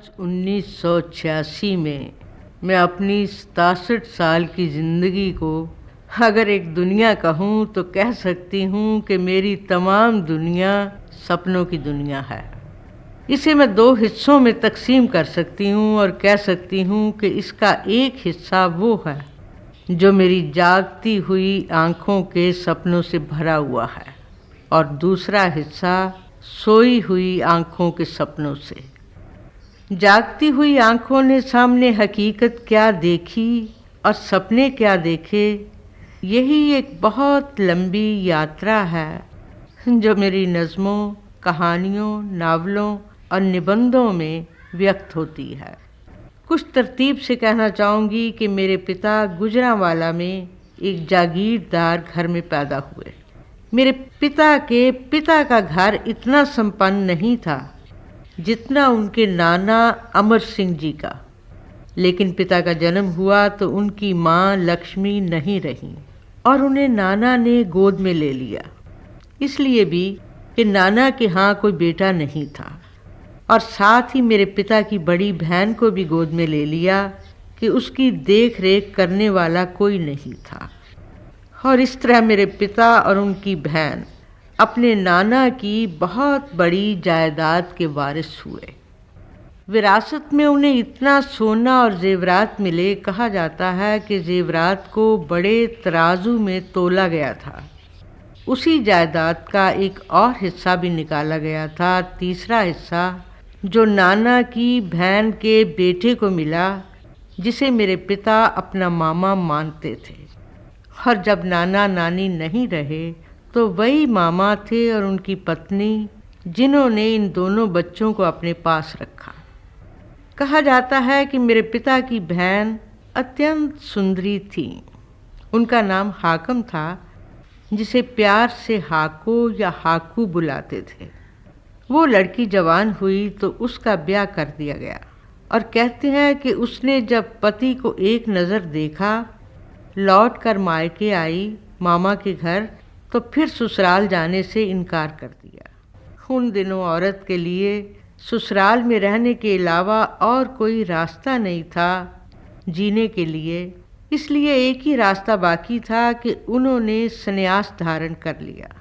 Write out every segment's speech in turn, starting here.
आज 1986 में मैं अपनी 67 साल की ज़िंदगी को अगर एक दुनिया कहूँ तो कह सकती हूँ कि मेरी तमाम दुनिया सपनों की दुनिया है। इसे मैं दो हिस्सों में तकसीम कर सकती हूँ और कह सकती हूँ कि इसका एक हिस्सा वो है जो मेरी जागती हुई आँखों के सपनों से भरा हुआ है और दूसरा हिस्सा सोई हुई आँखों के सपनों से। जागती हुई आँखों ने सामने हकीकत क्या देखी और सपने क्या देखे, यही एक बहुत लंबी यात्रा है जो मेरी नज़मों, कहानियों, नावलों और निबंधों में व्यक्त होती है। कुछ तरतीब से कहना चाहूँगी कि मेरे पिता गुजरांवाला में एक जागीरदार घर में पैदा हुए। मेरे पिता के पिता का घर इतना संपन्न नहीं था जितना उनके नाना अमर सिंह जी का, लेकिन पिता का जन्म हुआ तो उनकी माँ लक्ष्मी नहीं रहीं और उन्हें नाना ने गोद में ले लिया, इसलिए भी कि नाना के यहाँ कोई बेटा नहीं था, और साथ ही मेरे पिता की बड़ी बहन को भी गोद में ले लिया कि उसकी देख रेख करने वाला कोई नहीं था। और इस तरह मेरे पिता और उनकी बहन अपने नाना की बहुत बड़ी जायदाद के वारिस हुए। विरासत में उन्हें इतना सोना और जेवरात मिले, कहा जाता है कि जेवरात को बड़े तराजू में तोला गया था। उसी जायदाद का एक और हिस्सा भी निकाला गया था, तीसरा हिस्सा, जो नाना की बहन के बेटे को मिला, जिसे मेरे पिता अपना मामा मानते थे। और जब नाना नानी नहीं रहे तो वही मामा थे और उनकी पत्नी जिन्होंने इन दोनों बच्चों को अपने पास रखा। कहा जाता है कि मेरे पिता की बहन अत्यंत सुंदरी थी। उनका नाम हाकम था, जिसे प्यार से हाको या हाकू बुलाते थे। वो लड़की जवान हुई तो उसका ब्याह कर दिया गया, और कहते हैं कि उसने जब पति को एक नज़र देखा, लौट कर मायके आई मामा के घर, तो फिर ससुराल जाने से इनकार कर दिया। उन दिनों औरत के लिए ससुराल में रहने के अलावा और कोई रास्ता नहीं था जीने के लिए, इसलिए एक ही रास्ता बाकी था कि उन्होंने संन्यास धारण कर लिया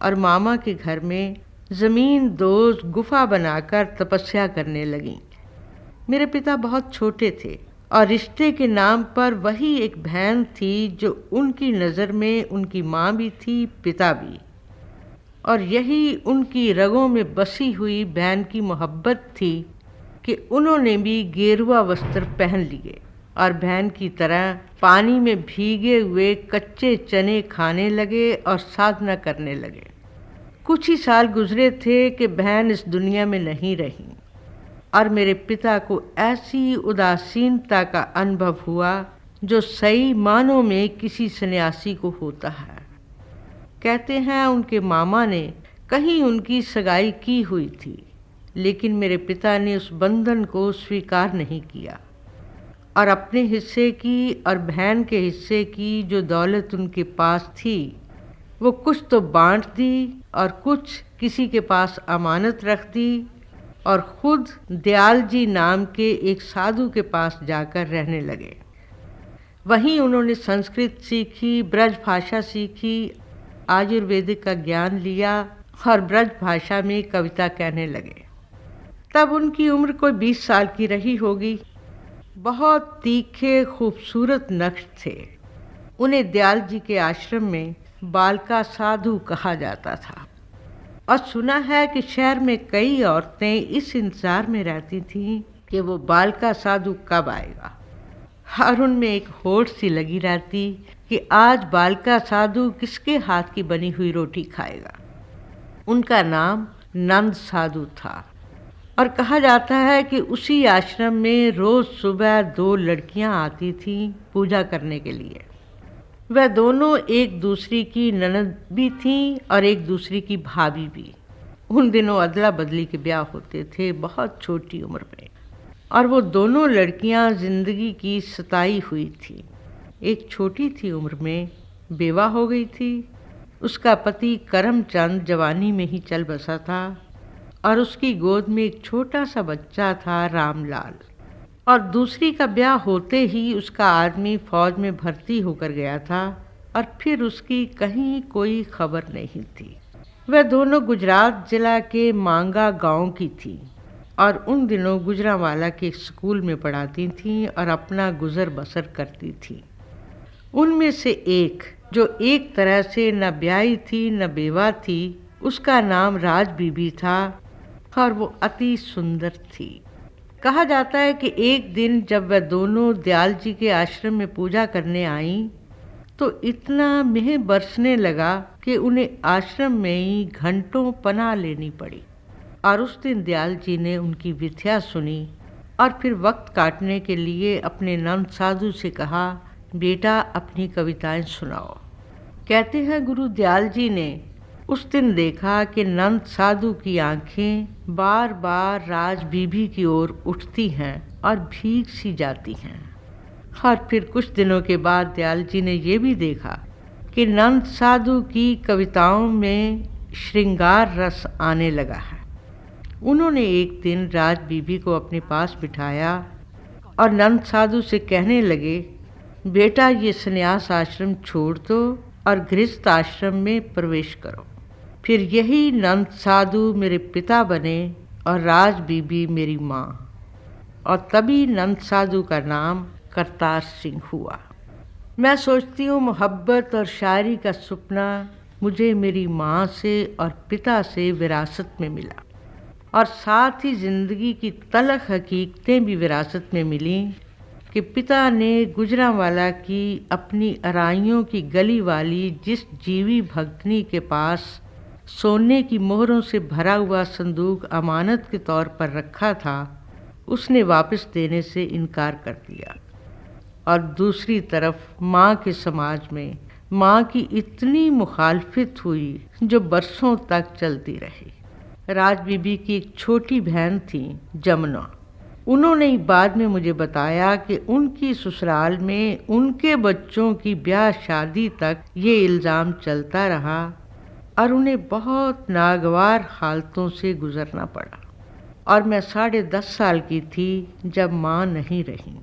और मामा के घर में ज़मीन दोज़ गुफा बनाकर तपस्या करने लगीं। मेरे पिता बहुत छोटे थे और रिश्ते के नाम पर वही एक बहन थी जो उनकी नज़र में उनकी माँ भी थी, पिता भी, और यही उनकी रगों में बसी हुई बहन की मोहब्बत थी कि उन्होंने भी गेरुआ वस्त्र पहन लिए और बहन की तरह पानी में भीगे हुए कच्चे चने खाने लगे और साधना करने लगे। कुछ ही साल गुजरे थे कि बहन इस दुनिया में नहीं रही और मेरे पिता को ऐसी उदासीनता का अनुभव हुआ जो सही मानों में किसी सन्यासी को होता है। कहते हैं उनके मामा ने कहीं उनकी सगाई की हुई थी, लेकिन मेरे पिता ने उस बंधन को स्वीकार नहीं किया और अपने हिस्से की और बहन के हिस्से की जो दौलत उनके पास थी, वो कुछ तो बांट दी और कुछ किसी के पास अमानत रख दी और खुद दयाल जी नाम के एक साधु के पास जाकर रहने लगे। वहीं उन्होंने संस्कृत सीखी, ब्रज भाषा सीखी, आयुर्वेदिक का ज्ञान लिया और ब्रज भाषा में कविता कहने लगे। तब उनकी उम्र कोई 20 साल की रही होगी। बहुत तीखे खूबसूरत नक्श थे। उन्हें दयाल जी के आश्रम में बालका साधु कहा जाता था और सुना है कि शहर में कई औरतें इस इंतज़ार में रहती थीं कि वो बालका साधु कब आएगा, और उनमें एक होड़ सी लगी रहती कि आज बालका साधु किसके हाथ की बनी हुई रोटी खाएगा। उनका नाम नंद साधु था और कहा जाता है कि उसी आश्रम में रोज़ सुबह 2 लड़कियां आती थीं पूजा करने के लिए। वह दोनों एक दूसरी की ननद भी थीं और एक दूसरी की भाभी भी। उन दिनों अदला बदली के ब्याह होते थे बहुत छोटी उम्र में, और वो दोनों लड़कियां जिंदगी की सताई हुई थी। एक छोटी थी उम्र में, बेवा हो गई थी। उसका पति करमचंद जवानी में ही चल बसा था और उसकी गोद में एक छोटा सा बच्चा था, रामलाल। और दूसरी का ब्याह होते ही उसका आदमी फौज में भर्ती होकर गया था और फिर उसकी कहीं कोई खबर नहीं थी। वह दोनों गुजरात जिला के मांगा गांव की थी और उन दिनों गुजरांवाला के एक स्कूल में पढ़ाती थीं और अपना गुजर बसर करती थीं। उनमें से एक, जो एक तरह से न ब्याही थी न बेवा थी, उसका नाम राज बीबी था और वो अति सुंदर थी। कहा जाता है कि एक दिन जब वह दोनों दयाल जी के आश्रम में पूजा करने आईं तो इतना मेह बरसने लगा कि उन्हें आश्रम में ही घंटों पनाह लेनी पड़ी। और उस दिन दयाल जी ने उनकी व्यथा सुनी और फिर वक्त काटने के लिए अपने नंद साधु से कहा, बेटा अपनी कविताएं सुनाओ। कहते हैं गुरु दयाल जी ने उस दिन देखा कि नंद साधु की आंखें बार बार राज बीबी की ओर उठती हैं और भीग सी जाती हैं। और फिर कुछ दिनों के बाद दयाल जी ने ये भी देखा कि नंद साधु की कविताओं में श्रृंगार रस आने लगा है। उन्होंने एक दिन राज बीबी को अपने पास बिठाया और नंद साधु से कहने लगे, बेटा ये संन्यास आश्रम छोड़ दो और गृहस्थ आश्रम में प्रवेश करो। फिर यही नंद साधु मेरे पिता बने और राज बीबी मेरी माँ। और तभी नंद साधु का नाम करतार सिंह हुआ। मैं सोचती हूँ मोहब्बत और शायरी का सपना मुझे मेरी माँ से और पिता से विरासत में मिला और साथ ही ज़िंदगी की तलख हकीकतें भी विरासत में मिलीं कि पिता ने गुजरांवाला की अपनी अराइयों की गली वाली जिस जीवी भगतनी के पास सोने की मोहरों से भरा हुआ संदूक अमानत के तौर पर रखा था, उसने वापस देने से इनकार कर दिया। और दूसरी तरफ माँ के समाज में माँ की इतनी मुखालफत हुई जो बरसों तक चलती रही। राज बीबी की एक छोटी बहन थी, जमुना। उन्होंने ही बाद में मुझे बताया कि उनकी ससुराल में उनके बच्चों की ब्याह शादी तक ये इल्ज़ाम चलता रहा और उन्हें बहुत नागवार हालतों से गुजरना पड़ा। और मैं 10.5 साल की थी जब माँ नहीं रही।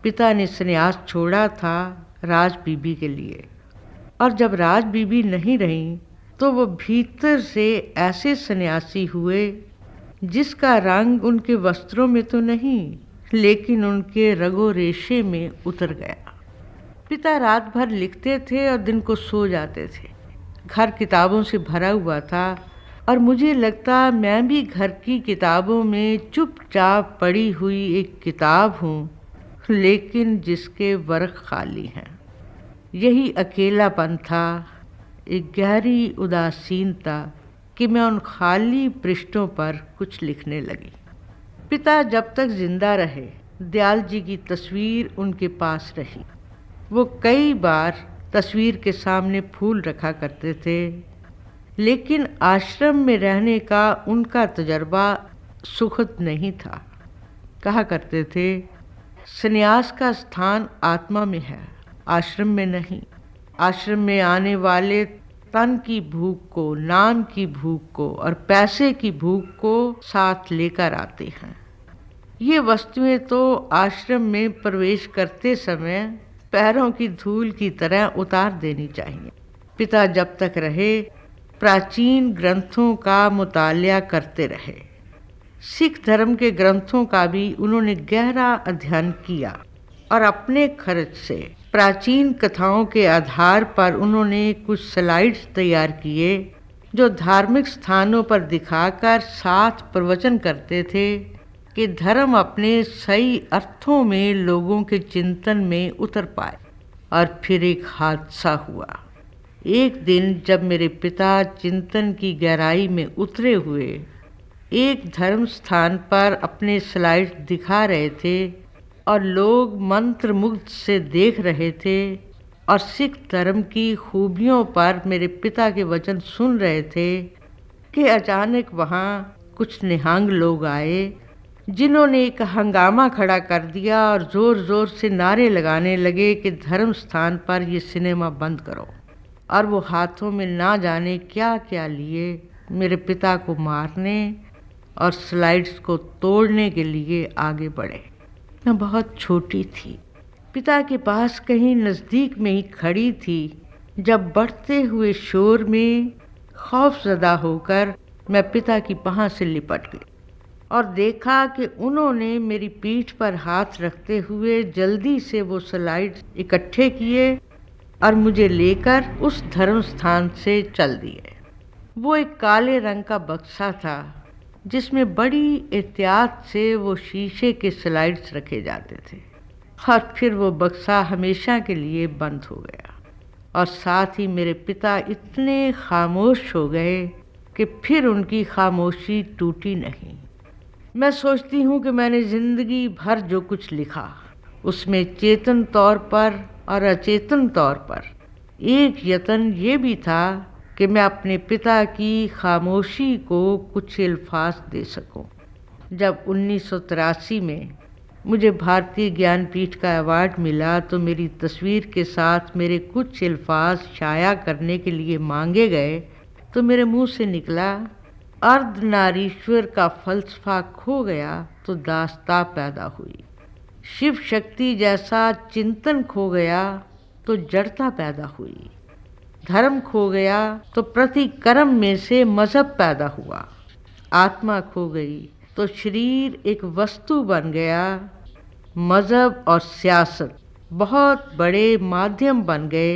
पिता ने संन्यास छोड़ा था राज बीबी के लिए, और जब राज बीबी नहीं रही तो वो भीतर से ऐसे सन्यासी हुए जिसका रंग उनके वस्त्रों में तो नहीं लेकिन उनके रगो रेशे में उतर गया। पिता रात भर लिखते थे और दिन को सो जाते थे। घर किताबों से भरा हुआ था और मुझे लगता मैं भी घर की किताबों में चुपचाप पड़ी हुई एक किताब हूँ, लेकिन जिसके वर्ख खाली हैं। यही अकेलापन था, एक गहरी उदासीनता कि मैं उन खाली पृष्ठों पर कुछ लिखने लगी। पिता जब तक जिंदा रहे दयाल जी की तस्वीर उनके पास रही। वो कई बार तस्वीर के सामने फूल रखा करते थे, लेकिन आश्रम में रहने का उनका तजर्बा सुखद नहीं था। कहा करते थे, संन्यास का स्थान आत्मा में है, आश्रम में नहीं। आश्रम में आने वाले तन की भूख को, नाम की भूख को और पैसे की भूख को साथ लेकर आते हैं। ये वस्तुएं तो आश्रम में प्रवेश करते समय पैरों की धूल की तरह उतार देनी चाहिए। पिता जब तक रहे प्राचीन ग्रंथों का मुतालिया करते रहे। सिख धर्म के ग्रंथों का भी उन्होंने गहरा अध्ययन किया और अपने खर्च से प्राचीन कथाओं के आधार पर उन्होंने कुछ स्लाइड्स तैयार किए जो धार्मिक स्थानों पर दिखाकर साथ प्रवचन करते थे कि धर्म अपने सही अर्थों में लोगों के चिंतन में उतर पाए। और फिर एक हादसा हुआ। एक दिन जब मेरे पिता चिंतन की गहराई में उतरे हुए एक धर्म स्थान पर अपने स्लाइड दिखा रहे थे और लोग मंत्रमुग्ध से देख रहे थे और सिख धर्म की खूबियों पर मेरे पिता के वचन सुन रहे थे कि अचानक वहाँ कुछ निहंग लोग आए जिन्होंने एक हंगामा खड़ा कर दिया और ज़ोर ज़ोर से नारे लगाने लगे कि धर्म स्थान पर ये सिनेमा बंद करो। और वो हाथों में ना जाने क्या क्या लिए मेरे पिता को मारने और स्लाइड्स को तोड़ने के लिए आगे बढ़े। मैं बहुत छोटी थी, पिता के पास कहीं नज़दीक में ही खड़ी थी जब बढ़ते हुए शोर में खौफजदा होकर मैं पिता की बाह से लिपट गई और देखा कि उन्होंने मेरी पीठ पर हाथ रखते हुए जल्दी से वो स्लाइड्स इकट्ठे किए और मुझे लेकर उस धर्म स्थान से चल दिए। वो एक काले रंग का बक्सा था जिसमें बड़ी एहतियात से वो शीशे के स्लाइड्स रखे जाते थे, और फिर वो बक्सा हमेशा के लिए बंद हो गया और साथ ही मेरे पिता इतने खामोश हो गए कि फिर उनकी खामोशी टूटी नहीं। मैं सोचती हूँ कि मैंने ज़िंदगी भर जो कुछ लिखा उसमें चेतन तौर पर और अचेतन तौर पर एक यत्न ये भी था कि मैं अपने पिता की खामोशी को कुछ अल्फाज दे सकूं। जब 1983 में मुझे भारतीय ज्ञानपीठ का अवार्ड मिला तो मेरी तस्वीर के साथ मेरे कुछ अल्फाज शाया करने के लिए मांगे गए तो मेरे मुंह से निकला, अर्धनारीश्वर का फलसफा खो गया तो दास्ता पैदा हुई, शिव शक्ति जैसा चिंतन खो गया तो जड़ता पैदा हुई, धर्म खो गया तो प्रतिकर्म में से मजहब पैदा हुआ, आत्मा खो गई तो शरीर एक वस्तु बन गया। मजहब और सियासत बहुत बड़े माध्यम बन गए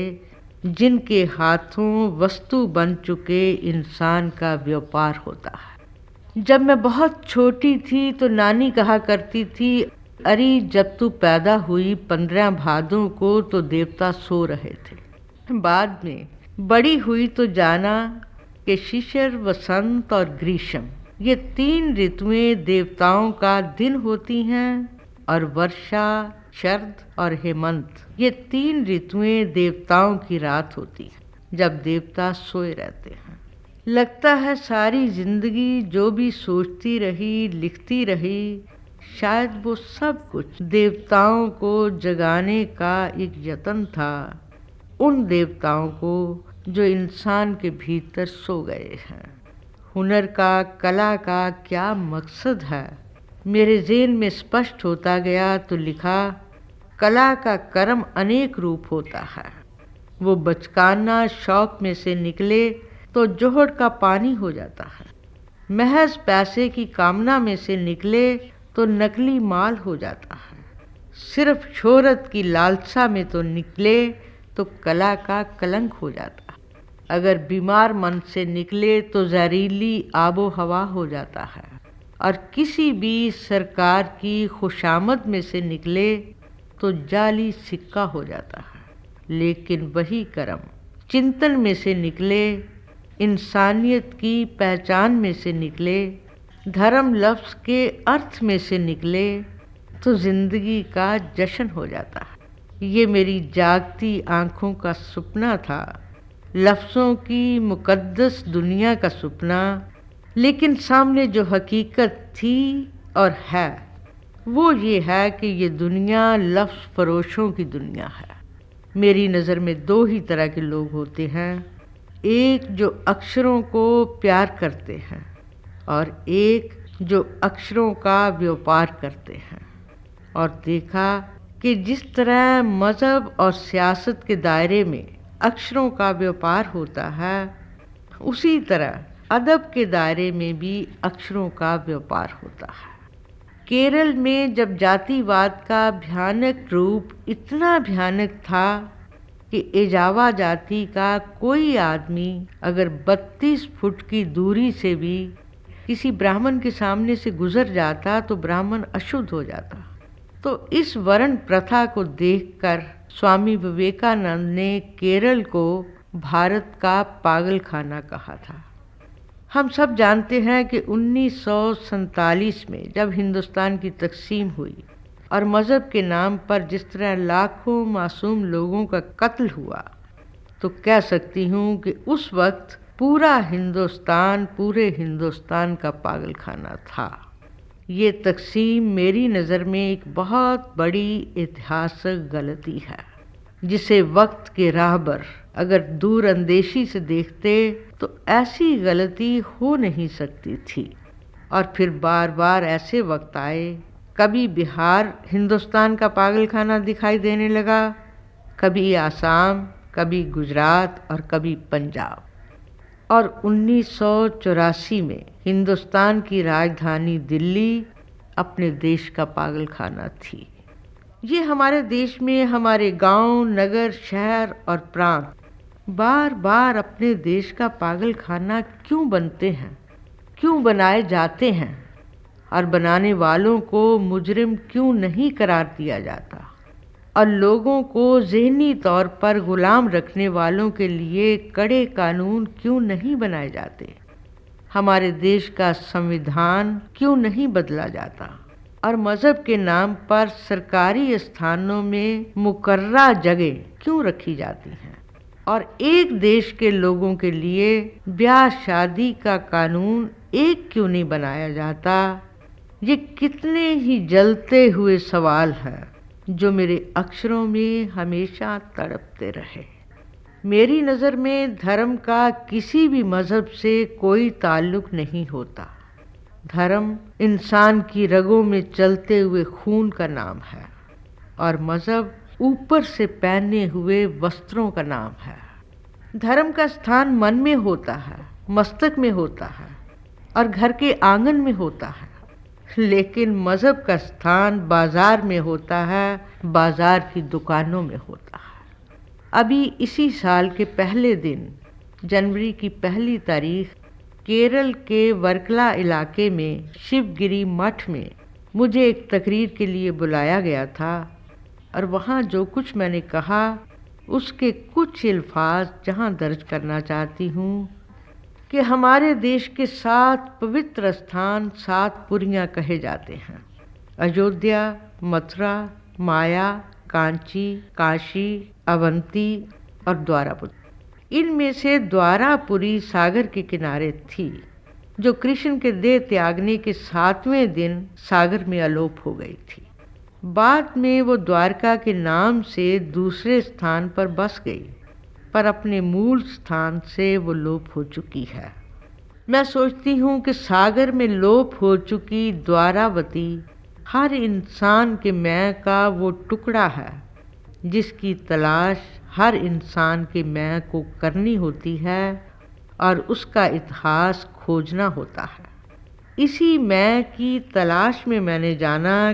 जिनके हाथों वस्तु बन चुके इंसान का व्यापार होता है। जब मैं बहुत छोटी थी तो नानी कहा करती थी, अरे जब तू पैदा हुई 15 भादों को तो देवता सो रहे थे। बाद में बड़ी हुई तो जाना कि शिशिर, वसंत और ग्रीष्म ये 3 ऋतुएं देवताओं का दिन होती हैं और वर्षा, शरद और हेमंत ये 3 ऋतुएं देवताओं की रात होती हैं जब देवता सोए रहते हैं। लगता है सारी जिंदगी जो भी सोचती रही, लिखती रही, शायद वो सब कुछ देवताओं को जगाने का एक यत्न था, उन देवताओं को जो इंसान के भीतर सो गए हैं। हुनर का, कला का क्या मकसद है मेरे ज़हन में स्पष्ट होता गया तो लिखा, कला का कर्म अनेक रूप होता है। वो बचकाना शौक में से निकले तो जोहड़ का पानी हो जाता है, महज पैसे की कामना में से निकले तो नकली माल हो जाता है, सिर्फ शोहरत की लालसा में तो निकले तो कला का कलंक हो जाता है, अगर बीमार मन से निकले तो जहरीली आबो हवा हो जाता है, और किसी भी सरकार की खुशामद में से निकले तो जाली सिक्का हो जाता है। लेकिन वही कर्म चिंतन में से निकले, इंसानियत की पहचान में से निकले, धर्म लफ्ज़ के अर्थ में से निकले तो ज़िंदगी का जश्न हो जाता है। ये मेरी जागती आँखों का सपना था, लफ्ज़ों की मुकद्दस दुनिया का सपना। लेकिन सामने जो हकीकत थी और है वो ये है कि ये दुनिया लफ्ज़ फरोशों की दुनिया है। मेरी नज़र में 2 ही तरह के लोग होते हैं, एक जो अक्षरों को प्यार करते हैं और एक जो अक्षरों का व्यापार करते हैं। और देखा कि जिस तरह मज़हब और सियासत के दायरे में अक्षरों का व्यापार होता है, उसी तरह अदब के दायरे में भी अक्षरों का व्यापार होता है। केरल में जब जातिवाद का भयानक रूप इतना भयानक था कि एजावा जाति का कोई आदमी अगर 32 फुट की दूरी से भी किसी ब्राह्मण के सामने से गुजर जाता तो ब्राह्मण अशुद्ध हो जाता। तो इस वर्ण प्रथा को देखकर स्वामी विवेकानंद ने केरल को भारत का पागलखाना कहा था। हम सब जानते हैं कि 1947 में जब हिंदुस्तान की तकसीम हुई और मज़हब के नाम पर जिस तरह लाखों मासूम लोगों का कत्ल हुआ, तो कह सकती हूँ कि उस वक्त पूरे हिंदुस्तान का पागलखाना था। ये तकसीम मेरी नज़र में एक बहुत बड़ी ऐतिहासिक गलती है जिसे वक्त के राहबर अगर दूर अंदेशी से देखते तो ऐसी गलती हो नहीं सकती थी। और फिर बार बार ऐसे वक्त आए, कभी बिहार हिंदुस्तान का पागलखाना दिखाई देने लगा, कभी आसाम, कभी गुजरात और कभी पंजाब। और 1984 में हिंदुस्तान की राजधानी दिल्ली अपने देश का पागलखाना थी। ये हमारे देश में हमारे गांव, नगर, शहर और प्रांत बार बार अपने देश का पागलखाना क्यों बनते हैं, क्यों बनाए जाते हैं, और बनाने वालों को मुजरिम क्यों नहीं करार दिया जाता, और लोगों को ज़हनी तौर पर गुलाम रखने वालों के लिए कड़े कानून क्यों नहीं बनाए जाते, हमारे देश का संविधान क्यों नहीं बदला जाता, और मज़हब के नाम पर सरकारी स्थानों में मुकर्रा जगह क्यों रखी जाती हैं, और एक देश के लोगों के लिए ब्याह शादी का कानून एक क्यों नहीं बनाया जाता। ये कितने ही जलते हुए सवाल हैं जो मेरे अक्षरों में हमेशा तड़पते रहे। मेरी नज़र में धर्म का किसी भी मज़हब से कोई ताल्लुक नहीं होता। धर्म इंसान की रगों में चलते हुए खून का नाम है, और मज़हब ऊपर से पहने हुए वस्त्रों का नाम है। धर्म का स्थान मन में होता है, मस्तक में होता है और घर के आंगन में होता है, लेकिन मज़हब का स्थान बाजार में होता है, बाजार की दुकानों में होता है। अभी इसी साल के पहले दिन, जनवरी की पहली तारीख, केरल के वर्कला इलाके में शिवगिरी मठ में मुझे एक तकरीर के लिए बुलाया गया था, और वहाँ जो कुछ मैंने कहा उसके कुछ अल्फाज जहाँ दर्ज करना चाहती हूँ कि हमारे देश के 7 पवित्र स्थान 7 पुरियाँ कहे जाते हैं: अयोध्या, मथुरा, माया, कांची, काशी, अवंती और द्वारापुरी। इनमें से द्वारापुरी सागर के किनारे थी, जो कृष्ण के देह त्यागने के 7वें दिन सागर में अलोप हो गई थी। बाद में वो द्वारका के नाम से दूसरे स्थान पर बस गई, पर अपने मूल स्थान से वो लोप हो चुकी है। मैं सोचती हूँ कि सागर में लोप हो चुकी द्वारावती हर इंसान के मैं का वो टुकड़ा है जिसकी तलाश हर इंसान के मैं को करनी होती है और उसका इतिहास खोजना होता है। इसी मैं की तलाश में मैंने जाना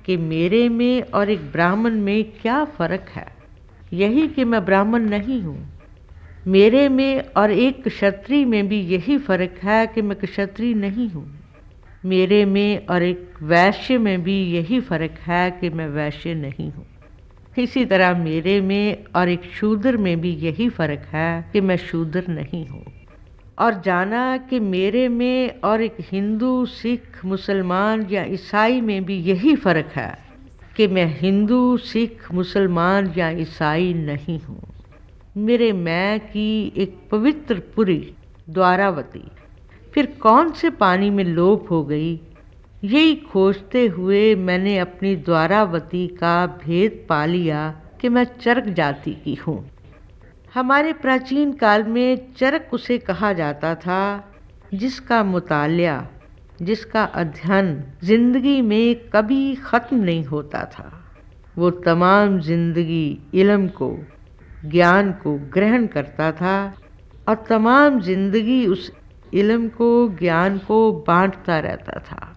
कि मेरे में और एक ब्राह्मण में क्या फ़र्क है। यही कि मैं ब्राह्मण नहीं हूँ। मेरे में और एक क्षत्रिय में भी यही फ़र्क है कि मैं क्षत्रिय नहीं हूँ। मेरे में और एक वैश्य में भी यही फ़र्क है कि मैं वैश्य नहीं हूँ। इसी तरह मेरे में और एक शूद्र में भी यही फ़र्क है कि मैं शूद्र नहीं हूँ। और जाना कि मेरे में और एक हिंदू, सिख, मुसलमान या ईसाई में भी यही फ़र्क है कि मैं हिंदू, सिख, मुसलमान या ईसाई नहीं हूँ। मेरे मैं की एक पवित्र पुरी द्वारावती फिर कौन से पानी में लोप हो गई, यही खोजते हुए मैंने अपनी द्वारावती का भेद पा लिया कि मैं चरक जाति की हूँ। हमारे प्राचीन काल में चरक उसे कहा जाता था जिसका मुतालिया, जिसका अध्ययन जिंदगी में कभी ख़त्म नहीं होता था। वो तमाम जिंदगी इल्म को, ज्ञान को ग्रहण करता था और तमाम जिंदगी उस इल्म को, ज्ञान को बांटता रहता था।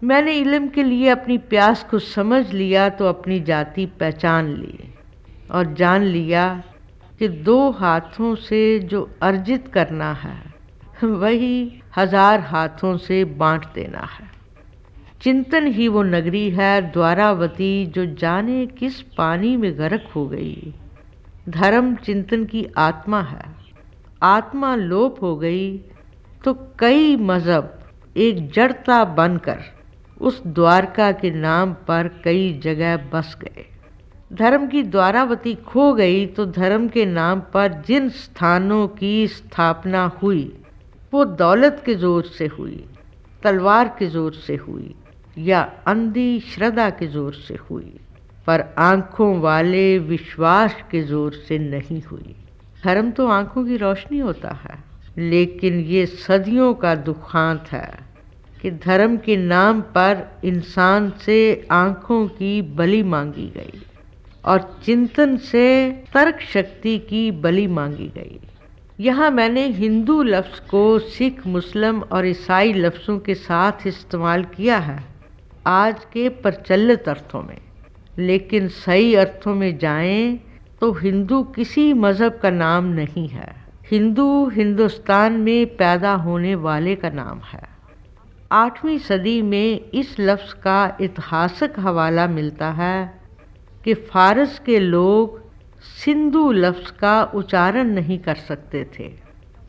मैंने इल्म के लिए अपनी प्यास को समझ लिया तो अपनी जाति पहचान ली और जान लिया कि 2 हाथों से जो अर्जित करना है वही 1000 हाथों से बांट देना है। चिंतन ही वो नगरी है द्वारावती जो जाने किस पानी में गर्क हो गई। धर्म चिंतन की आत्मा है। आत्मा लोप हो गई तो कई मज़हब एक जड़ता बनकर उस द्वारका के नाम पर कई जगह बस गए। धर्म की द्वारावती खो गई तो धर्म के नाम पर जिन स्थानों की स्थापना हुई वो दौलत के जोर से हुई, तलवार के जोर से हुई या अंधी श्रद्धा के जोर से हुई, पर आँखों वाले विश्वास के जोर से नहीं हुई। धर्म तो आँखों की रोशनी होता है, लेकिन ये सदियों का दुखांत है कि धर्म के नाम पर इंसान से आंखों की बलि मांगी गई और चिंतन से तर्क शक्ति की बलि मांगी गई। यहाँ मैंने हिंदू लफ्ज़ को सिख, मुस्लिम और ईसाई लफ्ज़ों के साथ इस्तेमाल किया है आज के प्रचलित अर्थों में, लेकिन सही अर्थों में जाएं तो हिंदू किसी मज़हब का नाम नहीं है। हिंदू हिंदुस्तान में पैदा होने वाले का नाम है। 8वीं सदी में इस लफ्ज़ का ऐतिहासिक हवाला मिलता है कि फ़ारस के लोग सिंधु लफ्ज़ का उच्चारण नहीं कर सकते थे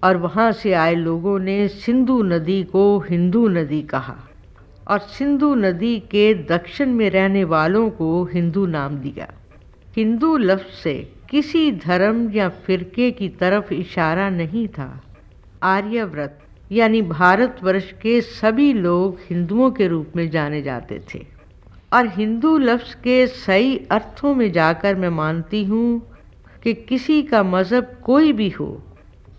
और वहाँ से आए लोगों ने सिंधु नदी को हिंदू नदी कहा और सिंधु नदी के दक्षिण में रहने वालों को हिंदू नाम दिया। हिंदू लफ्ज़ से किसी धर्म या फ़िरके की तरफ इशारा नहीं था। आर्यव्रत यानी भारतवर्ष के सभी लोग हिंदुओं के रूप में जाने जाते थे और हिंदू लफ्ज़ के सही अर्थों में जाकर मैं मानती हूँ कि किसी का मज़हब कोई भी हो,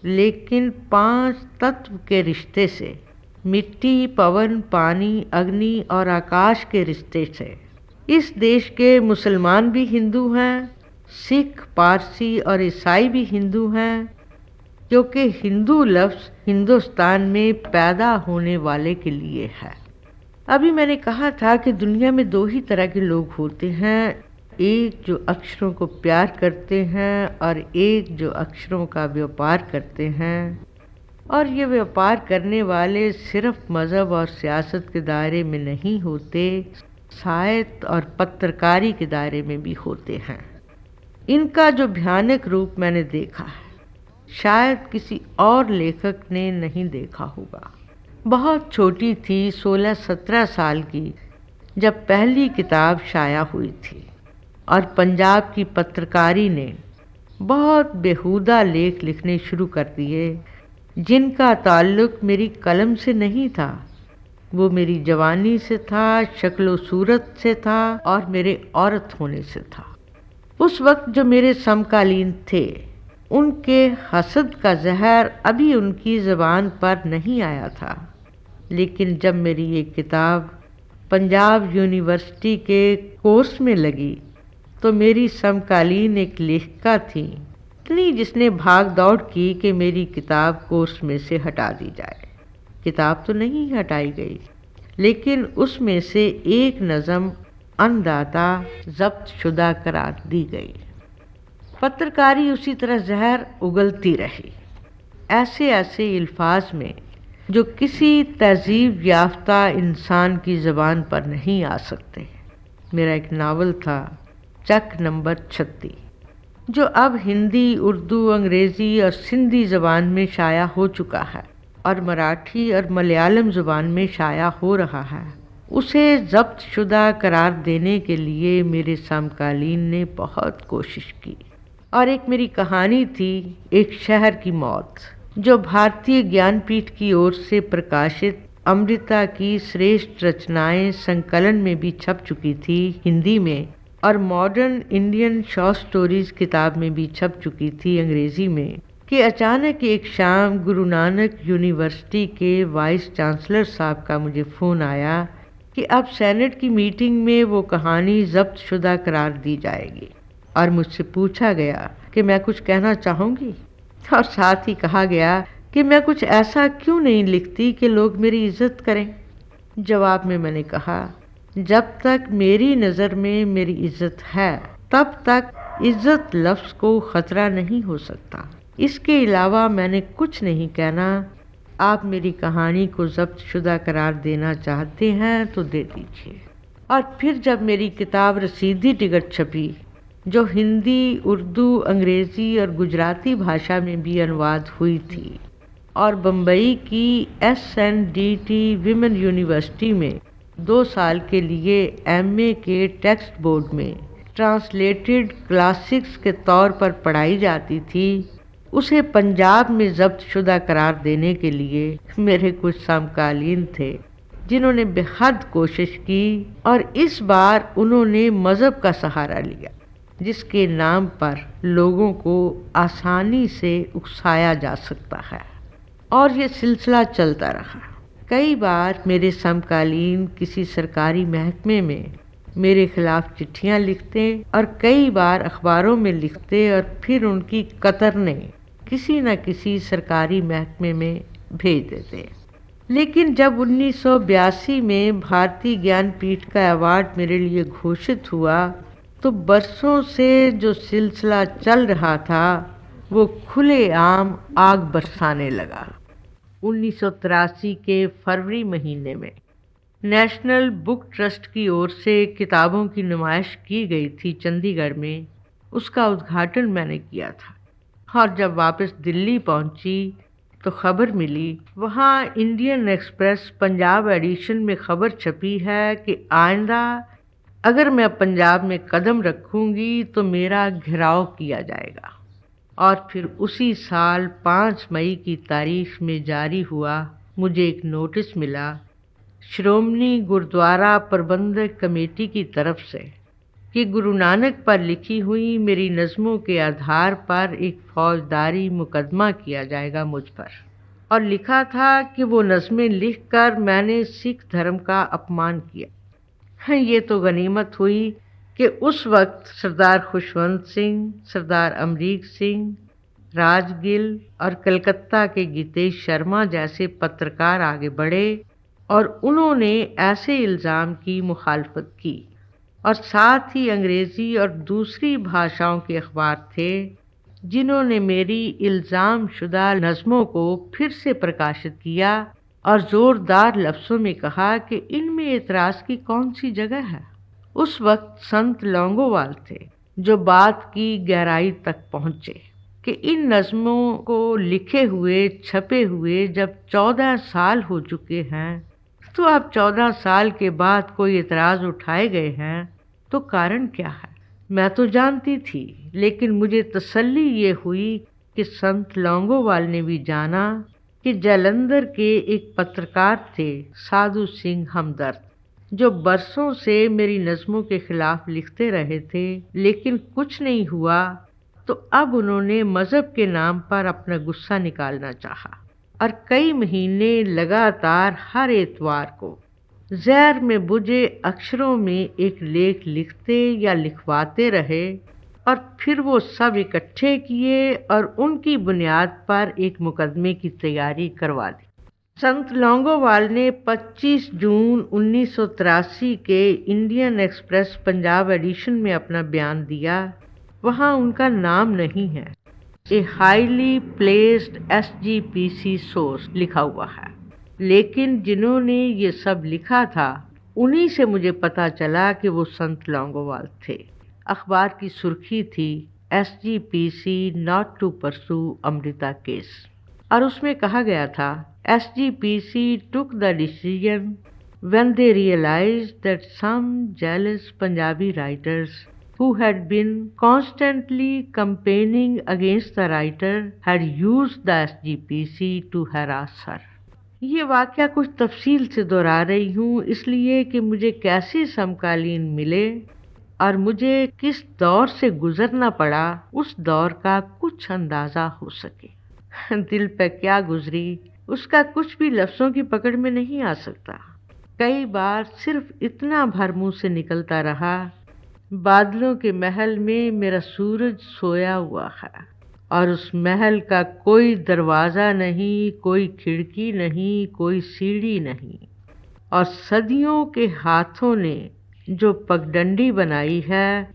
लेकिन 5 तत्व के रिश्ते से, मिट्टी, पवन, पानी, अग्नि और आकाश के रिश्ते से। इस देश के मुसलमान भी हिंदू हैं, सिख, पारसी और ईसाई भी हिंदू हैं, क्योंकि हिंदू लफ्ज़ हिंदुस्तान में पैदा होने वाले के लिए है। अभी मैंने कहा था कि दुनिया में 2 ही तरह के लोग होते हैं, एक जो अक्षरों को प्यार करते हैं और एक जो अक्षरों का व्यापार करते हैं। और ये व्यापार करने वाले सिर्फ मज़हब और सियासत के दायरे में नहीं होते, साहित्य और पत्रकारी के दायरे में भी होते हैं। इनका जो भयानक रूप मैंने देखा है, शायद किसी और लेखक ने नहीं देखा होगा। बहुत छोटी थी, 16-17 साल की, जब पहली किताब शाया हुई थी और पंजाब की पत्रकारी ने बहुत बेहुदा लेख लिखने शुरू कर दिए जिनका ताल्लुक़ मेरी कलम से नहीं था। वो मेरी जवानी से था, शक्लो सूरत से था और मेरे औरत होने से था। उस वक्त जो मेरे समकालीन थे, उनके हसद का जहर अभी उनकी ज़बान पर नहीं आया था, लेकिन जब मेरी ये किताब पंजाब यूनिवर्सिटी के कोर्स में लगी तो मेरी समकालीन एक लेखिका थी, इतनी जिसने भाग दौड़ की कि मेरी किताब कोर्स में से हटा दी जाए। किताब तो नहीं हटाई गई, लेकिन उसमें से एक नज़म अनदाता ज़ब्त शुदा करार दी गई। पत्रकारी उसी तरह जहर उगलती रही, ऐसे ऐसे अल्फाज में जो किसी तहजीब याफ्ता इंसान की ज़बान पर नहीं आ सकते। मेरा एक नावल था चक नंबर 36, जो अब हिंदी, उर्दू, अंग्रेज़ी और सिंधी ज़बान में शाया हो चुका है और मराठी और मलयालम ज़बान में शाया हो रहा है। उसे ज़ब्त शुदा करार देने के लिए मेरे समकालीन ने बहुत कोशिश की। और एक मेरी कहानी थी, एक शहर की मौत, जो भारतीय ज्ञानपीठ की ओर से प्रकाशित अमृता की श्रेष्ठ रचनाएं संकलन में भी छप चुकी थी हिंदी में, और मॉडर्न इंडियन शॉर्ट स्टोरीज किताब में भी छप चुकी थी अंग्रेज़ी में, कि अचानक एक शाम गुरु नानक यूनिवर्सिटी के वाइस चांसलर साहब का मुझे फ़ोन आया कि अब सेनेट की मीटिंग में वो कहानी ज़ब्त शुदा करार दी जाएगी और मुझसे पूछा गया कि मैं कुछ कहना चाहूँगी, और साथ ही कहा गया कि मैं कुछ ऐसा क्यों नहीं लिखती कि लोग मेरी इज़्ज़त करें। जवाब में मैंने कहा, जब तक मेरी नज़र में मेरी इज़्ज़त है तब तक इज़्ज़त लफ्ज़ को ख़तरा नहीं हो सकता। इसके अलावा मैंने कुछ नहीं कहना। आप मेरी कहानी को ज़ब्त शुदा करार देना चाहते हैं तो दे दीजिए। और फिर जब मेरी किताब रसीदी टिकट छपी, जो हिंदी, उर्दू, अंग्रेज़ी और गुजराती भाषा में भी अनुवाद हुई थी, और बम्बई की SNDT विमेन यूनिवर्सिटी में 2 साल के लिए MA के टेक्स्ट बोर्ड में ट्रांसलेटेड क्लासिक्स के तौर पर पढ़ाई जाती थी, उसे पंजाब में ज़ब्त शुदा करार देने के लिए मेरे कुछ समकालीन थे जिन्होंने बेहद कोशिश की, और इस बार उन्होंने मज़हब का सहारा लिया जिसके नाम पर लोगों को आसानी से उकसाया जा सकता है। और ये सिलसिला चलता रहा। कई बार मेरे समकालीन किसी सरकारी महकमे में मेरे खिलाफ चिट्ठियां लिखते और कई बार अखबारों में लिखते और फिर उनकी कतरने किसी न किसी सरकारी महकमे में भेज देते। लेकिन जब 1982 में भारतीय ज्ञानपीठ का अवार्ड मेरे लिए घोषित हुआ तो बरसों से जो सिलसिला चल रहा था वो खुलेआम आग बरसाने लगा। 1983 के फरवरी महीने में नेशनल बुक ट्रस्ट की ओर से किताबों की नुमाइश की गई थी चंडीगढ़ में। उसका उद्घाटन मैंने किया था और जब वापस दिल्ली पहुंची तो खबर मिली, वहाँ इंडियन एक्सप्रेस पंजाब एडिशन में खबर छपी है कि आइंदा अगर मैं पंजाब में कदम रखूंगी तो मेरा घेराव किया जाएगा। और फिर उसी साल 5 मई की तारीख में जारी हुआ, मुझे एक नोटिस मिला श्रोमणी गुरुद्वारा प्रबंधक कमेटी की तरफ से कि गुरु नानक पर लिखी हुई मेरी नज़मों के आधार पर एक फौजदारी मुकदमा किया जाएगा मुझ पर। और लिखा था कि वो नज़में लिखकर मैंने सिख धर्म का अपमान किया। ये तो गनीमत हुई कि उस वक्त सरदार खुशवंत सिंह, सरदार अमरीक सिंह, राजगिल और कलकत्ता के गीतेश शर्मा जैसे पत्रकार आगे बढ़े और उन्होंने ऐसे इल्ज़ाम की मुखालफत की। और साथ ही अंग्रेज़ी और दूसरी भाषाओं के अखबार थे जिन्होंने मेरी इल्ज़ाम शुदा नज़मों को फिर से प्रकाशित किया और ज़ोरदार लफ्ज़ों में कहा कि इनमें एतराज़ की कौन सी जगह है। उस वक्त संत लौंगोवाल थे जो बात की गहराई तक पहुँचे कि इन नज़मों को लिखे हुए छपे हुए जब 14 साल हो चुके हैं तो अब 14 साल के बाद कोई एतराज़ उठाए गए हैं तो कारण क्या है। मैं तो जानती थी, लेकिन मुझे तसल्ली ये हुई कि संत लौंगोवाल ने भी जाना कि जालंधर के एक पत्रकार थे साधु सिंह हमदर्द, जो बरसों से मेरी नज़मों के खिलाफ लिखते रहे थे लेकिन कुछ नहीं हुआ। तो अब उन्होंने मज़हब के नाम पर अपना गुस्सा निकालना चाहा और कई महीने लगातार हर एतवार को ज़हर में बुझे अक्षरों में एक लेख लिखते या लिखवाते रहे और फिर वो सब इकट्ठे किए और उनकी बुनियाद पर एक मुकदमे की तैयारी करवा दी। संत लौंगोवाल ने 25 जून 1983 के इंडियन एक्सप्रेस पंजाब एडिशन में अपना बयान दिया। वहाँ उनका नाम नहीं है, a highly placed SGPC source लिखा हुआ है, लेकिन जिन्होंने ये सब लिखा था उन्हीं से मुझे पता चला कि वो संत लौंगोवाल थे। अखबार की सुर्खी थी SGPC not to pursue Amrita case और उसमें कहा गया था SGPC took the decision when they realized that some jealous Punjabi writers who had been constantly campaigning against the writer had used the SGPC to harass her। ये वाक़या कुछ तफसील से दोहरा रही हूँ इसलिए कि मुझे कैसे समकालीन मिले और मुझे किस दौर से गुजरना पड़ा उस दौर का कुछ अंदाज़ा हो सके। दिल पे क्या गुजरी उसका कुछ भी लफ्ज़ों की पकड़ में नहीं आ सकता। कई बार सिर्फ इतना भर मुँह से निकलता रहा, बादलों के महल में मेरा सूरज सोया हुआ है और उस महल का कोई दरवाज़ा नहीं, कोई खिड़की नहीं, कोई सीढ़ी नहीं, और सदियों के हाथों ने जो पगडंडी बनाई है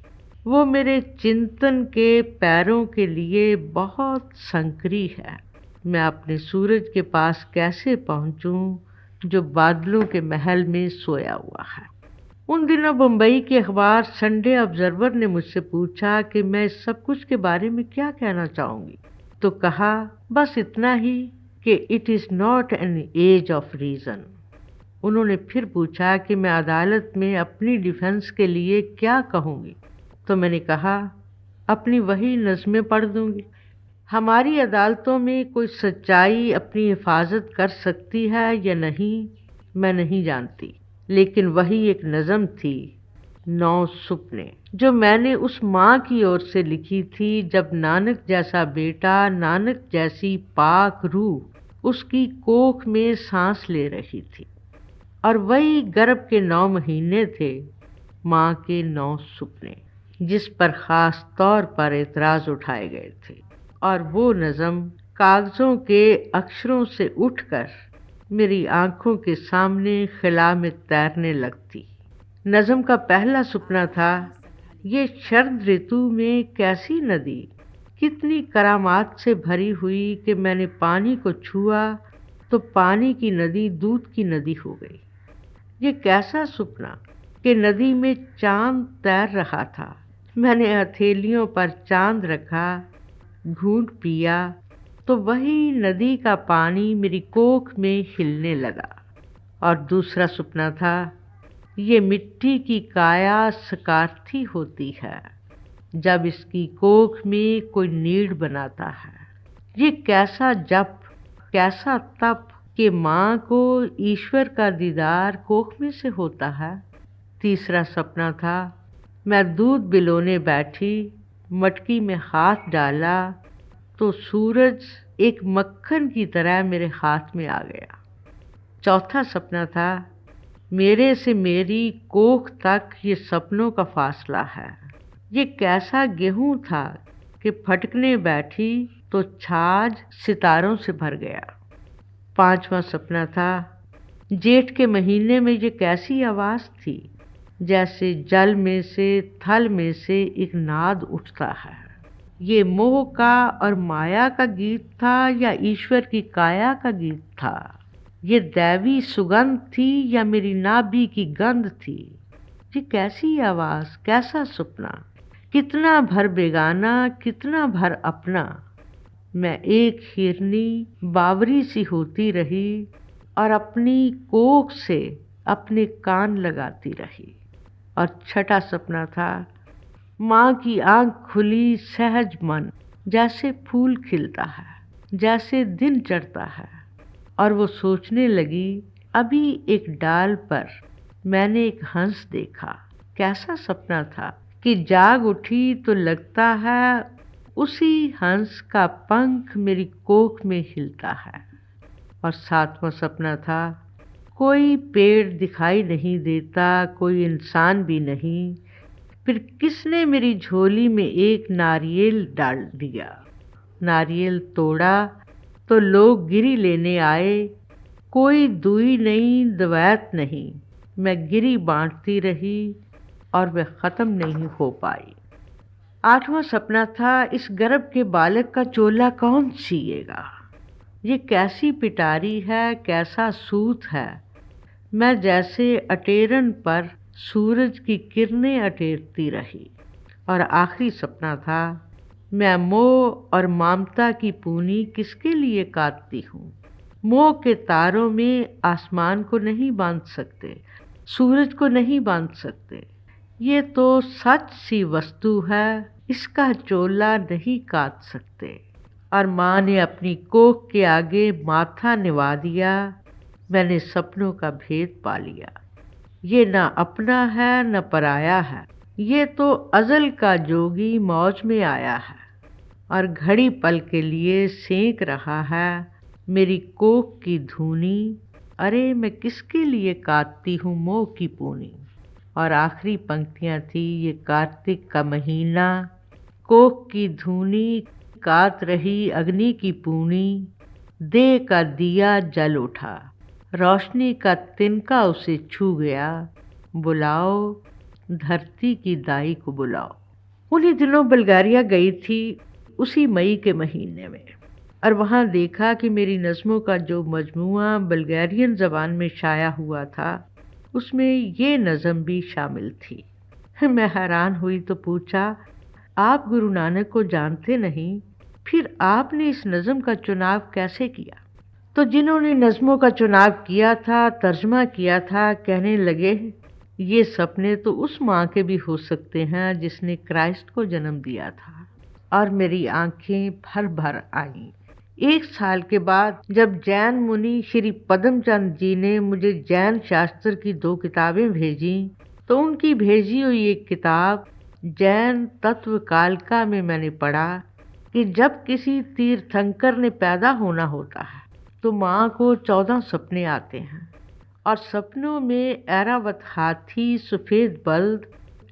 वो मेरे चिंतन के पैरों के लिए बहुत संकरी है। मैं अपने सूरज के पास कैसे पहुंचूं जो बादलों के महल में सोया हुआ है। उन दिनों मुंबई के अखबार संडे ऑब्जर्वर ने मुझसे पूछा कि मैं इस सब कुछ के बारे में क्या कहना चाहूँगी, तो कहा बस इतना ही कि it is not an age of reason. उन्होंने फिर पूछा कि मैं अदालत में अपनी डिफेंस के लिए क्या कहूँगी, तो मैंने कहा अपनी वही नज़में पढ़ दूँगी। हमारी अदालतों में कोई सच्चाई अपनी हिफाजत कर सकती है या नहीं मैं नहीं जानती, लेकिन वही एक नज़म थी 9 सुपने जो मैंने उस माँ की ओर से लिखी थी जब नानक जैसा बेटा, नानक जैसी पाक रूह उसकी कोख में सांस ले रही थी। और वही गर्भ के 9 महीने थे, माँ के 9 सपने, जिस पर खास तौर पर एतराज उठाए गए थे। और वो नज़म कागज़ों के अक्षरों से उठकर मेरी आंखों के सामने खिला में तैरने लगती। नज़म का पहला सपना था, ये शरद ऋतु में कैसी नदी, कितनी करामात से भरी हुई कि मैंने पानी को छुआ तो पानी की नदी दूध की नदी हो गई। ये कैसा सपना कि नदी में चांद तैर रहा था। मैंने हथेलियों पर चांद रखा, घूंट पिया तो वही नदी का पानी मेरी कोख में हिलने लगा। और दूसरा सपना था, ये मिट्टी की काया सकारती होती है जब इसकी कोख में कोई नीड़ बनाता है। ये कैसा जप, कैसा तप कि माँ को ईश्वर का दीदार कोख में से होता है। तीसरा सपना था, मैं दूध बिलोने बैठी, मटकी में हाथ डाला तो सूरज एक मक्खन की तरह मेरे हाथ में आ गया। चौथा सपना था, मेरे से मेरी कोख तक ये सपनों का फासला है। ये कैसा गेहूं था कि फटकने बैठी तो छाछ सितारों से भर गया। पांचवा सपना था, जेठ के महीने में ये कैसी आवाज़ थी, जैसे जल में से, थल में से एक नाद उठता है। ये मोह का और माया का गीत था या ईश्वर की काया का गीत था। ये दैवी सुगंध थी या मेरी नाभि की गंध थी। ये कैसी आवाज़, कैसा सपना, कितना भर बेगाना, कितना भर अपना। मैं एक हिरनी बावरी सी होती रही और अपनी कोख से अपने कान लगाती रही। और छठा सपना था, माँ की आंख खुली, सहज मन, जैसे फूल खिलता है, जैसे दिन चढ़ता है। और वो सोचने लगी, अभी एक डाल पर मैंने एक हंस देखा। कैसा सपना था कि जाग उठी तो लगता है उसी हंस का पंख मेरी कोख में हिलता है। और सातवां सपना था, कोई पेड़ दिखाई नहीं देता, कोई इंसान भी नहीं, फिर किसने मेरी झोली में एक नारियल डाल दिया। नारियल तोड़ा तो लोग गिरी लेने आए, कोई दुई नहीं, दवैत नहीं। मैं गिरी बांटती रही और वह ख़त्म नहीं हो पाई। आठवां सपना था, इस गर्भ के बालक का चोला कौन सिएगा। ये कैसी पिटारी है, कैसा सूत है। मैं जैसे अटेरन पर सूरज की किरणें अटेरती रही। और आखिरी सपना था, मैं मोह और ममता की पूनी किसके लिए काटती हूँ। मोह के तारों में आसमान को नहीं बांध सकते, सूरज को नहीं बांध सकते। ये तो सच सी वस्तु है, इसका चोला नहीं काट सकते। और माँ ने अपनी कोख के आगे माथा निवा दिया। मैंने सपनों का भेद पा लिया। ये न अपना है न पराया है, ये तो अज़ल का जोगी मौज में आया है और घड़ी पल के लिए सेंक रहा है मेरी कोख की धूनी। अरे मैं किसके लिए काटती हूँ मोह की पूनी। और आखिरी पंक्तियाँ थी, ये कार्तिक का महीना, कोख की धूनी काट रही अग्नि की पूनी, दे का दिया जल उठा, रोशनी का तिनका उसे छू गया, बुलाओ धरती की दाई को बुलाओ। उन्हीं दिनों बल्गारिया गई थी, उसी मई के महीने में, और वहाँ देखा कि मेरी नज़मों का जो मजमुआ बल्गारियन ज़बान में शाया हुआ था, उसमें ये नज़म भी शामिल थी। मैं हैरान हुई तो पूछा, आप गुरु नानक को जानते नहीं, फिर आपने इस नज़म का चुनाव कैसे किया। तो जिन्होंने नज़मों का चुनाव किया था, तर्जमा किया था, कहने लगे, ये सपने तो उस माँ के भी हो सकते हैं जिसने क्राइस्ट को जन्म दिया था। और मेरी आंखें भर भर आईं। 1 साल के बाद जब जैन मुनि श्री पद्मचंद जी ने मुझे जैन शास्त्र की 2 किताबें भेजी, तो उनकी भेजी हुई एक किताब जैन तत्व कालिका में मैंने पढ़ा कि जब किसी तीर्थंकर ने पैदा होना होता है तो माँ को 14 सपने आते हैं और सपनों में ऐरावत हाथी, सफ़ेद बल्द,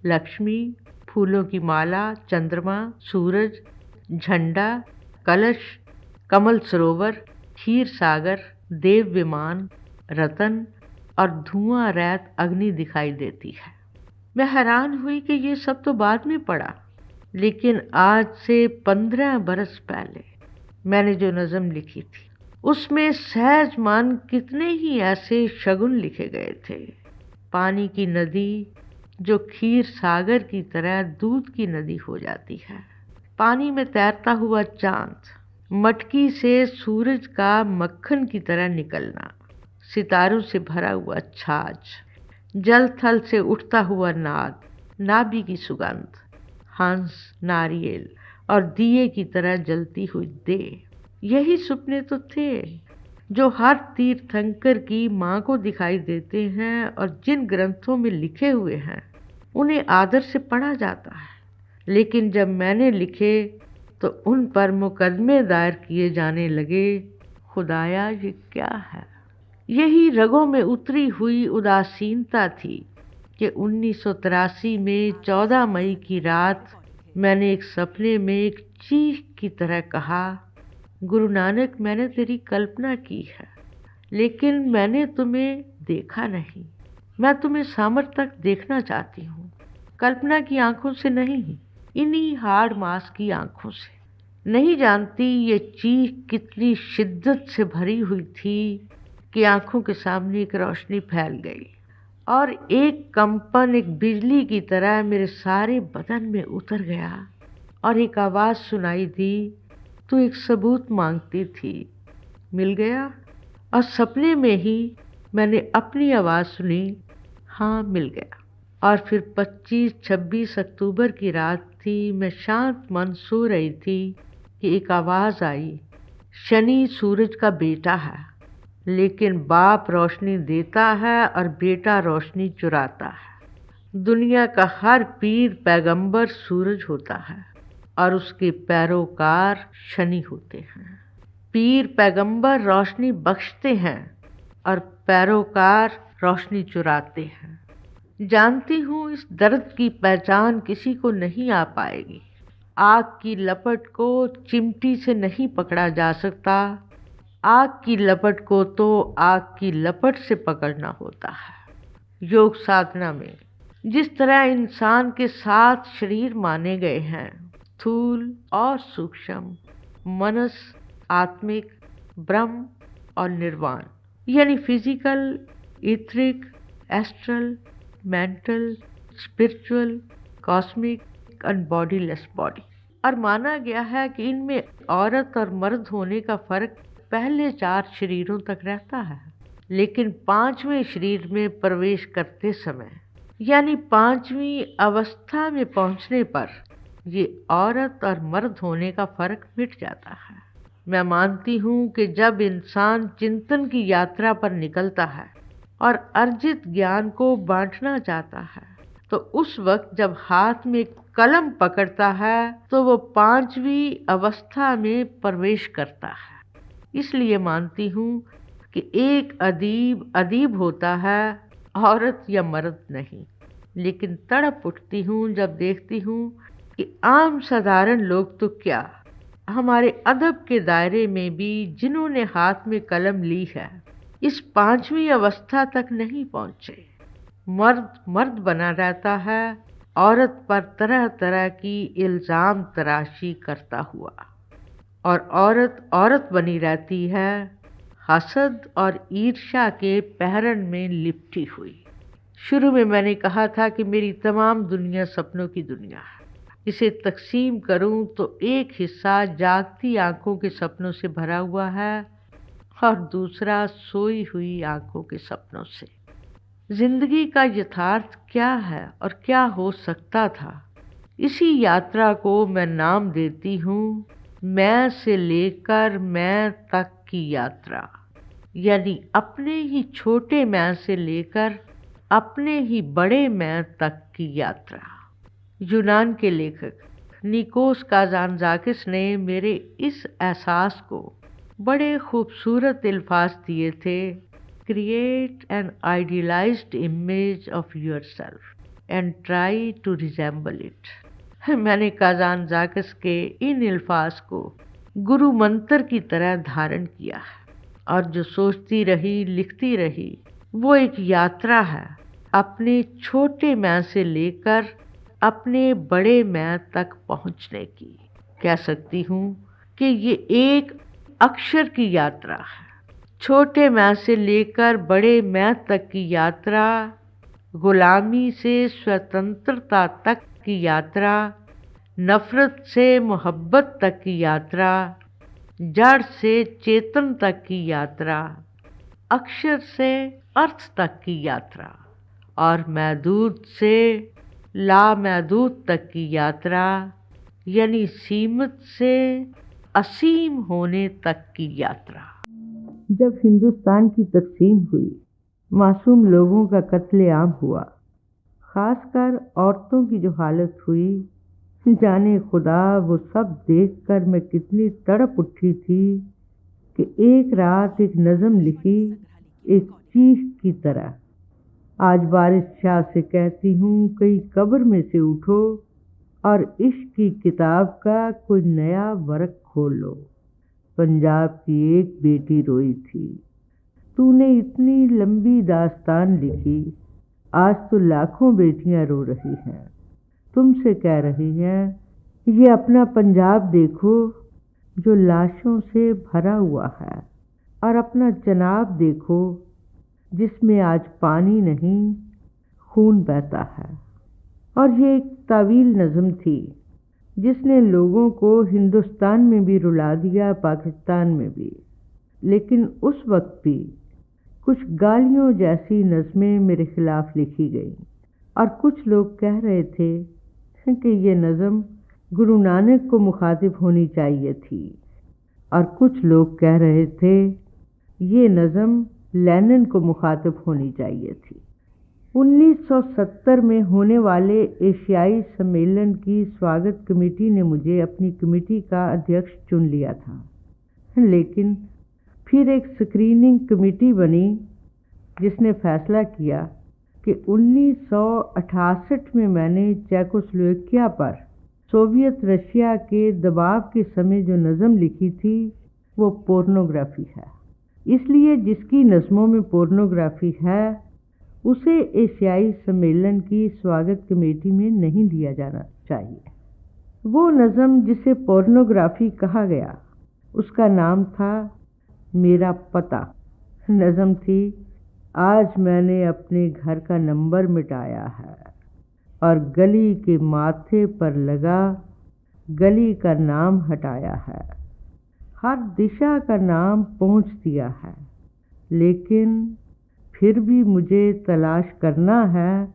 लक्ष्मी, फूलों की माला, चंद्रमा, सूरज, झंडा, कलश, कमल सरोवर, क्षीर सागर, देव विमान, रतन और धुआं रैत अग्नि दिखाई देती है। मैं हैरान हुई कि ये सब तो बाद में पढ़ा, लेकिन आज से 15 बरस पहले मैंने जो नज़म लिखी थी उसमें सहज मान कितने ही ऐसे शगुन लिखे गए थे। पानी की नदी जो क्षीर सागर की तरह दूध की नदी हो जाती है, पानी में तैरता हुआ चांद, मटकी से सूरज का मक्खन की तरह निकलना, सितारों से भरा हुआ छाछ, जल थल से उठता हुआ नाद, नाभि की सुगंध, हंस, नारियल और दिए की तरह जलती हुई देह, यही सपने तो थे जो हर तीर्थंकर की माँ को दिखाई देते हैं और जिन ग्रंथों में लिखे हुए हैं उन्हें आदर से पढ़ा जाता है। लेकिन जब मैंने लिखे तो उन पर मुकदमे दायर किए जाने लगे। खुदाया ये क्या है? यही रगों में उतरी हुई उदासीनता थी कि 1983 में 14 मई की रात मैंने एक सपने में एक चीख की तरह कहा, गुरु नानक, मैंने तेरी कल्पना की है, लेकिन मैंने तुम्हें देखा नहीं। मैं तुम्हें सामर्थ्य तक देखना चाहती हूँ, कल्पना की आंखों से नहीं, इन्हीं हाड़ मांस की आंखों से। नहीं जानती ये चीख कितनी शिद्दत से भरी हुई थी कि आंखों के सामने एक रोशनी फैल गई और एक कंपन, एक बिजली की तरह मेरे सारे बदन में उतर गया और एक आवाज़ सुनाई दी, तू एक सबूत मांगती थी, मिल गया। और सपने में ही मैंने अपनी आवाज़ सुनी, हाँ मिल गया। और फिर 25-26 अक्टूबर की रात थी, मैं शांत मन सो रही थी कि एक आवाज़ आई, शनि सूरज का बेटा है, लेकिन बाप रोशनी देता है और बेटा रोशनी चुराता है। दुनिया का हर पीर पैगंबर सूरज होता है और उसके पैरोकार शनि होते हैं। पीर पैगंबर रोशनी बख्शते हैं और पैरोकार रोशनी चुराते हैं। जानती हूँ इस दर्द की पहचान किसी को नहीं आ पाएगी। आग की लपट को चिमटी से नहीं पकड़ा जा सकता, आग की लपट को तो आग की लपट से पकड़ना होता है। योग साधना में जिस तरह इंसान के 7 शरीर माने गए हैं, स्थूल और सूक्ष्म, मनस, आत्मिक, ब्रह्म और निर्वाण, यानी physical, etheric, astral, mental, spiritual, cosmic और बॉडीलेस बॉडी। और माना गया है कि इनमें औरत और मर्द होने का फर्क पहले 4 शरीरों तक रहता है, लेकिन 5वें शरीर में प्रवेश करते समय, यानी 5वीं अवस्था में पहुंचने पर, ये औरत और मर्द होने का फर्क मिट जाता है। मैं मानती हूँ कि जब इंसान चिंतन की यात्रा पर निकलता है और अर्जित ज्ञान को बांटना चाहता है, तो उस वक्त जब हाथ में कलम पकड़ता है तो वो 5वीं अवस्था में प्रवेश करता है। इसलिए मानती हूँ कि एक अदीब अदीब होता है, औरत या मर्द नहीं। लेकिन तड़प उठती हूँ जब देखती हूँ कि आम साधारण लोग तो क्या, हमारे अदब के दायरे में भी जिन्होंने हाथ में कलम ली है, इस 5वीं अवस्था तक नहीं पहुँचे। मर्द मर्द बना रहता है, औरत पर तरह तरह की इल्ज़ाम तराशी करता हुआ, और औरत औरत बनी रहती है, हसद और ईर्ष्या के पहरन में लिपटी हुई। शुरू में मैंने कहा था कि मेरी तमाम दुनिया सपनों की दुनिया है। इसे तकसीम करूं तो एक हिस्सा जागती आंखों के सपनों से भरा हुआ है और दूसरा सोई हुई आंखों के सपनों से। जिंदगी का यथार्थ क्या है और क्या हो सकता था, इसी यात्रा को मैं नाम देती हूँ मैं से लेकर मैं तक की यात्रा, यानी अपने ही छोटे मैं से लेकर अपने ही बड़े मैं तक की यात्रा। यूनान के लेखक निकोस काज़ानज़ाकिस ने मेरे इस एहसास को बड़े खूबसूरत अल्फाज दिए थे, create an idealized image of your self and try to resemble it. मैंने काजान जाकिस के इन अल्फाज को गुरु मंत्र की तरह धारण किया है, और जो सोचती रही लिखती रही वो एक यात्रा है अपने छोटे मैं से लेकर अपने बड़े मैं तक पहुंचने की। कह सकती हूँ कि ये एक अक्षर की यात्रा है, छोटे मैं से लेकर बड़े मैं तक की यात्रा, गुलामी से स्वतंत्रता तक की यात्रा, नफरत से मोहब्बत तक की यात्रा, जड़ से चेतन तक की यात्रा, अक्षर से अर्थ तक की यात्रा, और महदूद से लामहदूद तक की यात्रा, यानी सीमित से असीम होने तक की यात्रा। जब हिंदुस्तान की तकसीम हुई, मासूम लोगों का कत्लेआम हुआ, खासकर औरतों की जो हालत हुई, जाने खुदा वो सब देखकर मैं कितनी तड़प उठी थी कि एक रात एक नज़म लिखी, एक चीख की तरह। आज बारिश शाह से कहती हूँ कहीं कब्र में से उठो और इश्क की किताब का कोई नया वर्क खोल लो। पंजाब की एक बेटी रोई थी, तूने इतनी लंबी दास्तान लिखी, आज तो लाखों बेटियां रो रही हैं, तुमसे कह रही हैं ये अपना पंजाब देखो जो लाशों से भरा हुआ है, और अपना जनाब देखो जिसमें आज पानी नहीं खून बहता है। और ये एक तावील नज़म थी जिसने लोगों को हिंदुस्तान में भी रुला दिया, पाकिस्तान में भी। लेकिन उस वक्त भी कुछ गालियों जैसी नज़में मेरे खिलाफ लिखी गई, और कुछ लोग कह रहे थे कि ये नज़म गुरु नानक को मुखातिब होनी चाहिए थी, और कुछ लोग कह रहे थे ये नज़म लेनिन को मुखातिब होनी चाहिए थी। 1970 में होने वाले एशियाई सम्मेलन की स्वागत कमेटी ने मुझे अपनी कमेटी का अध्यक्ष चुन लिया था, लेकिन फिर एक स्क्रीनिंग कमेटी बनी जिसने फैसला किया कि 1968 में मैंने चेकोस्लोवाकिया पर सोवियत रशिया के दबाव के समय जो नज़म लिखी थी वो पोर्नोग्राफी है, इसलिए जिसकी नज़मों में पोर्नोग्राफी है उसे एशियाई सम्मेलन की स्वागत कमेटी में नहीं लिया जाना चाहिए। वो नज़म जिसे पोर्नोग्राफी कहा गया उसका नाम था मेरा पता। नज़म थी, आज मैंने अपने घर का नंबर मिटाया है और गली के माथे पर लगा गली का नाम हटाया है, हर दिशा का नाम पहुँच दिया है, लेकिन फिर भी मुझे तलाश करना है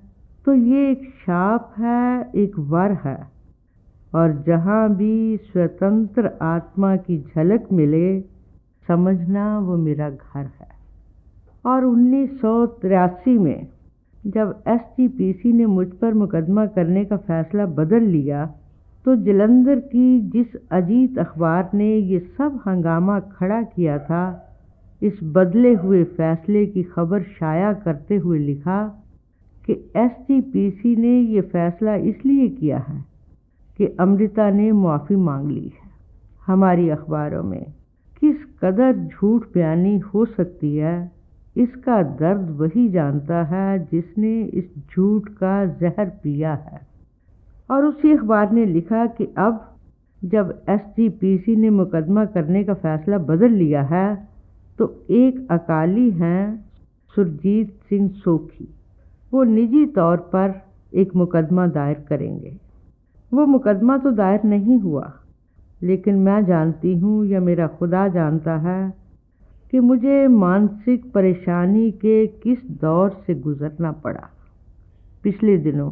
तो ये एक शाप है, एक वर है, और जहाँ भी स्वतंत्र आत्मा की झलक मिले समझना वो मेरा घर है। और 1983 में जब SGPC ने मुझ पर मुकदमा करने का फैसला बदल लिया तो जलंधर की जिस अजीत अखबार ने ये सब हंगामा खड़ा किया था, इस बदले हुए फैसले की खबर शाया करते हुए लिखा कि SGPC ने ये फैसला इसलिए किया है कि अमृता ने मुआफ़ी मांग ली है। हमारी अखबारों में किस कदर झूठ बयानी हो सकती है इसका दर्द वही जानता है जिसने इस झूठ का जहर पिया है। और उसी अखबार ने लिखा कि अब जब SGPC ने मुकदमा करने का फैसला बदल लिया है तो एक अकाली हैं सुरजीत सिंह सोखी, वो निजी तौर पर एक मुकदमा दायर करेंगे। वो मुकदमा तो दायर नहीं हुआ, लेकिन मैं जानती हूँ या मेरा खुदा जानता है कि मुझे मानसिक परेशानी के किस दौर से गुजरना पड़ा। पिछले दिनों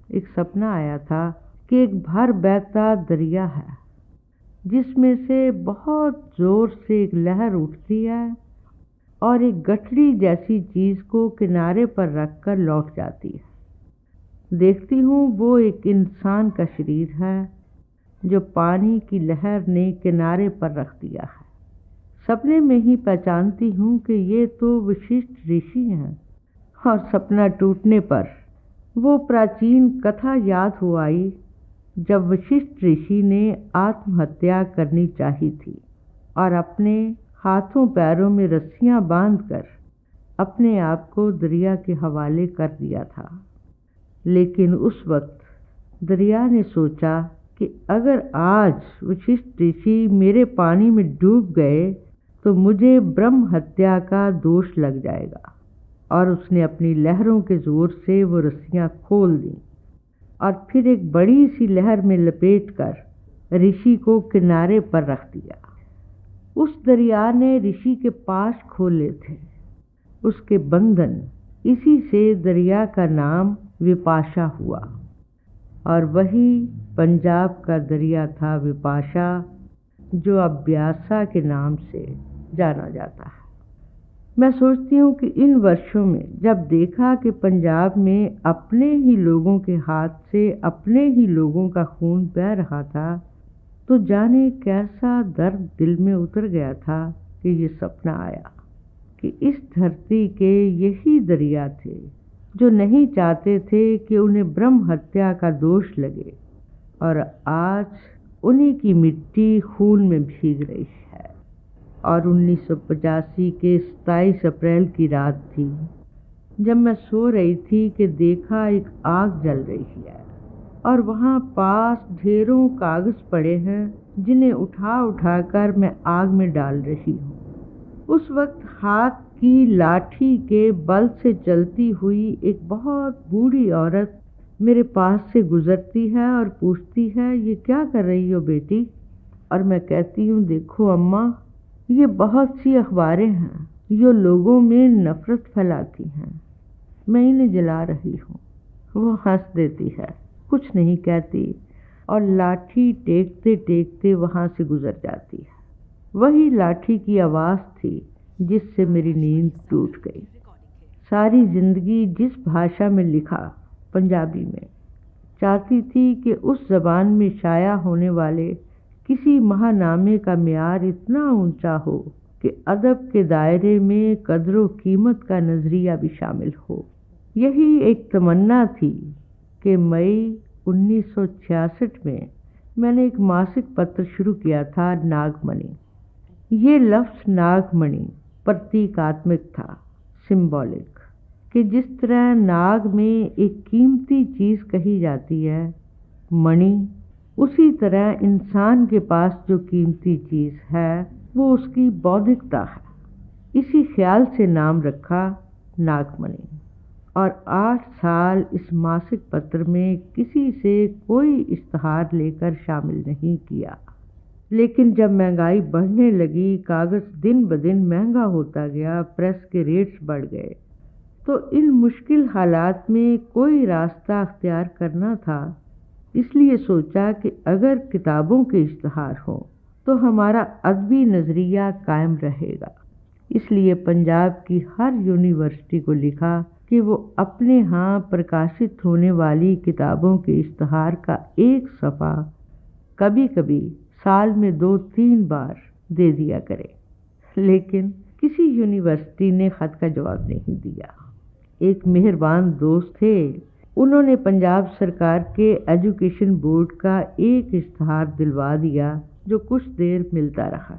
एक सपना आया था कि एक भर बहता दरिया है जिसमें से बहुत ज़ोर से एक लहर उठती है और एक गठरी जैसी चीज़ को किनारे पर रखकर लौट जाती है। देखती हूँ वो एक इंसान का शरीर है जो पानी की लहर ने किनारे पर रख दिया है। सपने में ही पहचानती हूँ कि ये तो वशिष्ठ ऋषि हैं। और सपना टूटने पर वो प्राचीन कथा याद हो आई जब वशिष्ठ ऋषि ने आत्महत्या करनी चाही थी और अपने हाथों पैरों में रस्सियां बांधकर अपने आप को दरिया के हवाले कर दिया था। लेकिन उस वक्त दरिया ने सोचा कि अगर आज वशिष्ठ ऋषि मेरे पानी में डूब गए तो मुझे ब्रह्म हत्या का दोष लग जाएगा, और उसने अपनी लहरों के जोर से वो रस्सियां खोल दी और फिर एक बड़ी सी लहर में लपेटकर ऋषि को किनारे पर रख दिया। उस दरिया ने ऋषि के पास खोले थे, उसके बंधन, इसी से दरिया का नाम विपाशा हुआ। और वही पंजाब का दरिया था विपाशा, जो अब ब्यासा के नाम से जाना जाता है। मैं सोचती हूँ कि इन वर्षों में जब देखा कि पंजाब में अपने ही लोगों के हाथ से अपने ही लोगों का खून बह रहा था, तो जाने कैसा दर्द दिल में उतर गया था कि ये सपना आया कि इस धरती के यही दरिया थे जो नहीं चाहते थे कि उन्हें ब्रह्म हत्या का दोष लगे, और आज उन्हीं की मिट्टी खून में भीग रही है। और 1985 के 27 अप्रैल की रात थी जब मैं सो रही थी कि देखा एक आग जल रही है और वहाँ पास ढेरों कागज पड़े हैं जिन्हें उठा उठा कर मैं आग में डाल रही हूँ। उस वक्त हाथ की लाठी के बल से चलती हुई एक बहुत बूढ़ी औरत मेरे पास से गुजरती है और पूछती है, ये क्या कर रही हो बेटी? और मैं कहती हूँ, देखो अम्मा, ये बहुत सी अखबारें हैं जो लोगों में नफरत फैलाती हैं, मैं इन्हें जला रही हूँ। वो हंस देती है, कुछ नहीं कहती और लाठी टेकते टेकते वहाँ से गुजर जाती है। वही लाठी की आवाज़ थी जिससे मेरी नींद टूट गई। सारी जिंदगी जिस भाषा में लिखा, पंजाबी में, चाहती थी कि उस ज़बान में शाया होने वाले किसी महानामे का म्यार इतना ऊंचा हो कि अदब के दायरे में कदर कीमत का नज़रिया भी शामिल हो। यही एक तमन्ना थी कि मई 1966 में मैंने एक मासिक पत्र शुरू किया था, नागमणि। ये लफ्ज़ नागमणि प्रतीकात्मक था, सिंबॉलिक, कि जिस तरह नाग में एक कीमती चीज़ कही जाती है, मणि, उसी तरह इंसान के पास जो कीमती चीज़ है वो उसकी बौद्धिकता है। इसी ख्याल से नाम रखा नागमणि। और 8 साल इस मासिक पत्र में किसी से कोई इश्तहार लेकर शामिल नहीं किया। लेकिन जब महंगाई बढ़ने लगी, कागज़ दिन ब दिन महंगा होता गया, प्रेस के रेट्स बढ़ गए, तो इन मुश्किल हालात में कोई रास्ता अख्तियार करना था। इसलिए सोचा कि अगर किताबों के इश्तहार हों तो हमारा अदबी नज़रिया कायम रहेगा। इसलिए पंजाब की हर यूनिवर्सिटी को लिखा कि वो अपने यहाँ प्रकाशित होने वाली किताबों के इश्तहार का एक सफ़ा कभी कभी साल में 2-3 बार दे दिया करे। लेकिन किसी यूनिवर्सिटी ने ख़त का जवाब नहीं दिया। एक मेहरबान दोस्त थे, उन्होंने पंजाब सरकार के एजुकेशन बोर्ड का एक इश्तहार दिलवा दिया जो कुछ देर मिलता रहा,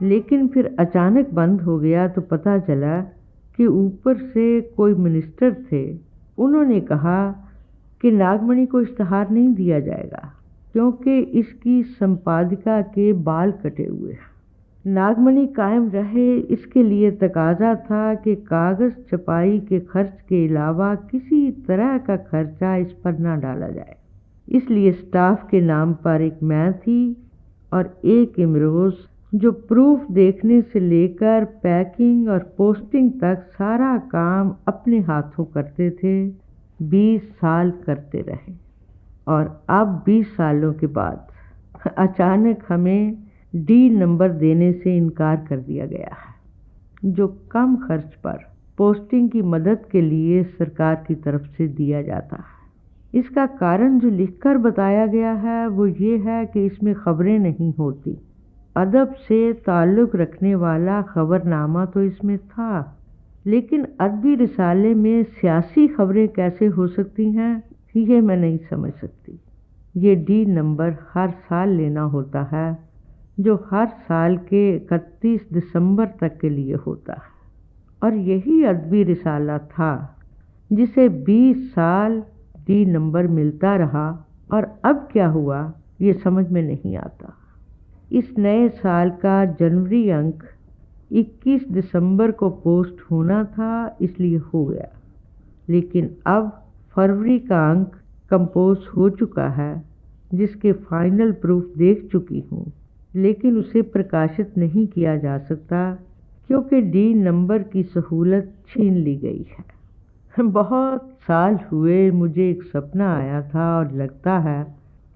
लेकिन फिर अचानक बंद हो गया। तो पता चला कि ऊपर से कोई मिनिस्टर थे, उन्होंने कहा कि नागमणि को इश्तहार नहीं दिया जाएगा क्योंकि इसकी संपादिका के बाल कटे हुए हैं। नागमणि कायम रहे, इसके लिए तकाजा था कि कागज़ छपाई के खर्च के अलावा किसी तरह का खर्चा इस पर ना डाला जाए। इसलिए स्टाफ के नाम पर एक मैं थी और एक इमरोज़, जो प्रूफ देखने से लेकर पैकिंग और पोस्टिंग तक सारा काम अपने हाथों करते थे। 20 साल करते रहे और अब 20 सालों के बाद अचानक हमें डी नंबर देने से इनकार कर दिया गया है, जो कम खर्च पर पोस्टिंग की मदद के लिए सरकार की तरफ से दिया जाता है। इसका कारण जो लिखकर बताया गया है वो ये है कि इसमें खबरें नहीं होती। अदब से ताल्लुक़ रखने वाला खबरनामा तो इसमें था, लेकिन अदबी रिसाले में सियासी खबरें कैसे हो सकती हैं, ये मैं नहीं समझ सकती। ये डी नंबर हर साल लेना होता है, जो हर साल के 31 दिसंबर तक के लिए होता है, और यही अदबी रिसाला था जिसे 20 साल डी नंबर मिलता रहा। और अब क्या हुआ ये समझ में नहीं आता। इस नए साल का जनवरी अंक 21 दिसंबर को पोस्ट होना था, इसलिए हो गया, लेकिन अब फरवरी का अंक कंपोज हो चुका है, जिसके फाइनल प्रूफ देख चुकी हूँ, लेकिन उसे प्रकाशित नहीं किया जा सकता क्योंकि डी नंबर की सहूलत छीन ली गई है। बहुत साल हुए मुझे एक सपना आया था और लगता है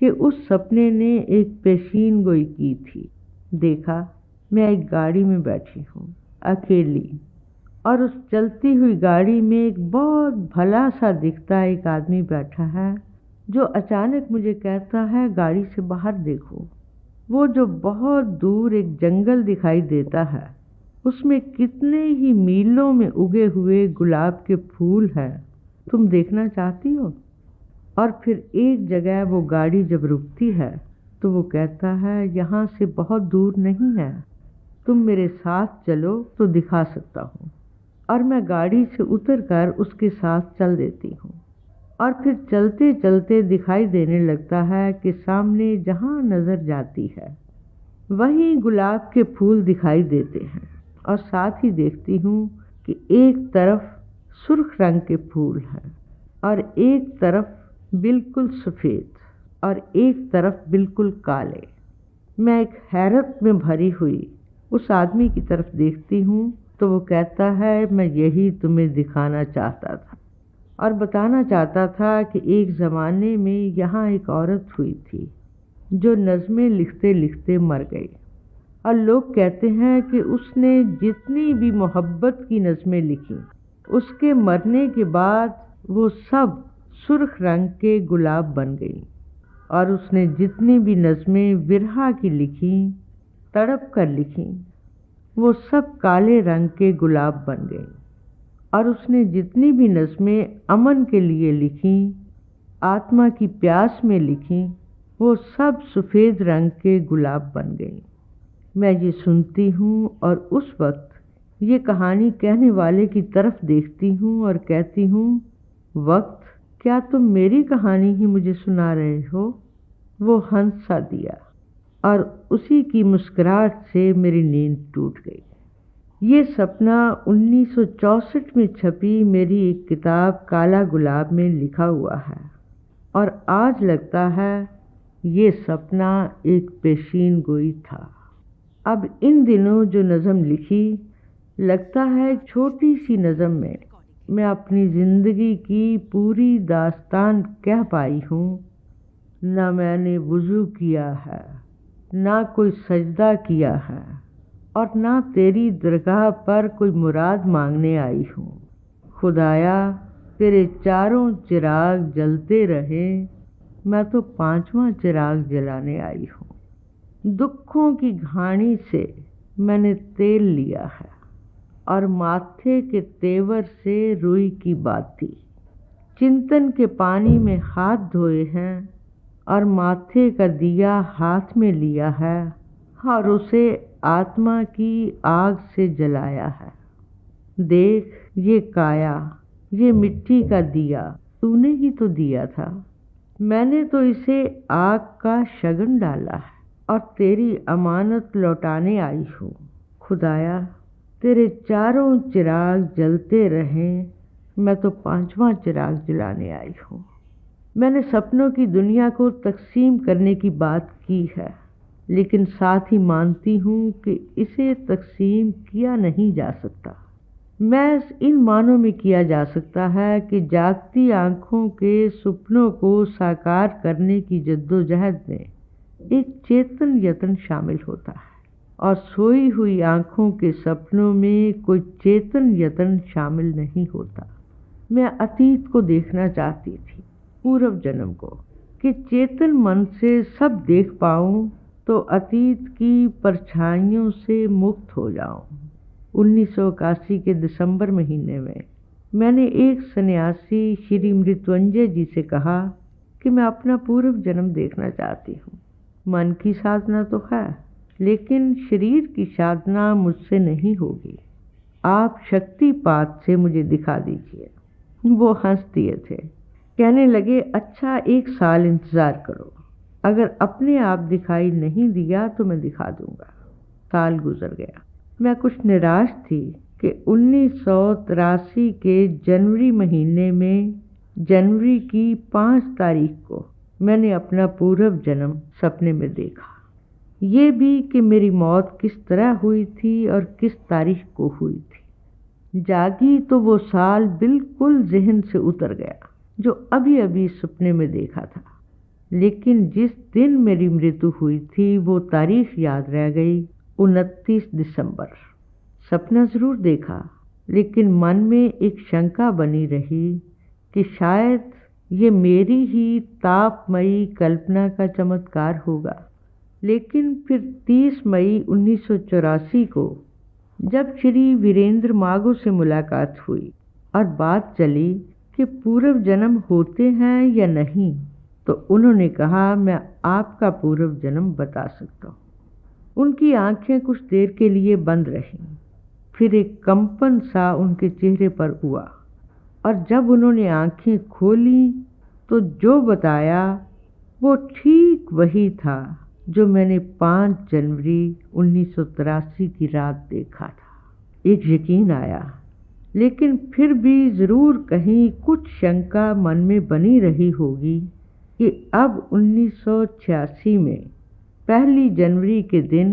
कि उस सपने ने एक पेशीन गोई की थी। देखा, मैं एक गाड़ी में बैठी हूँ अकेली, और उस चलती हुई गाड़ी में एक बहुत भला सा दिखता एक आदमी बैठा है, जो अचानक मुझे कहता है गाड़ी से बाहर देखो। वो जो बहुत दूर एक जंगल दिखाई देता है, उसमें कितने ही मीलों में उगे हुए गुलाब के फूल हैं, तुम देखना चाहती हो? और फिर एक जगह वो गाड़ी जब रुकती है तो वो कहता है यहाँ से बहुत दूर नहीं है, तुम मेरे साथ चलो तो दिखा सकता हूँ। और मैं गाड़ी से उतरकर उसके साथ चल देती हूँ, और फिर चलते चलते दिखाई देने लगता है कि सामने जहाँ नज़र जाती है वहीं गुलाब के फूल दिखाई देते हैं, और साथ ही देखती हूँ कि एक तरफ सुर्ख रंग के फूल हैं और एक तरफ बिल्कुल सफ़ेद और एक तरफ बिल्कुल काले। मैं एक हैरत में भरी हुई उस आदमी की तरफ देखती हूँ तो वो कहता है मैं यही तुम्हें दिखाना चाहता था, और बताना चाहता था कि एक ज़माने में यहाँ एक औरत हुई थी जो नज़में लिखते लिखते मर गई, और लोग कहते हैं कि उसने जितनी भी मोहब्बत की नज़में लिखी, उसके मरने के बाद वो सब सुर्ख रंग के गुलाब बन गई, और उसने जितनी भी नज़में विरहा की लिखी, तड़प कर लिखी, वो सब काले रंग के गुलाब बन गई, और उसने जितनी भी नज़में अमन के लिए लिखी, आत्मा की प्यास में लिखी, वो सब सफ़ेद रंग के गुलाब बन गई। मैं ये सुनती हूँ और उस वक्त ये कहानी कहने वाले की तरफ देखती हूँ और कहती हूँ, वक्त, क्या तुम मेरी कहानी ही मुझे सुना रहे हो? वो हंस सा दिया, और उसी की मुस्कुराहट से मेरी नींद टूट गई। ये सपना 1964 में छपी मेरी एक किताब काला गुलाब में लिखा हुआ है, और आज लगता है ये सपना एक पेशीन गोई था। अब इन दिनों जो नज़म लिखी, लगता है छोटी सी नज़म में मैं अपनी ज़िंदगी की पूरी दास्तान कह पाई हूँ। ना मैंने वुज़ू किया है, ना कोई सजदा किया है, और ना तेरी दरगाह पर कोई मुराद मांगने आई हूँ। खुदाया, तेरे चारों चिराग जलते रहे, मैं तो पांचवा चिराग जलाने आई हूँ। दुखों की घानी से मैंने तेल लिया है, और माथे के तेवर से रुई की बाती, चिंतन के पानी में हाथ धोए हैं, और माथे का दिया हाथ में लिया है, और उसे आत्मा की आग से जलाया है। देख, ये काया, ये मिट्टी का दिया तूने ही तो दिया था, मैंने तो इसे आग का शगन डाला है, और तेरी अमानत लौटाने आई हूँ। खुदाया, तेरे चारों चिराग जलते रहें, मैं तो पांचवा चिराग जलाने आई हूँ। मैंने सपनों की दुनिया को तकसीम करने की बात की है, लेकिन साथ ही मानती हूँ कि इसे तकसीम किया नहीं जा सकता। मैं इन मानों में किया जा सकता है कि जागती आँखों के सपनों को साकार करने की जद्दोजहद में एक चेतन यत्न शामिल होता है, और सोई हुई आँखों के सपनों में कोई चेतन यत्न शामिल नहीं होता। मैं अतीत को देखना चाहती थी, पूर्व जन्म को, कि चेतन मन से सब देख पाऊँ, तो अतीत की परछाइयों से मुक्त हो जाऊं। 1981 के दिसंबर महीने में मैंने एक सन्यासी श्री मृत्युंजय जी से कहा कि मैं अपना पूर्व जन्म देखना चाहती हूँ। मन की साधना तो है, लेकिन शरीर की साधना मुझसे नहीं होगी। आप शक्तिपात से मुझे दिखा दीजिए। वो हंस दिए थे। कहने लगे, अच्छा 1 साल इंतज़ार करो, अगर अपने आप दिखाई नहीं दिया तो मैं दिखा दूंगा। साल गुजर गया। मैं कुछ निराश थी कि 1983 के जनवरी महीने में जनवरी की 5 तारीख को मैंने अपना पूर्व जन्म सपने में देखा। ये भी कि मेरी मौत किस तरह हुई थी और किस तारीख को हुई थी। जागी तो वो साल बिल्कुल ज़हन से उतर गया जो अभी अभी सपने में देखा था। लेकिन जिस दिन मेरी मृत्यु हुई थी वो तारीख याद रह गई, 29 दिसंबर। सपना ज़रूर देखा, लेकिन मन में एक शंका बनी रही कि शायद ये मेरी ही तापमयी कल्पना का चमत्कार होगा। लेकिन फिर 30 मई 1984 को जब श्री वीरेंद्र मागो से मुलाकात हुई और बात चली कि पूर्व जन्म होते हैं या नहीं, तो उन्होंने कहा, मैं आपका पूर्व जन्म बता सकता हूँ। उनकी आंखें कुछ देर के लिए बंद रहीं, फिर एक कंपन सा उनके चेहरे पर हुआ और जब उन्होंने आंखें खोली तो जो बताया वो ठीक वही था जो मैंने 5 जनवरी 1983 की रात देखा था। एक यकीन आया, लेकिन फिर भी ज़रूर कहीं कुछ शंका मन में बनी रही होगी कि अब 1986 में 1 जनवरी के दिन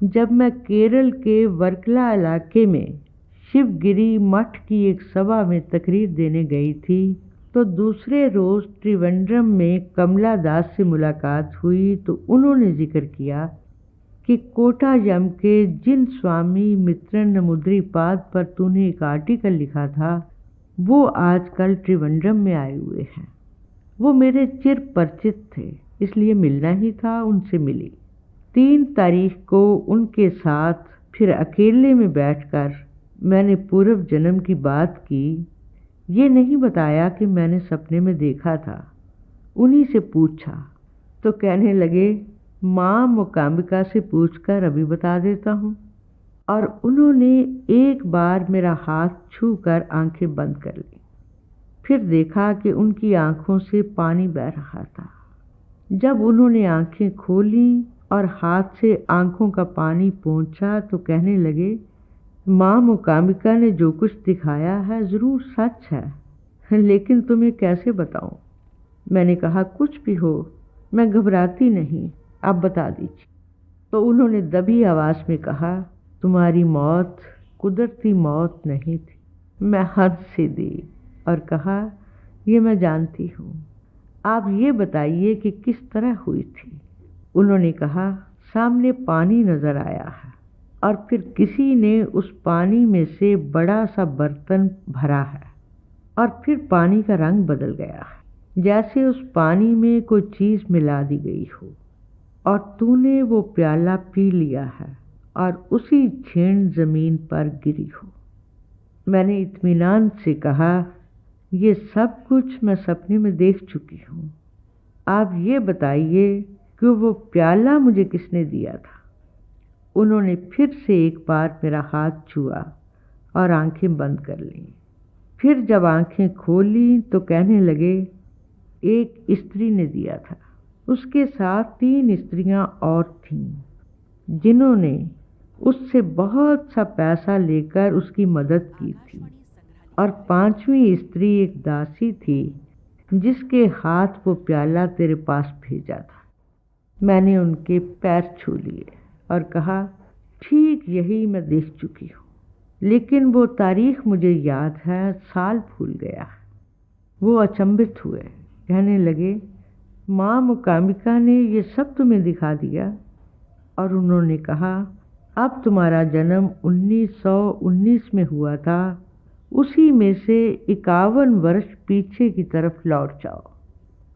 जब मैं केरल के वर्कला इलाके में शिवगिरी मठ की एक सभा में तकरीर देने गई थी, तो दूसरे रोज़ त्रिवेंद्रम में कमला दास से मुलाकात हुई तो उन्होंने जिक्र किया कि कोटायम के जिन स्वामी मित्रन नमुद्रीपाद पर तूने एक आर्टिकल लिखा था वो आजकल त्रिवेंद्रम में आए हुए हैं। वो मेरे चिर परिचित थे, इसलिए मिलना ही था, उनसे मिली। 3 तारीख को उनके साथ फिर अकेले में बैठकर मैंने पूर्व जन्म की बात की। ये नहीं बताया कि मैंने सपने में देखा था। उन्हीं से पूछा तो कहने लगे, माँ मुकाम्बिका से पूछकर अभी बता देता हूँ। और उन्होंने एक बार मेरा हाथ छूकर आंखें बंद कर ली। फिर देखा कि उनकी आंखों से पानी बह रहा था। जब उन्होंने आंखें खोली और हाथ से आंखों का पानी पोंछा तो कहने लगे, माँ मुकाम्बिका ने जो कुछ दिखाया है ज़रूर सच है, लेकिन तुम्हें कैसे बताऊं? मैंने कहा, कुछ भी हो, मैं घबराती नहीं, आप बता दीजिए। तो उन्होंने दबी आवाज़ में कहा, तुम्हारी मौत कुदरती मौत नहीं थी। मैं हंस सी दी और कहा, ये मैं जानती हूँ, आप ये बताइए कि किस तरह हुई थी। उन्होंने कहा, सामने पानी नज़र आया है और फिर किसी ने उस पानी में से बड़ा सा बर्तन भरा है और फिर पानी का रंग बदल गया है, जैसे उस पानी में कोई चीज़ मिला दी गई हो, और तूने वो प्याला पी लिया है और उसी क्षण ज़मीन पर गिरी हो। मैंने इत्मीनान से कहा, ये सब कुछ मैं सपने में देख चुकी हूँ। आप ये बताइए कि वो प्याला मुझे किसने दिया था। उन्होंने फिर से एक बार मेरा हाथ छुआ और आंखें बंद कर लीं। फिर जब आंखें खोली तो कहने लगे, एक स्त्री ने दिया था। उसके साथ 3 स्त्रियां और थीं जिन्होंने उससे बहुत सा पैसा लेकर उसकी मदद की थी, और 5वीं स्त्री एक दासी थी जिसके हाथ वो प्याला तेरे पास भेजा था। मैंने उनके पैर छू लिए और कहा, ठीक यही मैं देख चुकी हूँ, लेकिन वो तारीख मुझे याद है, साल भूल गया। वो अचंभित हुए, कहने लगे, माँ मुकाम्बिका ने ये सब तुम्हें दिखा दिया? और उन्होंने कहा, अब तुम्हारा जन्म 1919 में हुआ था, उसी में से 51 वर्ष पीछे की तरफ लौट जाओ।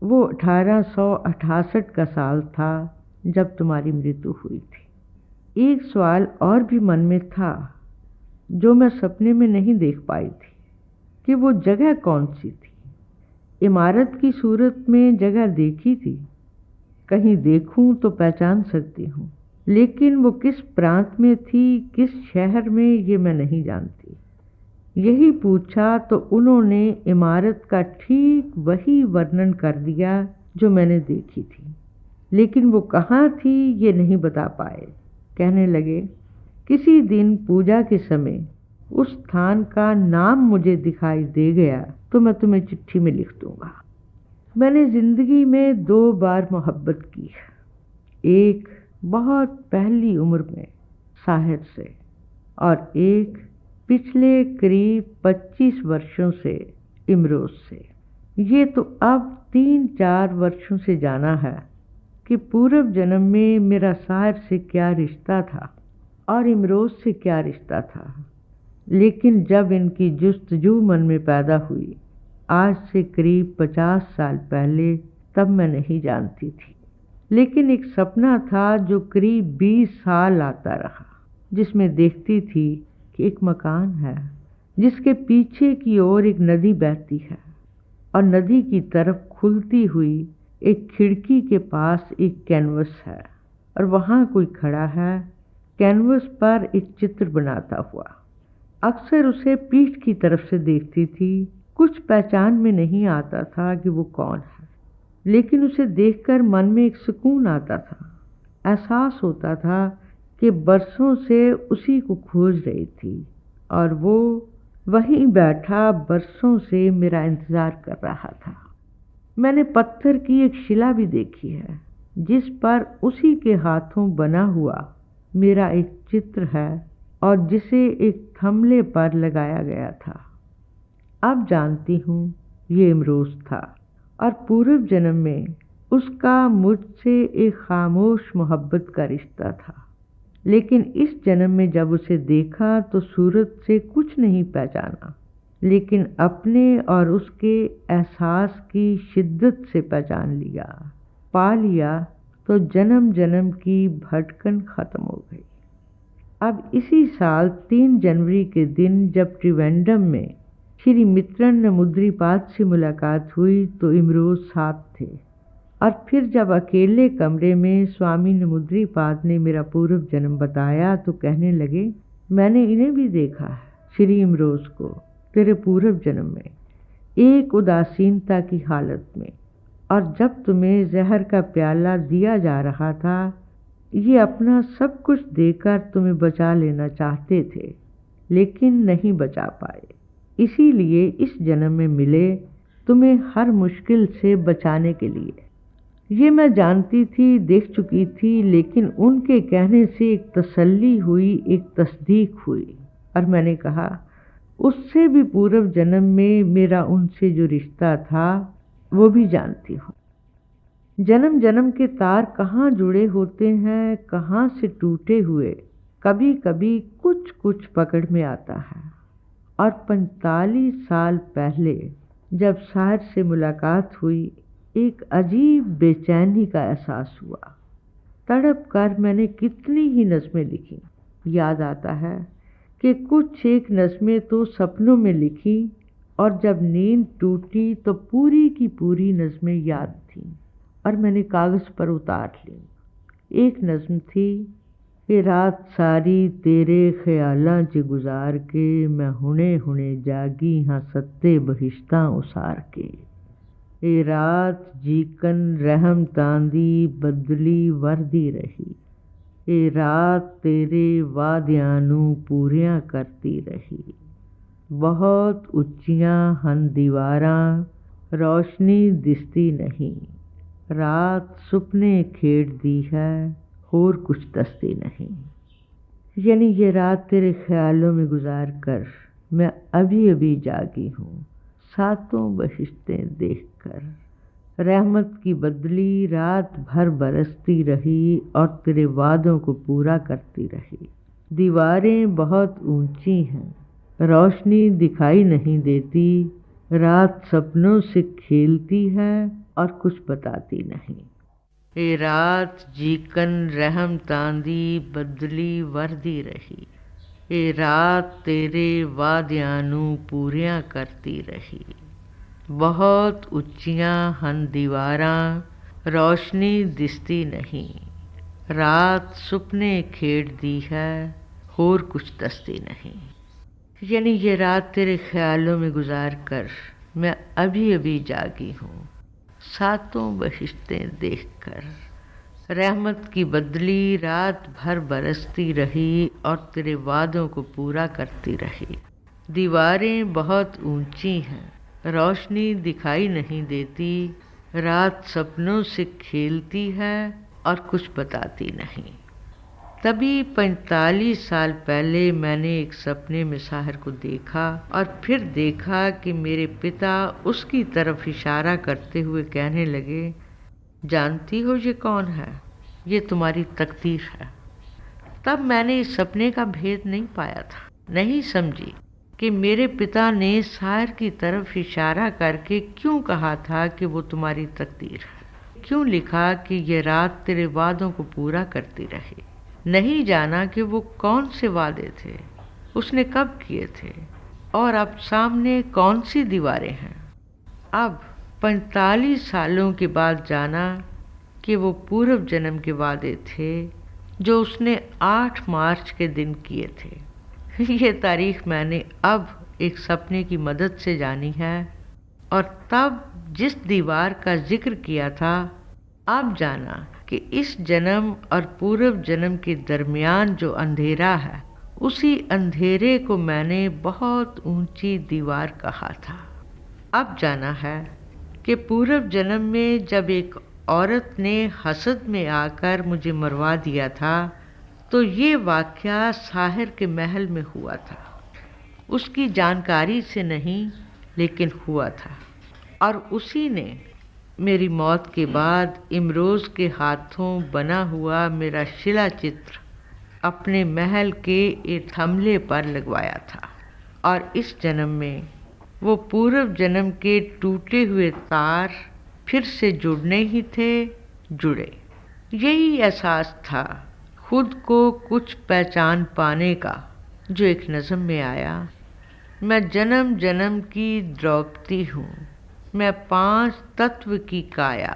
वो 1868 का साल था जब तुम्हारी मृत्यु हुई थी। एक सवाल और भी मन में था जो मैं सपने में नहीं देख पाई थी कि वो जगह कौन सी थी। इमारत की सूरत में जगह देखी थी, कहीं देखूं तो पहचान सकती हूँ, लेकिन वो किस प्रांत में थी, किस शहर में, ये मैं नहीं जानती। यही पूछा तो उन्होंने इमारत का ठीक वही वर्णन कर दिया जो मैंने देखी थी, लेकिन वो कहाँ थी ये नहीं बता पाए। कहने लगे, किसी दिन पूजा के समय उस स्थान का नाम मुझे दिखाई दे गया तो मैं तुम्हें चिट्ठी में लिख दूंगा। मैंने जिंदगी में 2 बार मोहब्बत की, एक बहुत पहली उम्र में साहिर से, और एक पिछले करीब 25 वर्षों से इमरोज से। ये तो अब 3-4 वर्षों से जाना है कि पूर्व जन्म में मेरा साहिर से क्या रिश्ता था और इमरोज से क्या रिश्ता था, लेकिन जब इनकी जुस्तजू मन में पैदा हुई आज से करीब 50 साल पहले, तब मैं नहीं जानती थी। लेकिन एक सपना था जो करीब 20 साल आता रहा, जिसमें देखती थी कि एक मकान है जिसके पीछे की ओर एक नदी बहती है और नदी की तरफ खुलती हुई एक खिड़की के पास एक कैनवस है और वहाँ कोई खड़ा है, कैनवस पर एक चित्र बनाता हुआ। अक्सर उसे पीठ की तरफ से देखती थी, कुछ पहचान में नहीं आता था कि वो कौन है, लेकिन उसे देखकर मन में एक सुकून आता था। एहसास होता था कि बरसों से उसी को खोज रही थी और वो वहीं बैठा बरसों से मेरा इंतजार कर रहा था। मैंने पत्थर की एक शिला भी देखी है जिस पर उसी के हाथों बना हुआ मेरा एक चित्र है और जिसे एक थमले पर लगाया गया था। अब जानती हूँ ये इमरोज था और पूर्व जन्म में उसका मुझसे एक खामोश मोहब्बत का रिश्ता था, लेकिन इस जन्म में जब उसे देखा तो सूरत से कुछ नहीं पहचाना, लेकिन अपने और उसके एहसास की शिद्दत से पहचान लिया, पा लिया, तो जन्म जन्म की भटकन खत्म हो गई। अब इसी साल 3 जनवरी के दिन जब त्रिवेंद्रम में श्री मित्रन नमुद्रीपाद से मुलाकात हुई तो इमरोज साथ थे, और फिर जब अकेले कमरे में स्वामी नमुद्रीपाद ने मेरा पूर्व जन्म बताया तो कहने लगे, मैंने इन्हें भी देखा है, श्री इमरोज को, तेरे पूर्व जन्म में एक उदासीनता की हालत में, और जब तुम्हें जहर का प्याला दिया जा रहा था ये अपना सब कुछ देकर तुम्हें बचा लेना चाहते थे, लेकिन नहीं बचा पाए, इसीलिए इस जन्म में मिले तुम्हें हर मुश्किल से बचाने के लिए। ये मैं जानती थी, देख चुकी थी, लेकिन उनके कहने से एक तसल्ली हुई, एक तस्दीक हुई, और मैंने कहा उससे भी पूर्व जन्म में मेरा उनसे जो रिश्ता था वो भी जानती हूँ। जन्म जन्म के तार कहाँ जुड़े होते हैं, कहाँ से टूटे हुए, कभी कभी कुछ कुछ पकड़ में आता है। और 45 साल पहले जब साहिर से मुलाकात हुई एक अजीब बेचैनी का एहसास हुआ। तड़प कर मैंने कितनी ही नज़में लिखी। याद आता है कि कुछ एक नज़में तो सपनों में लिखी और जब नींद टूटी तो पूरी की पूरी नज़में याद थीं और मैंने कागज़ पर उतार ली। एक नज़्म थी कि रात सारी तेरे ख्यालां च गुजार के, मैं हुणे हुणे जागी हाँ सत्ते बहिश्तां उसार के। ए रात जीकन रहम तांदी बदली वरदी रही, ए रात तेरे वादियां नूं पूरियां करती रही। बहुत उच्चियां हन दीवारां, रोशनी दिसती नहीं, रात सुपने खेड़दी है, और कुछ दसती नहीं। यानी ये रात तेरे ख्यालों में गुजार कर मैं अभी अभी जागी हूँ, सातों बहिश्तें देखकर। रहमत की बदली रात भर बरसती रही और तेरे वादों को पूरा करती रही। दीवारें बहुत ऊंची हैं, रोशनी दिखाई नहीं देती, रात सपनों से खेलती है और कुछ बताती नहीं। ए रात जीकन रहम तांदी बदली वरदी रही। ए रात तेरे वादियां नू पूरियां करती रही। बहुत उच्चियां हन दीवारां रोशनी दिसती नहीं। रात सुपने खेड़दी है होर कुछ दसती नहीं। यानी ये रात तेरे ख्यालों में गुजार कर मैं अभी अभी जागी हूँ। सातों बहिश्तें देखकर रहमत की बदली रात भर बरसती रही और तेरे वादों को पूरा करती रही। दीवारें बहुत ऊंची हैं, रोशनी दिखाई नहीं देती। रात सपनों से खेलती है और कुछ बताती नहीं। तभी 45 साल पहले मैंने एक सपने में साहिर को देखा और फिर देखा कि मेरे पिता उसकी तरफ इशारा करते हुए कहने लगे, जानती हो ये कौन है? ये तुम्हारी तकदीर है। तब मैंने इस सपने का भेद नहीं पाया था, नहीं समझी कि मेरे पिता ने साहिर की तरफ इशारा करके क्यों कहा था कि वो तुम्हारी तकदीर है, क्यों लिखा कि ये रात तेरे वादों को पूरा करती रहे। नहीं जाना कि वो कौन से वादे थे, उसने कब किए थे और अब सामने कौन सी दीवारें हैं। अब 45 सालों के बाद जाना कि वो पूर्व जन्म के वादे थे जो उसने 8 मार्च के दिन किए थे। ये तारीख मैंने अब एक सपने की मदद से जानी है और तब जिस दीवार का जिक्र किया था, अब जाना कि इस जन्म और पूर्व जन्म के दरमियान जो अंधेरा है, उसी अंधेरे को मैंने बहुत ऊंची दीवार कहा था। अब जाना है कि पूर्व जन्म में जब एक औरत ने हसद में आकर मुझे मरवा दिया था, तो ये वाक़या साहिर के महल में हुआ था। उसकी जानकारी से नहीं, लेकिन हुआ था। और उसी ने मेरी मौत के बाद इमरोज़ के हाथों बना हुआ मेरा शिला चित्र अपने महल के एक थमले पर लगवाया था। और इस जन्म में वो पूर्व जन्म के टूटे हुए तार फिर से जुड़ने ही थे, जुड़े। यही एहसास था खुद को कुछ पहचान पाने का जो एक नज़म में आया। मैं जन्म जन्म की द्रौपदी हूँ, मैं 5 तत्व की काया,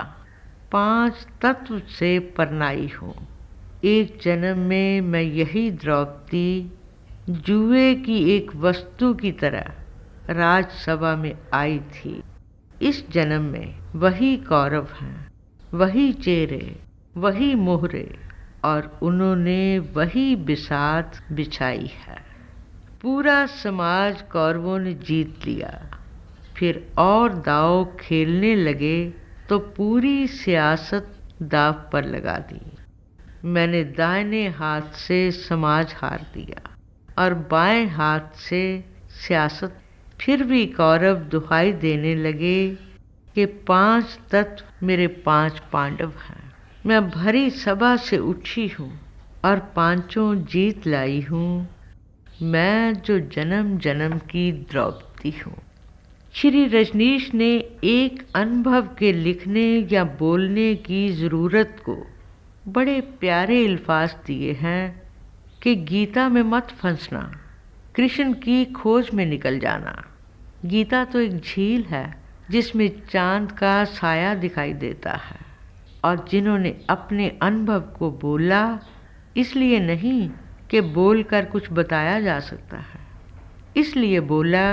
5 तत्व से परनाई हूँ। एक जन्म में मैं यही द्रौपदी जुए की एक वस्तु की तरह राजसभा में आई थी। इस जन्म में वही कौरव हैं, वही चेहरे, वही मोहरे और उन्होंने वही बिसात बिछाई है। पूरा समाज कौरवों ने जीत लिया। फिर और दाव खेलने लगे तो पूरी सियासत दाव पर लगा दी। मैंने दाहिने हाथ से समाज हार दिया और बाएं हाथ से सियासत। फिर भी कौरव दुहाई देने लगे कि 5 तत्व मेरे 5 पांडव हैं। मैं भरी सभा से उठी हूँ और 5 जीत लाई हूँ, मैं जो जन्म जन्म की द्रौपदी हूँ। श्री रजनीश ने एक अनुभव के लिखने या बोलने की ज़रूरत को बड़े प्यारे अल्फाज दिए हैं कि गीता में मत फंसना, कृष्ण की खोज में निकल जाना। गीता तो एक झील है जिसमें चांद का साया दिखाई देता है। और जिन्होंने अपने अनुभव को बोला, इसलिए नहीं कि बोलकर कुछ बताया जा सकता है, इसलिए बोला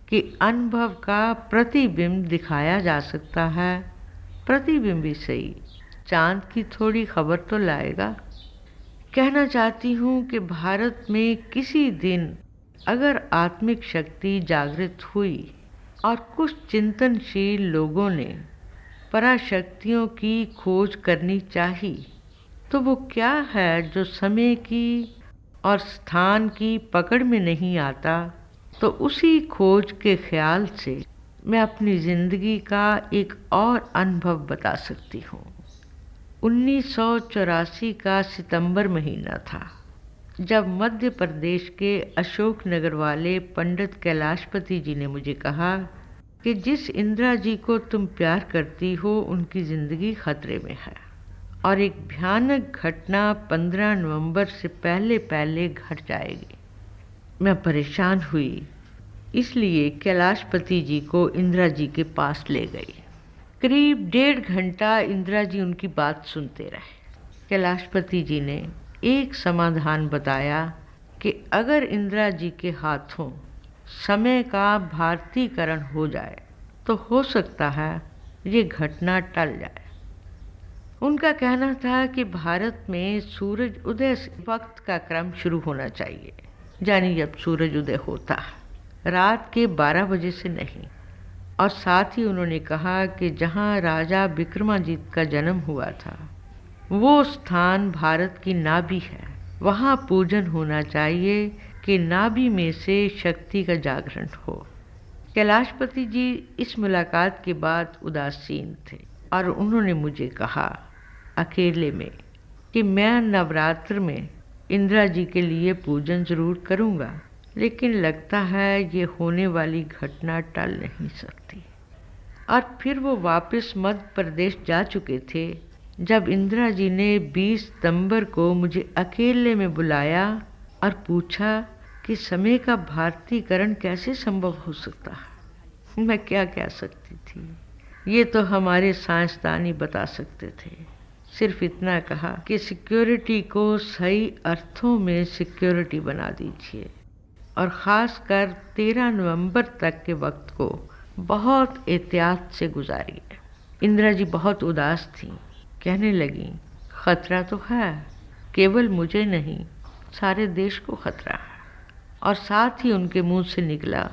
कि अनुभव का प्रतिबिंब दिखाया जा सकता है। प्रतिबिंब भी सही, चांद की थोड़ी खबर तो लाएगा। कहना चाहती हूँ कि भारत में किसी दिन अगर आत्मिक शक्ति जागृत हुई और कुछ चिंतनशील लोगों ने पराशक्तियों की खोज करनी चाहिए, तो वो क्या है जो समय की और स्थान की पकड़ में नहीं आता, तो उसी खोज के ख्याल से मैं अपनी ज़िंदगी का एक और अनुभव बता सकती हूँ। 1984 का सितंबर महीना था, जब मध्य प्रदेश के अशोकनगर वाले पंडित कैलाशपति जी ने मुझे कहा कि जिस इंदिरा जी को तुम प्यार करती हो उनकी ज़िंदगी खतरे में है और एक भयानक घटना 15 नवंबर से पहले पहले घट जाएगी। मैं परेशान हुई, इसलिए कैलाशपति जी को इंदिरा जी के पास ले गई। करीब 1.5 घंटा इंदिरा जी उनकी बात सुनते रहे। कैलाशपति जी ने एक समाधान बताया कि अगर इंदिरा जी के हाथों समय का भारतीकरण हो जाए तो हो सकता है ये घटना टल जाए। उनका कहना था कि भारत में सूरज उदय से वक्त का क्रम शुरू होना चाहिए, यानी जब सूरज उदय होता है, रात के 12 बजे से नहीं। और साथ ही उन्होंने कहा कि जहाँ राजा विक्रमादित्य का जन्म हुआ था वो स्थान भारत की नाभि है, वहाँ पूजन होना चाहिए कि नाभि में से शक्ति का जागरण हो। कैलाशपति जी इस मुलाकात के बाद उदासीन थे और उन्होंने मुझे कहा अकेले में कि मैं नवरात्र में इंदिरा जी के लिए पूजन जरूर करूँगा, लेकिन लगता है ये होने वाली घटना टल नहीं सकती। और फिर वो वापस मध्य प्रदेश जा चुके थे जब इंदिरा जी ने 20 सितंबर को मुझे अकेले में बुलाया और पूछा कि समय का भारतीकरण कैसे संभव हो सकता है। मैं क्या कह सकती थी, ये तो हमारे साइंसदान ही बता सकते थे। सिर्फ इतना कहा कि सिक्योरिटी को सही अर्थों में सिक्योरिटी बना दीजिए और ख़ासकर 13 नवंबर तक के वक्त को बहुत एहतियात से गुजारिए। इंदिरा जी बहुत उदास थीं, कहने लगी खतरा तो है, केवल मुझे नहीं सारे देश को खतरा है। और साथ ही उनके मुंह से निकला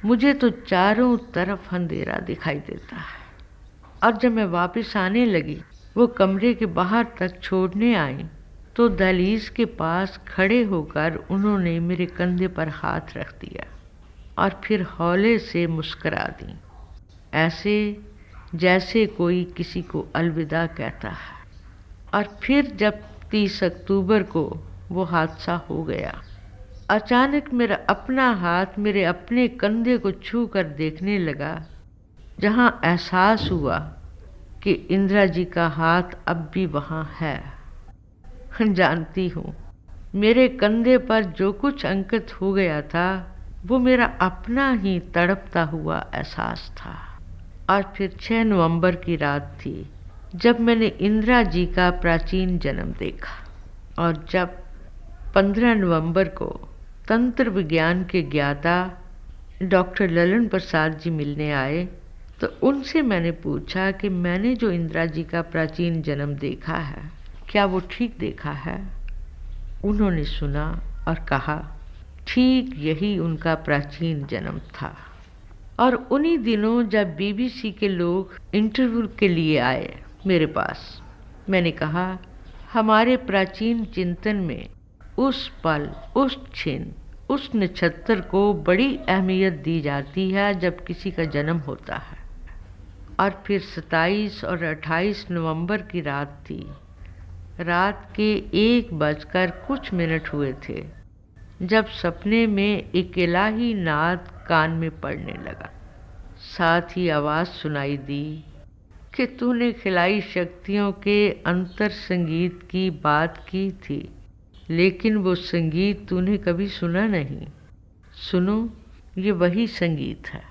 मुझे तो चारों तरफ अंधेरा दिखाई देता है। और जब मैं वापस आने लगी, वो कमरे के बाहर तक छोड़ने आई तो दहलीज के पास खड़े होकर उन्होंने मेरे कंधे पर हाथ रख दिया और फिर हौले से मुस्करा दी, ऐसे जैसे कोई किसी को अलविदा कहता है। और फिर जब 30 अक्टूबर को वो हादसा हो गया, अचानक मेरा अपना हाथ मेरे अपने कंधे को छू कर देखने लगा, जहाँ एहसास हुआ कि इंदिरा जी का हाथ अब भी वहाँ है। जानती हूँ मेरे कंधे पर जो कुछ अंकित हो गया था वो मेरा अपना ही तड़पता हुआ एहसास था। और फिर 6 नवंबर की रात थी जब मैंने इंदिरा जी का प्राचीन जन्म देखा। और जब 15 नवंबर को तंत्र विज्ञान के ज्ञाता डॉक्टर ललन प्रसाद जी मिलने आए तो उनसे मैंने पूछा कि मैंने जो इंदिरा जी का प्राचीन जन्म देखा है क्या वो ठीक देखा है। उन्होंने सुना और कहा ठीक यही उनका प्राचीन जन्म था। और उन्हीं दिनों जब बीबीसी के लोग इंटरव्यू के लिए आए मेरे पास, मैंने कहा हमारे प्राचीन चिंतन में उस पल, उस क्षण, उस नक्षत्र को बड़ी अहमियत दी जाती है जब किसी का जन्म होता है। और फिर 27 और 28 नवंबर की रात थी। रात के 1:कुछ हुए थे जब सपने में एक इलाही नाद कान में पड़ने लगा। साथ ही आवाज़ सुनाई दी कि तूने खिलाई शक्तियों के अंतर संगीत की बात की थी, लेकिन वो संगीत तूने कभी सुना नहीं। सुनो, ये वही संगीत है।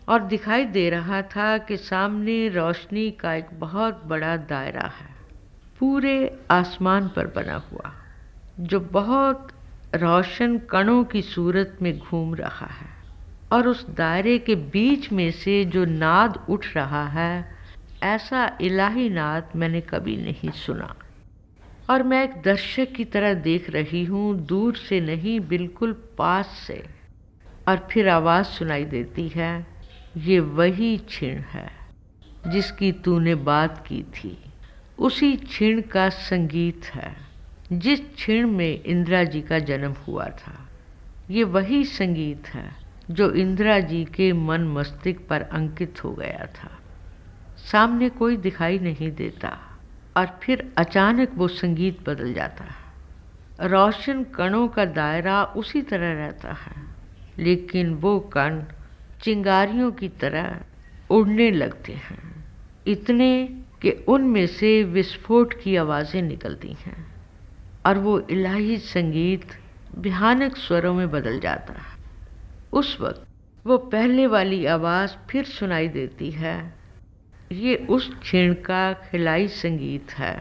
और दिखाई दे रहा था कि सामने रोशनी का एक बहुत बड़ा दायरा है, पूरे आसमान पर बना हुआ, जो बहुत रोशन कणों की सूरत में घूम रहा है। और उस दायरे के बीच में से जो नाद उठ रहा है, ऐसा इलाही नाद मैंने कभी नहीं सुना। और मैं एक दर्शक की तरह देख रही हूँ, दूर से नहीं बिल्कुल पास से। और फिर आवाज़ सुनाई देती है, ये वही क्षण है जिसकी तूने बात की थी, उसी क्षण का संगीत है जिस क्षण में इंदिरा जी का जन्म हुआ था। ये वही संगीत है जो इंदिरा जी के मन मस्तिष्क पर अंकित हो गया था। सामने कोई दिखाई नहीं देता और फिर अचानक वो संगीत बदल जाता है। रोशन कणों का दायरा उसी तरह रहता है, लेकिन वो कण चिंगारियों की तरह उड़ने लगते हैं, इतने कि उनमें से विस्फोट की आवाज़ें निकलती हैं और वो इलाही संगीत भयानक स्वरों में बदल जाता है। उस वक्त वो पहले वाली आवाज़ फिर सुनाई देती है। ये उस क्षण का खिलाई संगीत है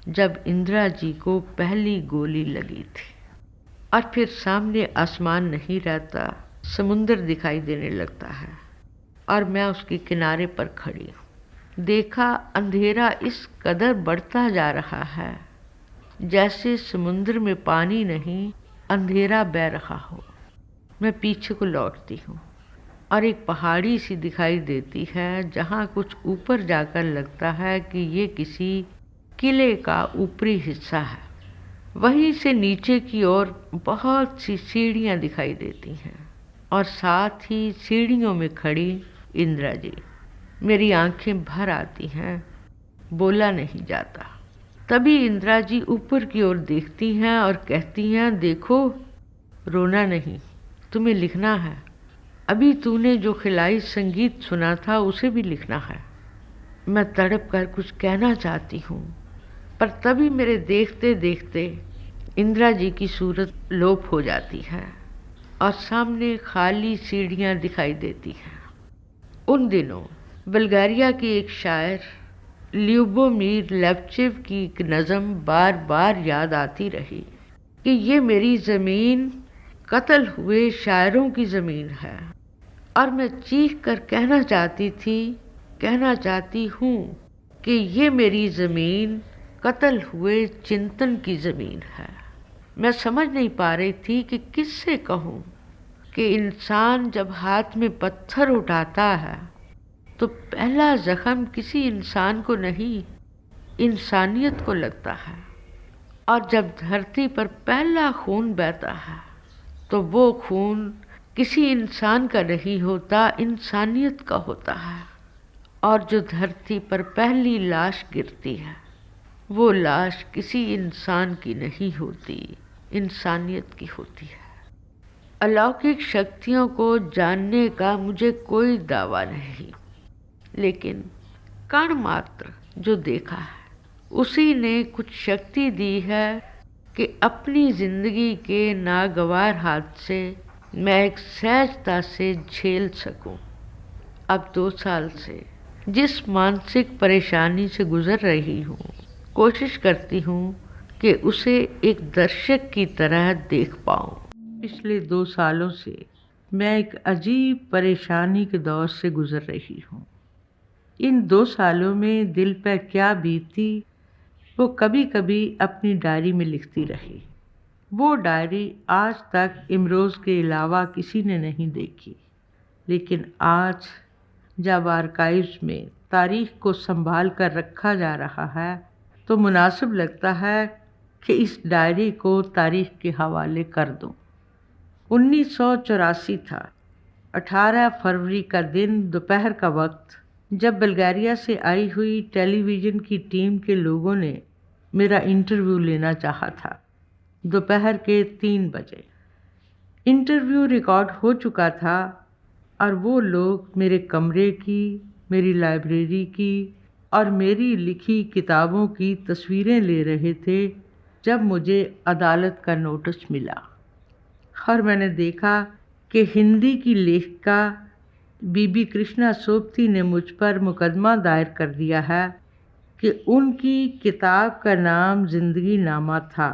जब इंदिरा जी को पहली गोली लगी थी। और फिर सामने आसमान नहीं रहता, समुंदर दिखाई देने लगता है और मैं उसके किनारे पर खड़ी हूँ। देखा अंधेरा इस कदर बढ़ता जा रहा है जैसे समुद्र में पानी नहीं, अंधेरा बह रहा हो। मैं पीछे को लौटती हूँ और एक पहाड़ी सी दिखाई देती है जहाँ कुछ ऊपर जाकर लगता है कि ये किसी किले का ऊपरी हिस्सा है। वहीं से नीचे की ओर बहुत सी सीढ़ियाँ दिखाई देती हैं और साथ ही सीढ़ियों में खड़ी इंदिरा जी। मेरी आंखें भर आती हैं, बोला नहीं जाता। तभी इंदिरा जी ऊपर की ओर देखती हैं और कहती हैं, देखो रोना नहीं, तुम्हें लिखना है। अभी तूने जो खिलाई संगीत सुना था उसे भी लिखना है। मैं तड़प कर कुछ कहना चाहती हूँ, पर तभी मेरे देखते देखते इंदिरा जी की सूरत लोप हो जाती है और सामने खाली सीढ़ियाँ दिखाई देती हैं। उन दिनों बल्गारिया के एक शायर ल्यूबोमीर लेब्चेव की एक नज़म बार बार याद आती रही कि ये मेरी ज़मीन कत्ल हुए शायरों की ज़मीन है। और मैं चीख कर कहना चाहती हूँ कि ये मेरी ज़मीन कत्ल हुए चिंतन की ज़मीन है। मैं समझ नहीं पा रही थी कि किससे कहूँ कि इंसान जब हाथ में पत्थर उठाता है तो पहला जख्म किसी इंसान को नहीं, इंसानियत को लगता है। और जब धरती पर पहला खून बहता है तो वो खून किसी इंसान का नहीं होता, इंसानियत का होता है। और जो धरती पर पहली लाश गिरती है वो लाश किसी इंसान की नहीं होती, इंसानियत की होती है। अलौकिक शक्तियों को जानने का मुझे कोई दावा नहीं, लेकिन कण मात्र जो देखा है उसी ने कुछ शक्ति दी है कि अपनी ज़िंदगी के नागवार हादसे मैं एक सहजता से झेल सकूं। अब 2 साल से जिस मानसिक परेशानी से गुजर रही हूँ, कोशिश करती हूँ कि उसे एक दर्शक की तरह देख पाऊँ। पिछले 2 सालों से मैं एक अजीब परेशानी के दौर से गुजर रही हूँ। इन 2 सालों में दिल पर क्या बीती वो कभी कभी अपनी डायरी में लिखती रही। वो डायरी आज तक इमरोज़ के अलावा किसी ने नहीं देखी, लेकिन आज जब आर्काइव्स में तारीख को संभाल कर रखा जा रहा है तो मुनासिब लगता है कि इस डायरी को तारीख के हवाले कर दूं। 1984 था। 18 फरवरी का दिन, दोपहर का वक्त, जब बल्गारिया से आई हुई टेलीविज़न की टीम के लोगों ने मेरा इंटरव्यू लेना चाहा था। दोपहर के 3 बजे इंटरव्यू रिकॉर्ड हो चुका था और वो लोग मेरे कमरे की, मेरी लाइब्रेरी की और मेरी लिखी किताबों की तस्वीरें ले रहे थे जब मुझे अदालत का नोटिस मिला। और मैंने देखा कि हिंदी की लेखिका बीबी कृष्णा सोबती ने मुझ पर मुकदमा दायर कर दिया है कि उनकी किताब का नाम ज़िंदगी नामा था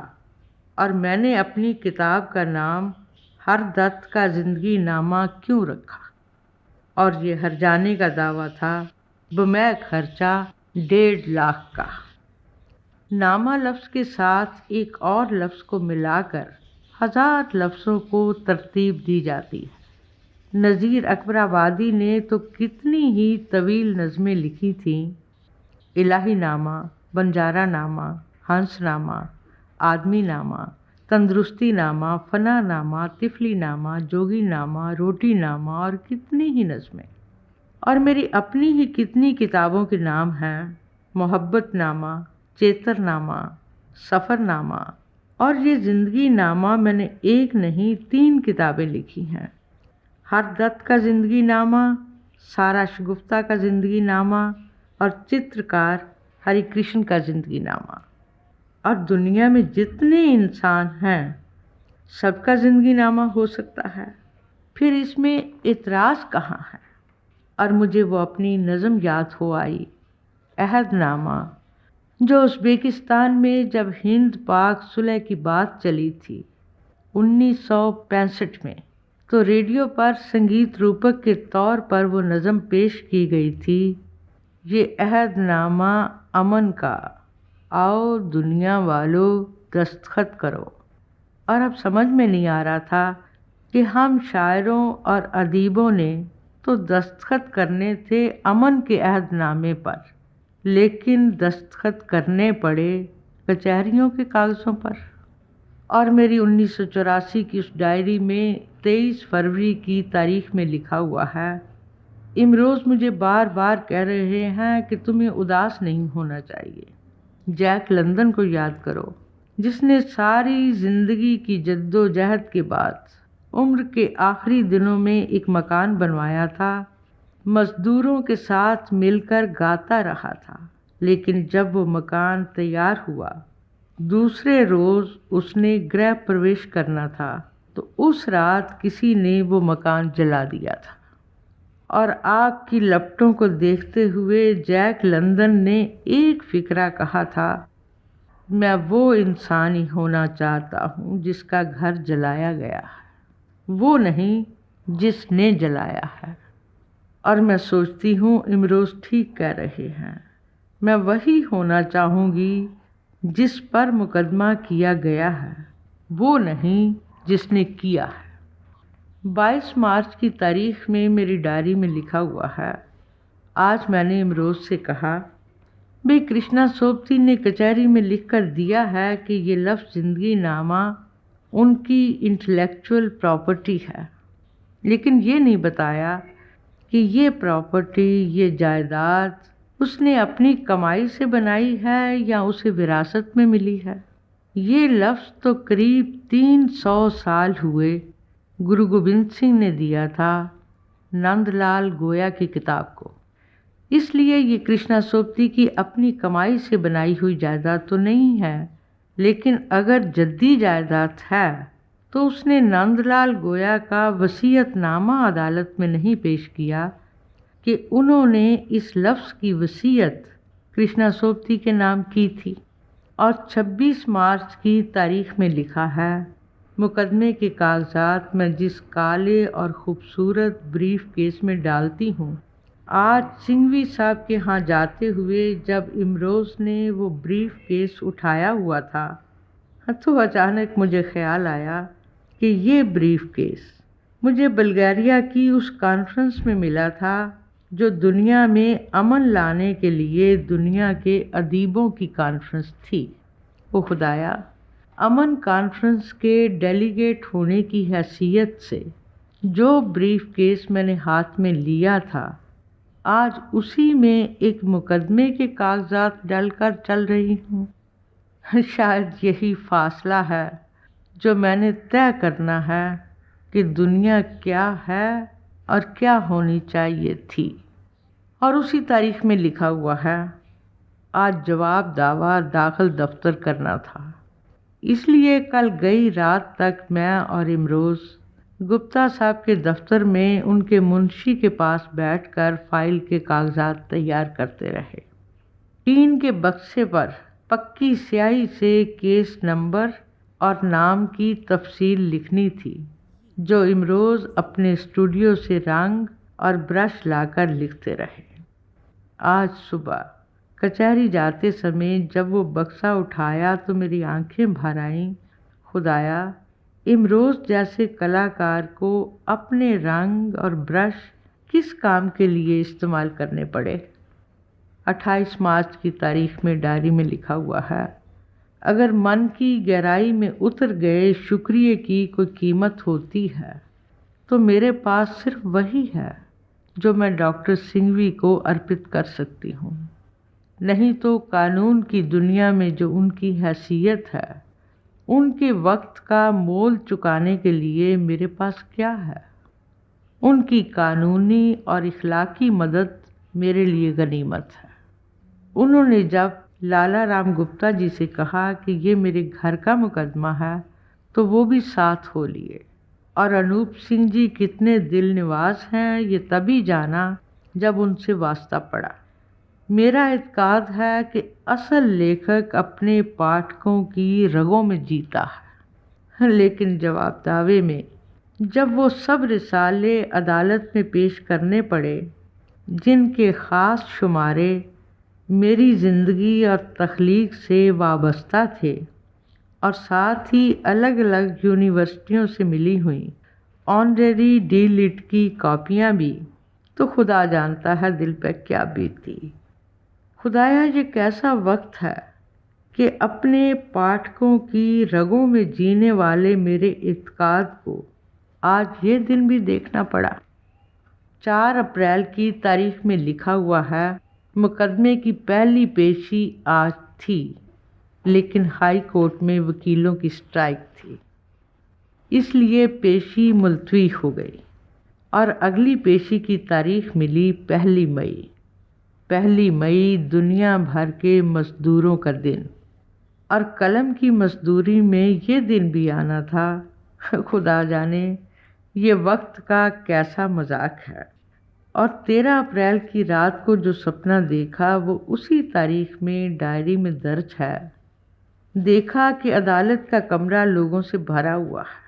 और मैंने अपनी किताब का नाम हर दत्त का ज़िंदगी नामा क्यों रखा। और ये हर्जाने का दावा था बमै खर्चा 1.5 लाख का। नामा लफ्ज़ के साथ एक और लफ्ज़ को मिलाकर 1000 लफ्ज़ों को तरतीब दी जाती है। नज़ीर अकबराबादी ने तो कितनी ही तवील नज़में लिखी थीं। इलाही नामा, बंजारा नामा, हंस नामा, आदमी नामा, तंदुरुस्ती नामा, फना नामा, तिफली नामा, जोगी नामा, रोटी नामा और कितनी ही नज़में। और मेरी अपनी ही कितनी किताबों के नाम हैं। मोहब्बत नामा, चेतर नामा, सफ़र नामा और ये ज़िंदगी नामा मैंने एक नहीं 3 किताबें लिखी हैं। हर दत्त का ज़िंदगी नामा, सारा शगुफ्ता का ज़िंदगी नामा और चित्रकार हरि कृष्ण का जिंदगी नामा। और दुनिया में जितने इंसान हैं सबका जिंदगी नामा हो सकता है, फिर इसमें इतराज़ कहाँ है। और मुझे वो अपनी नज़म याद हो आई, अहदनामा, जो उज़्बेकिस्तान में जब हिंद पाक सुलह की बात चली थी 1965 में, तो रेडियो पर संगीत रूपक के तौर पर वो नज़म पेश की गई थी, ये अहदनामा अमन का, आओ दुनिया वालों दस्तखत करो। और अब समझ में नहीं आ रहा था कि हम शायरों और अदीबों ने तो दस्तखत करने थे अमन के अहदनामे पर, लेकिन दस्तखत करने पड़े कचहरियों के कागज़ों पर। और मेरी 1984 की उस डायरी में 23 फरवरी की तारीख में लिखा हुआ है, इमरोज़ मुझे बार बार कह रहे हैं कि तुम्हें उदास नहीं होना चाहिए। जैक लंदन को याद करो, जिसने सारी ज़िंदगी की जद्दोजहद के बाद उम्र के आखिरी दिनों में एक मकान बनवाया था, मज़दूरों के साथ मिलकर गाता रहा था, लेकिन जब वो मकान तैयार हुआ, दूसरे रोज़ उसने गृह प्रवेश करना था, तो उस रात किसी ने वो मकान जला दिया था। और आग की लपटों को देखते हुए जैक लंदन ने एक फ़िक्रा कहा था, मैं वो इंसान ही होना चाहता हूँ जिसका घर जलाया गया है, वो नहीं जिसने जलाया है। और मैं सोचती हूँ इमरोज़ ठीक कह रहे हैं, मैं वही होना चाहूँगी जिस पर मुकदमा किया गया है, वो नहीं जिसने किया है। 22 मार्च की तारीख में मेरी डायरी में लिखा हुआ है, आज मैंने इमरोज़ से कहा, भाई कृष्णा सोबती ने कचहरी में लिख कर दिया है कि ये लफ्ज़ ज़िंदगी नामा उनकी इंटेलेक्चुअल प्रॉपर्टी है, लेकिन ये नहीं बताया कि ये प्रॉपर्टी, ये जायदाद उसने अपनी कमाई से बनाई है या उसे विरासत में मिली है। ये लफ्ज़ तो करीब 300 साल हुए गुरु गोबिंद सिंह ने दिया था नंदलाल गोया की किताब को, इसलिए ये कृष्णा सोबती की अपनी कमाई से बनाई हुई जायदाद तो नहीं है। लेकिन अगर जद्दी जायदाद है तो उसने नंदलाल गोया का वसीयतनामा अदालत में नहीं पेश किया कि उन्होंने इस लफ्ज़ की वसीयत कृष्णा सोबती के नाम की थी। और 26 मार्च की तारीख में लिखा है, मुकदमे के कागजात मैं जिस काले और ख़ूबसूरत ब्रीफ केस में डालती हूँ, आज सिंघवी साहब के यहाँ जाते हुए जब इमरोज़ ने वो ब्रीफ केस उठाया हुआ था, तो अचानक मुझे ख्याल आया कि ये ब्रीफ केस मुझे बल्गारिया की उस कॉन्फ्रेंस में मिला था जो दुनिया में अमन लाने के लिए दुनिया के अदीबों की कॉन्फ्रेंस थी। वो खुदाया, अमन कॉन्फ्रेंस के डेलीगेट होने की हैसियत से जो ब्रीफ केस मैंने हाथ में लिया था, आज उसी में एक मुकदमे के कागजात डालकर चल रही हूँ। शायद यही फासला है जो मैंने तय करना है कि दुनिया क्या है और क्या होनी चाहिए थी। और उसी तारीख में लिखा हुआ है, आज जवाब दावा दाखिल दफ्तर करना था, इसलिए कल गई रात तक मैं और इमरोज़ गुप्ता साहब के दफ्तर में उनके मुंशी के पास बैठकर फाइल के कागजात तैयार करते रहे। टीन के बक्से पर पक्की स्याही से केस नंबर और नाम की तफसील लिखनी थी, जो इमरोज़ अपने स्टूडियो से रंग और ब्रश लाकर लिखते रहे। आज सुबह कचहरी जाते समय जब वो बक्सा उठाया तो मेरी आंखें भर आईं। खुदाया, इमरोज़ जैसे कलाकार को अपने रंग और ब्रश किस काम के लिए इस्तेमाल करने पड़े। 28 मार्च की तारीख में डायरी में लिखा हुआ है, अगर मन की गहराई में उतर गए शुक्रिया की कोई कीमत होती है तो मेरे पास सिर्फ वही है जो मैं डॉक्टर सिंघवी को अर्पित कर सकती हूँ। नहीं तो कानून की दुनिया में जो उनकी हैसियत है, उनके वक्त का मोल चुकाने के लिए मेरे पास क्या है। उनकी कानूनी और इखलाकी मदद मेरे लिए गनीमत है। उन्होंने जब लाला राम गुप्ता जी से कहा कि ये मेरे घर का मुकदमा है तो वो भी साथ हो लिए, और अनूप सिंह जी कितने दिल निवाज हैं ये तभी जाना जब उनसे वास्ता पड़ा। मेरा इत्काद है कि असल लेखक अपने पाठकों की रगों में जीता है, लेकिन जवाब दावे में जब वो सब रिसाले अदालत में पेश करने पड़े जिनके ख़ास शुमारे मेरी ज़िंदगी और तख्लीक से वाबस्ता थे और साथ ही अलग अलग यूनिवर्सिटियों से मिली हुई ऑनरेरी डी लिट की कॉपियाँ भी, तो खुदा जानता है दिल पर क्या बीती। खुदाया ये कैसा वक्त है कि अपने पाठकों की रगों में जीने वाले मेरे इत्काद को आज ये दिन भी देखना पड़ा। 4 अप्रैल की तारीख में लिखा हुआ है, मुकदमे की पहली पेशी आज थी, लेकिन हाई कोर्ट में वकीलों की स्ट्राइक थी, इसलिए पेशी मुलतवी हो गई और अगली पेशी की तारीख मिली 1 मई। 1 मई दुनिया भर के मज़दूरों का दिन, और कलम की मज़दूरी में ये दिन भी आना था। खुदा जाने ये वक्त का कैसा मजाक है। और 13 अप्रैल की रात को जो सपना देखा वो उसी तारीख में डायरी में दर्ज है। देखा कि अदालत का कमरा लोगों से भरा हुआ है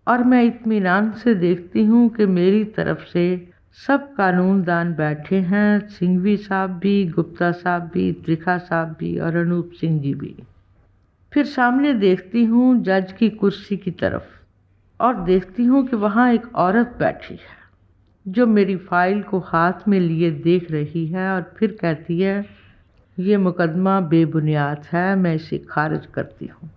और मैं इत्मीनान से देखती हूँ कि मेरी तरफ से सब कानूनदान बैठे हैं, सिंघवी साहब भी, गुप्ता साहब भी, त्रिखा साहब भी और अनूप सिंह जी भी। फिर सामने देखती हूँ जज की कुर्सी की तरफ और देखती हूँ कि वहाँ एक औरत बैठी है जो मेरी फाइल को हाथ में लिए देख रही है और फिर कहती है, ये मुकदमा बेबुनियाद है, मैं इसे खारिज करती हूँ।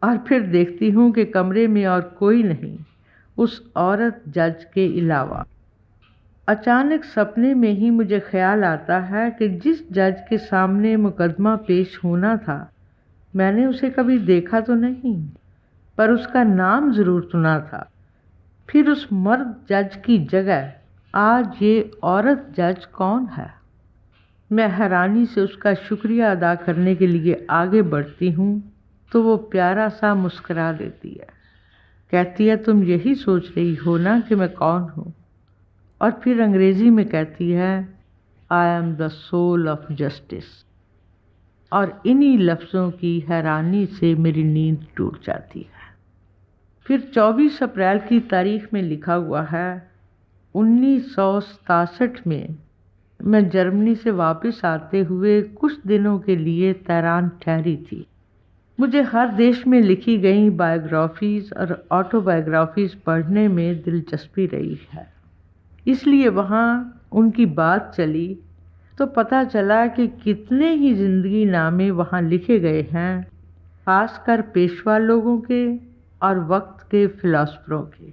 और फिर देखती हूँ कि कमरे में और कोई नहीं उस औरत जज के अलावा। अचानक सपने में ही मुझे ख्याल आता है कि जिस जज के सामने मुकदमा पेश होना था मैंने उसे कभी देखा तो नहीं, पर उसका नाम ज़रूर सुना था। फिर उस मर्द जज की जगह आज ये औरत जज कौन है? मैं हैरानी से उसका शुक्रिया अदा करने के लिए आगे बढ़ती हूँ तो वो प्यारा सा मुस्करा देती है, कहती है, तुम यही सोच रही हो ना कि मैं कौन हूँ? और फिर अंग्रेज़ी में कहती है, I am the soul of justice. और इन्हीं लफ्ज़ों की हैरानी से मेरी नींद टूट जाती है। फिर 24 अप्रैल की तारीख में लिखा हुआ है, 1967 में मैं जर्मनी से वापस आते हुए कुछ दिनों के लिए तेहरान ठहरी थी। मुझे हर देश में लिखी गई बायोग्राफीज़ और ऑटोबायोग्राफीज़ पढ़ने में दिलचस्पी रही है, इसलिए वहाँ उनकी बात चली तो पता चला कि कितने ही ज़िंदगी नामे वहाँ लिखे गए हैं, खासकर पेशवा लोगों के और वक्त के फ़िलासफ़रों के।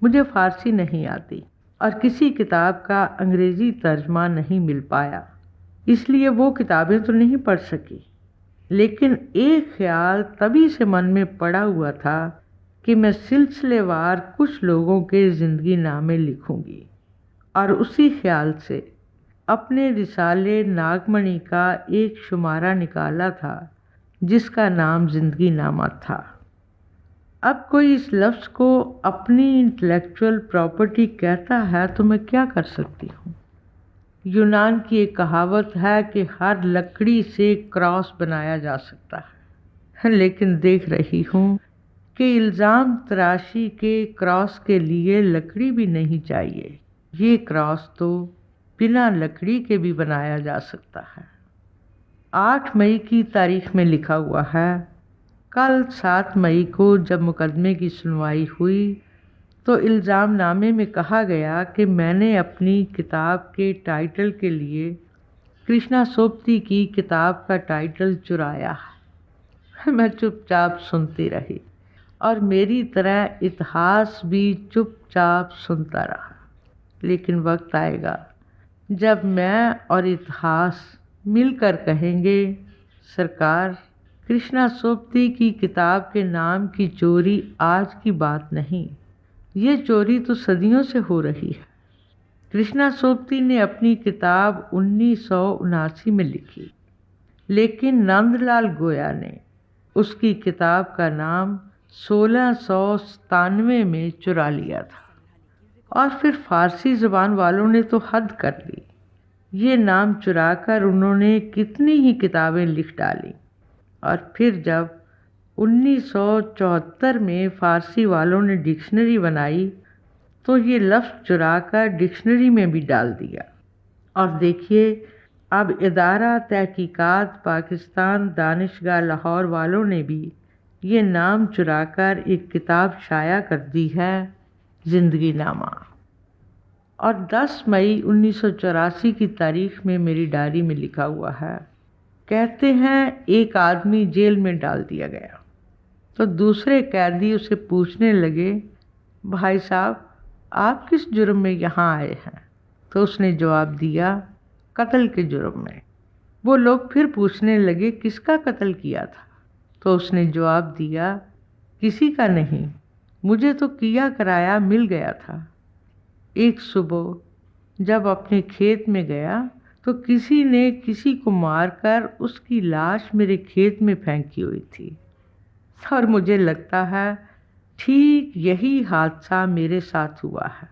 मुझे फ़ारसी नहीं आती और किसी किताब का अंग्रेज़ी तर्जमा नहीं मिल पाया, इसलिए वो किताबें तो नहीं पढ़ सकी। लेकिन एक ख्याल तभी से मन में पड़ा हुआ था कि मैं सिलसिलेवार कुछ लोगों के ज़िंदगी नामे लिखूंगी, और उसी ख्याल से अपने रिसाले नागमणि का एक शुमारा निकाला था जिसका नाम ज़िंदगी नामा था। अब कोई इस लफ्ज़ को अपनी इंटेलेक्चुअल प्रॉपर्टी कहता है तो मैं क्या कर सकती हूँ। यूनान की एक कहावत है कि हर लकड़ी से क्रॉस बनाया जा सकता है, लेकिन देख रही हूँ कि इल्ज़ाम तराशी के क्रॉस के लिए लकड़ी भी नहीं चाहिए। ये क्रॉस तो बिना लकड़ी के भी बनाया जा सकता है। 8 मई की तारीख में लिखा हुआ है, कल 7 मई को जब मुकदमे की सुनवाई हुई तो इल्ज़ामनामे में कहा गया कि मैंने अपनी किताब के टाइटल के लिए कृष्णा सोपती की किताब का टाइटल चुराया है। मैं चुपचाप सुनती रही और मेरी तरह इतिहास भी चुपचाप सुनता रहा। लेकिन वक्त आएगा जब मैं और इतिहास मिलकर कहेंगे, सरकार, कृष्णा सोपती की किताब के नाम की चोरी आज की बात नहीं, ये चोरी तो सदियों से हो रही है। कृष्णा सोबती ने अपनी किताब 1979 में लिखी, लेकिन नंदलाल गोया ने उसकी किताब का नाम 1697 में चुरा लिया था। और फिर फारसी ज़बान वालों ने तो हद कर ली। ये नाम चुराकर उन्होंने कितनी ही किताबें लिख डाली। और फिर जब 1974 में फ़ारसी वालों ने डिक्शनरी बनाई तो ये लफ्ज़ चुराकर डिक्शनरी में भी डाल दिया। और देखिए, अब इदारा तहकीकात पाकिस्तान दानिशगाह लाहौर वालों ने भी ये नाम चुराकर एक किताब शाया कर दी है, ज़िंदगी नामा। और 10 मई 1984 की तारीख में मेरी डायरी में लिखा हुआ है, कहते हैं एक आदमी जेल में डाल दिया गया तो दूसरे कैदी उसे पूछने लगे, भाई साहब आप किस जुर्म में यहाँ आए हैं? तो उसने जवाब दिया, कत्ल के जुर्म में। वो लोग फिर पूछने लगे, किसका कत्ल किया था? तो उसने जवाब दिया, किसी का नहीं, मुझे तो किया कराया मिल गया था। एक सुबह जब अपने खेत में गया तो किसी ने किसी को मारकर उसकी लाश मेरे खेत में फेंकी हुई थी। और मुझे लगता है ठीक यही हादसा मेरे साथ हुआ है।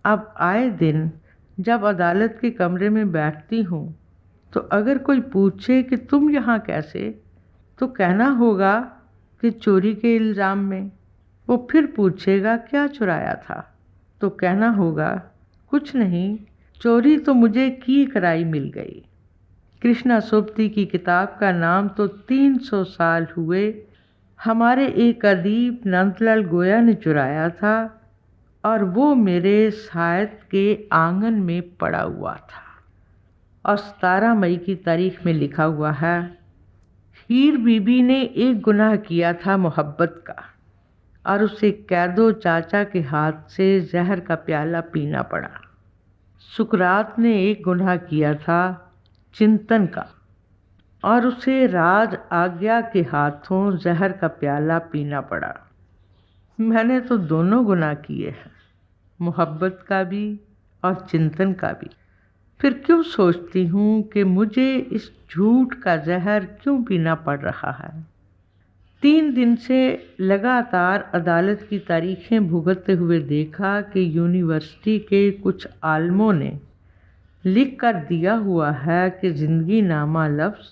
अब आए दिन जब अदालत के कमरे में बैठती हूँ तो अगर कोई पूछे कि तुम यहाँ कैसे, तो कहना होगा कि चोरी के इल्ज़ाम में। वो फिर पूछेगा क्या चुराया था, तो कहना होगा कुछ नहीं, चोरी तो मुझे की कराई मिल गई। कृष्णा सोबती की किताब का नाम तो 300 साल हुए हमारे एक अदीब नंदलाल गोया ने चुराया था और वो मेरे सायद के आंगन में पड़ा हुआ था। और 17 मई की तारीख में लिखा हुआ है, हीर बीबी ने एक गुनाह किया था मोहब्बत का और उसे कैदो चाचा के हाथ से जहर का प्याला पीना पड़ा। सुकरात ने एक गुनाह किया था चिंतन का और उसे राज आज्ञा के हाथों जहर का प्याला पीना पड़ा। मैंने तो दोनों गुनाह किए हैं, मोहब्बत का भी और चिंतन का भी। फिर क्यों सोचती हूँ कि मुझे इस झूठ का जहर क्यों पीना पड़ रहा है। 3 दिन से लगातार अदालत की तारीखें भुगतते हुए देखा कि यूनिवर्सिटी के कुछ आलमों ने लिख कर दिया हुआ है कि ज़िंदगी नामा लफ्ज़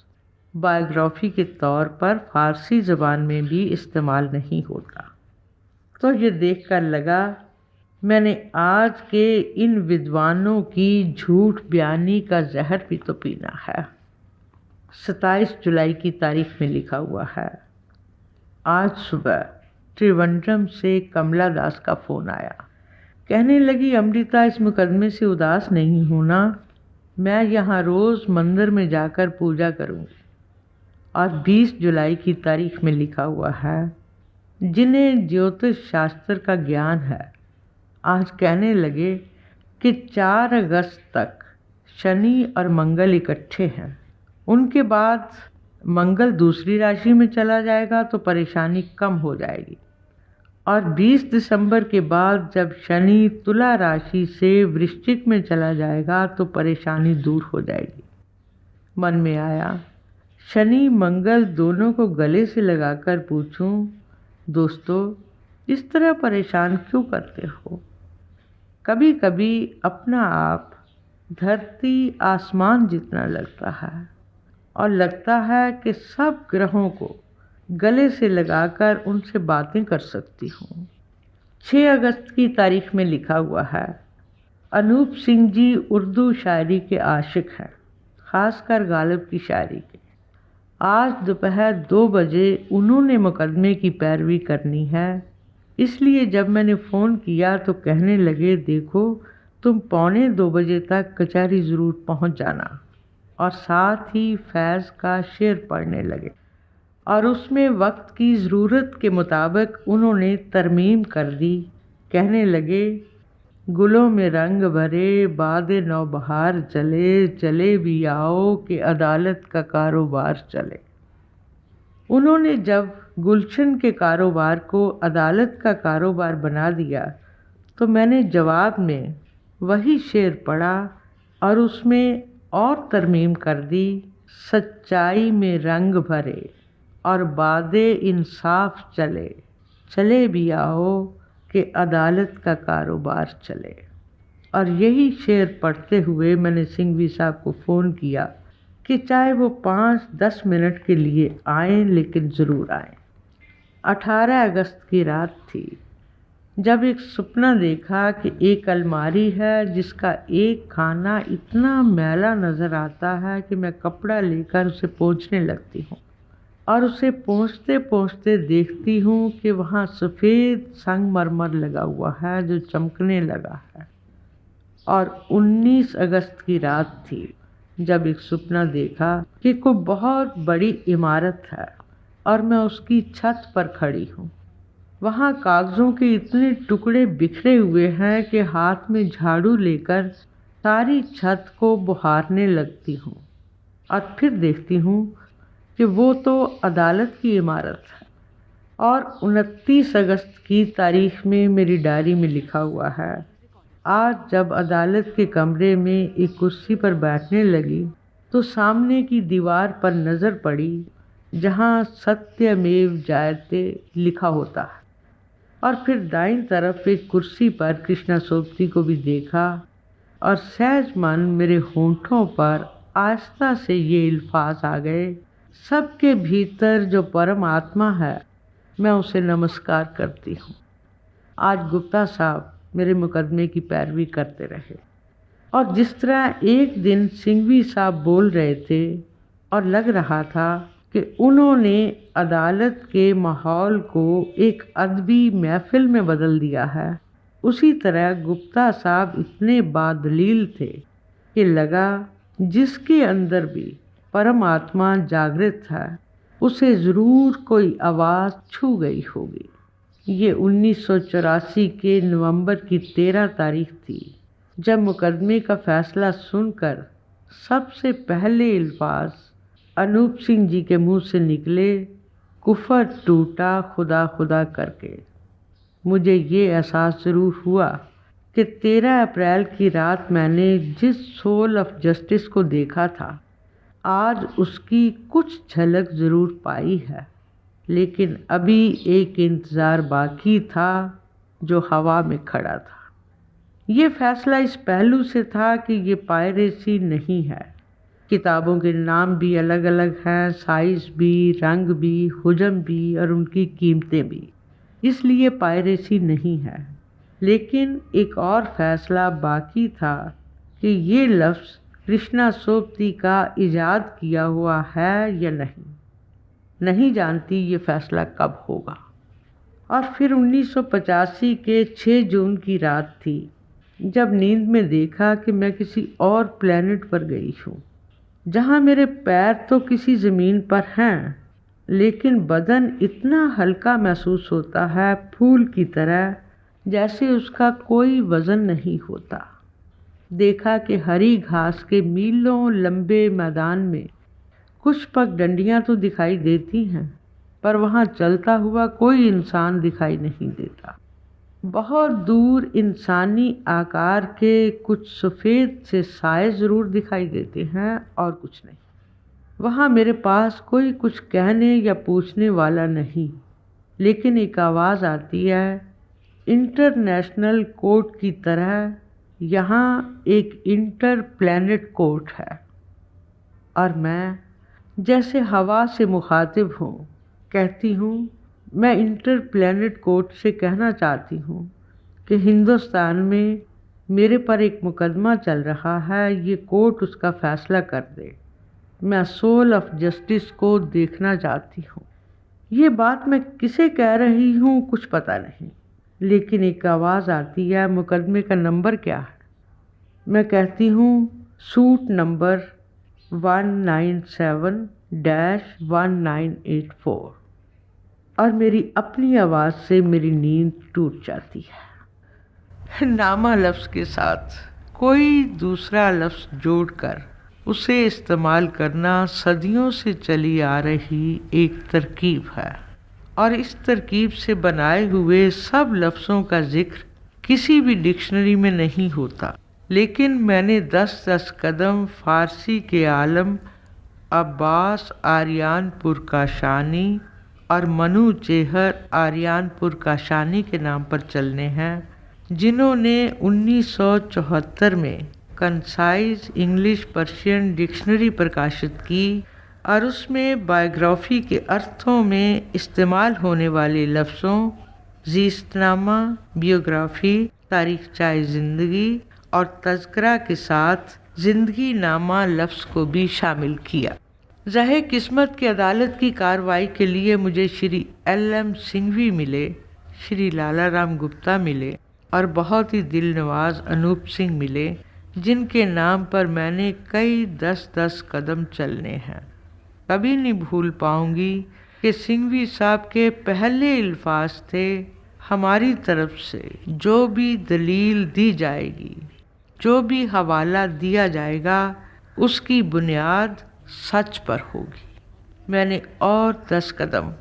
बायोग्राफी के तौर पर फ़ारसी ज़बान में भी इस्तेमाल नहीं होता। तो ये देखकर लगा मैंने आज के इन विद्वानों की झूठ बयानी का जहर भी तो पीना है। 27 जुलाई की तारीख में लिखा हुआ है, आज सुबह त्रिवेंद्रम से कमला दास का फ़ोन आया। कहने लगी, अमृता इस मुकदमे से उदास नहीं होना, मैं यहाँ रोज़ मंदिर में जाकर पूजा करूँगी। और 20 जुलाई की तारीख में लिखा हुआ है, जिन्हें ज्योतिष शास्त्र का ज्ञान है आज कहने लगे कि 4 अगस्त तक शनि और मंगल इकट्ठे हैं, उनके बाद मंगल दूसरी राशि में चला जाएगा तो परेशानी कम हो जाएगी। और 20 दिसंबर के बाद जब शनि तुला राशि से वृश्चिक में चला जाएगा तो परेशानी दूर हो जाएगी। मन में आया, शनि मंगल दोनों को गले से लगाकर पूछूं, दोस्तों इस तरह परेशान क्यों करते हो? कभी कभी अपना आप धरती आसमान जितना लगता है और लगता है कि सब ग्रहों को गले से लगाकर उनसे बातें कर सकती हूँ। 6 अगस्त की तारीख में लिखा हुआ है, अनूप सिंह जी उर्दू शायरी के आशिक हैं, ख़ासकर गालिब की शायरी के। आज दोपहर 2 बजे उन्होंने मुकदमे की पैरवी करनी है, इसलिए जब मैंने फ़ोन किया तो कहने लगे, देखो तुम 1:45 बजे तक कचहरी ज़रूर पहुंच जाना। और साथ ही फैज़ का शेर पढ़ने लगे और उसमें वक्त की ज़रूरत के मुताबिक उन्होंने तरमीम कर दी। कहने लगे, गुलों में रंग भरे बादे नौबहार चले, चले भी आओ कि अदालत का कारोबार चले। उन्होंने जब गुलशन के कारोबार को अदालत का कारोबार बना दिया तो मैंने जवाब में वही शेर पढ़ा और उसमें और तरमीम कर दी, सच्चाई में रंग भरे और बादे इंसाफ चले, चले भी आओ कि अदालत का कारोबार चले। और यही शेर पढ़ते हुए मैंने सिंघवी साहब को फ़ोन किया कि चाहे वो 5-10 मिनट के लिए आएँ, लेकिन ज़रूर आएँ। 18 अगस्त की रात थी जब एक सपना देखा कि एक अलमारी है जिसका एक खाना इतना मैला नज़र आता है कि मैं कपड़ा लेकर उसे पोंछने लगती हूँ और उसे पोंछते पोंछते देखती हूँ कि वहाँ सफ़ेद संगमरमर लगा हुआ है जो चमकने लगा है। और 19 अगस्त की रात थी जब एक सपना देखा कि कोई बहुत बड़ी इमारत है और मैं उसकी छत पर खड़ी हूँ। वहाँ कागज़ों के इतने टुकड़े बिखरे हुए हैं कि हाथ में झाड़ू लेकर सारी छत को बुहारने लगती हूँ। और फिर देखती हूँ कि वो तो अदालत की इमारत है और 29 अगस्त की तारीख में मेरी डायरी में लिखा हुआ है, आज जब अदालत के कमरे में एक कुर्सी पर बैठने लगी तो सामने की दीवार पर नज़र पड़ी जहाँ सत्यमेव जयते लिखा होता है। और फिर दाईं तरफ एक कुर्सी पर कृष्णा सोबती को भी देखा और सहज मन मेरे होंठों पर आस्था से ये अल्फाज आ गए, सबके भीतर जो परम आत्मा है मैं उसे नमस्कार करती हूँ। आज गुप्ता साहब मेरे मुकदमे की पैरवी करते रहे और जिस तरह एक दिन सिंघवी साहब बोल रहे थे और लग रहा था कि उन्होंने अदालत के माहौल को एक अदबी महफिल में बदल दिया है, उसी तरह गुप्ता साहब इतने बादलील थे कि लगा जिसके अंदर भी परमात्मा जागृत है उसे ज़रूर कोई आवाज़ छू गई होगी। ये 1984 के नवंबर की 13 तारीख थी जब मुकदमे का फैसला सुनकर सबसे पहले अल्फाज अनूप सिंह जी के मुंह से निकले, कुफर टूटा खुदा खुदा करके। मुझे ये एहसास ज़रूर हुआ कि 13 अप्रैल की रात मैंने जिस सोल ऑफ जस्टिस को देखा था आज उसकी कुछ झलक ज़रूर पाई है, लेकिन अभी एक इंतज़ार बाकी था जो हवा में खड़ा था। ये फैसला इस पहलू से था कि ये पायरेसी नहीं है, किताबों के नाम भी अलग अलग हैं, साइज़ भी, रंग भी, हुजम भी और उनकी कीमतें भी, इसलिए पायरेसी नहीं है। लेकिन एक और फैसला बाकी था कि ये लफ्ज़ कृष्णा सोबती का इजाद किया हुआ है या नहीं जानती ये फैसला कब होगा। और फिर 1985 के 6 जून की रात थी जब नींद में देखा कि मैं किसी और प्लेनेट पर गई हूँ जहाँ मेरे पैर तो किसी ज़मीन पर हैं, लेकिन बदन इतना हल्का महसूस होता है फूल की तरह, जैसे उसका कोई वज़न नहीं होता। देखा कि हरी घास के मीलों लंबे मैदान में कुछ पगडंडियाँ तो दिखाई देती हैं, पर वहाँ चलता हुआ कोई इंसान दिखाई नहीं देता। बहुत दूर इंसानी आकार के कुछ सफ़ेद से साए ज़रूर दिखाई देते हैं और कुछ नहीं। वहाँ मेरे पास कोई कुछ कहने या पूछने वाला नहीं, लेकिन एक आवाज़ आती है, इंटरनेशनल कोर्ट की तरह यहाँ एक इंटर प्लैनेट कोर्ट है। और मैं जैसे हवा से मुखातिब हूँ, कहती हूँ, मैं इंटर प्लैनेट कोर्ट से कहना चाहती हूँ कि हिंदुस्तान में मेरे पर एक मुकदमा चल रहा है, ये कोर्ट उसका फ़ैसला कर दे। मैं सोल ऑफ जस्टिस को देखना चाहती हूँ। ये बात मैं किसे कह रही हूँ कुछ पता नहीं, लेकिन एक आवाज़ आती है, मुकदमे का नंबर क्या है? मैं कहती हूँ सूट नंबर 197-1984 और मेरी अपनी आवाज़ से मेरी नींद टूट जाती है। नामा लफ्ज़ के साथ कोई दूसरा लफ्ज़ जोड़कर उसे इस्तेमाल करना सदियों से चली आ रही एक तरकीब है और इस तरकीब से बनाए हुए सब लफ्ज़ों का जिक्र किसी भी डिक्शनरी में नहीं होता। लेकिन मैंने 10-10 कदम फ़ारसी के आलम अब्बास आरियानपुर काशानी और मनु चेहर आरियानपुर काशानी के नाम पर चलने हैं, जिन्होंने 1974 में कंसाइज इंग्लिश पर्शियन डिक्शनरी प्रकाशित की और उसमें बायोग्राफी के अर्थों में इस्तेमाल होने वाले लफ्ज़ों जीस्तनामा, बियोग्राफी, तारीख़-चाए ज़िंदगी और तज़किरा के साथ ज़िंदगी नामा लफ्ज़ को भी शामिल किया। ज़ाहिर किस्मत की अदालत की कार्रवाई के लिए मुझे श्री LM सिंघवी मिले, श्री लाला राम गुप्ता मिले और बहुत ही दिलनवाज अनूप सिंह मिले, जिनके नाम पर मैंने कई 10-10 कदम चलने हैं। कभी नहीं भूल पाऊंगी कि सिंघवी साहब के पहले अल्फाज थे, हमारी तरफ से जो भी दलील दी जाएगी, जो भी हवाला दिया जाएगा, उसकी बुनियाद सच पर होगी। मैंने और 10 कदम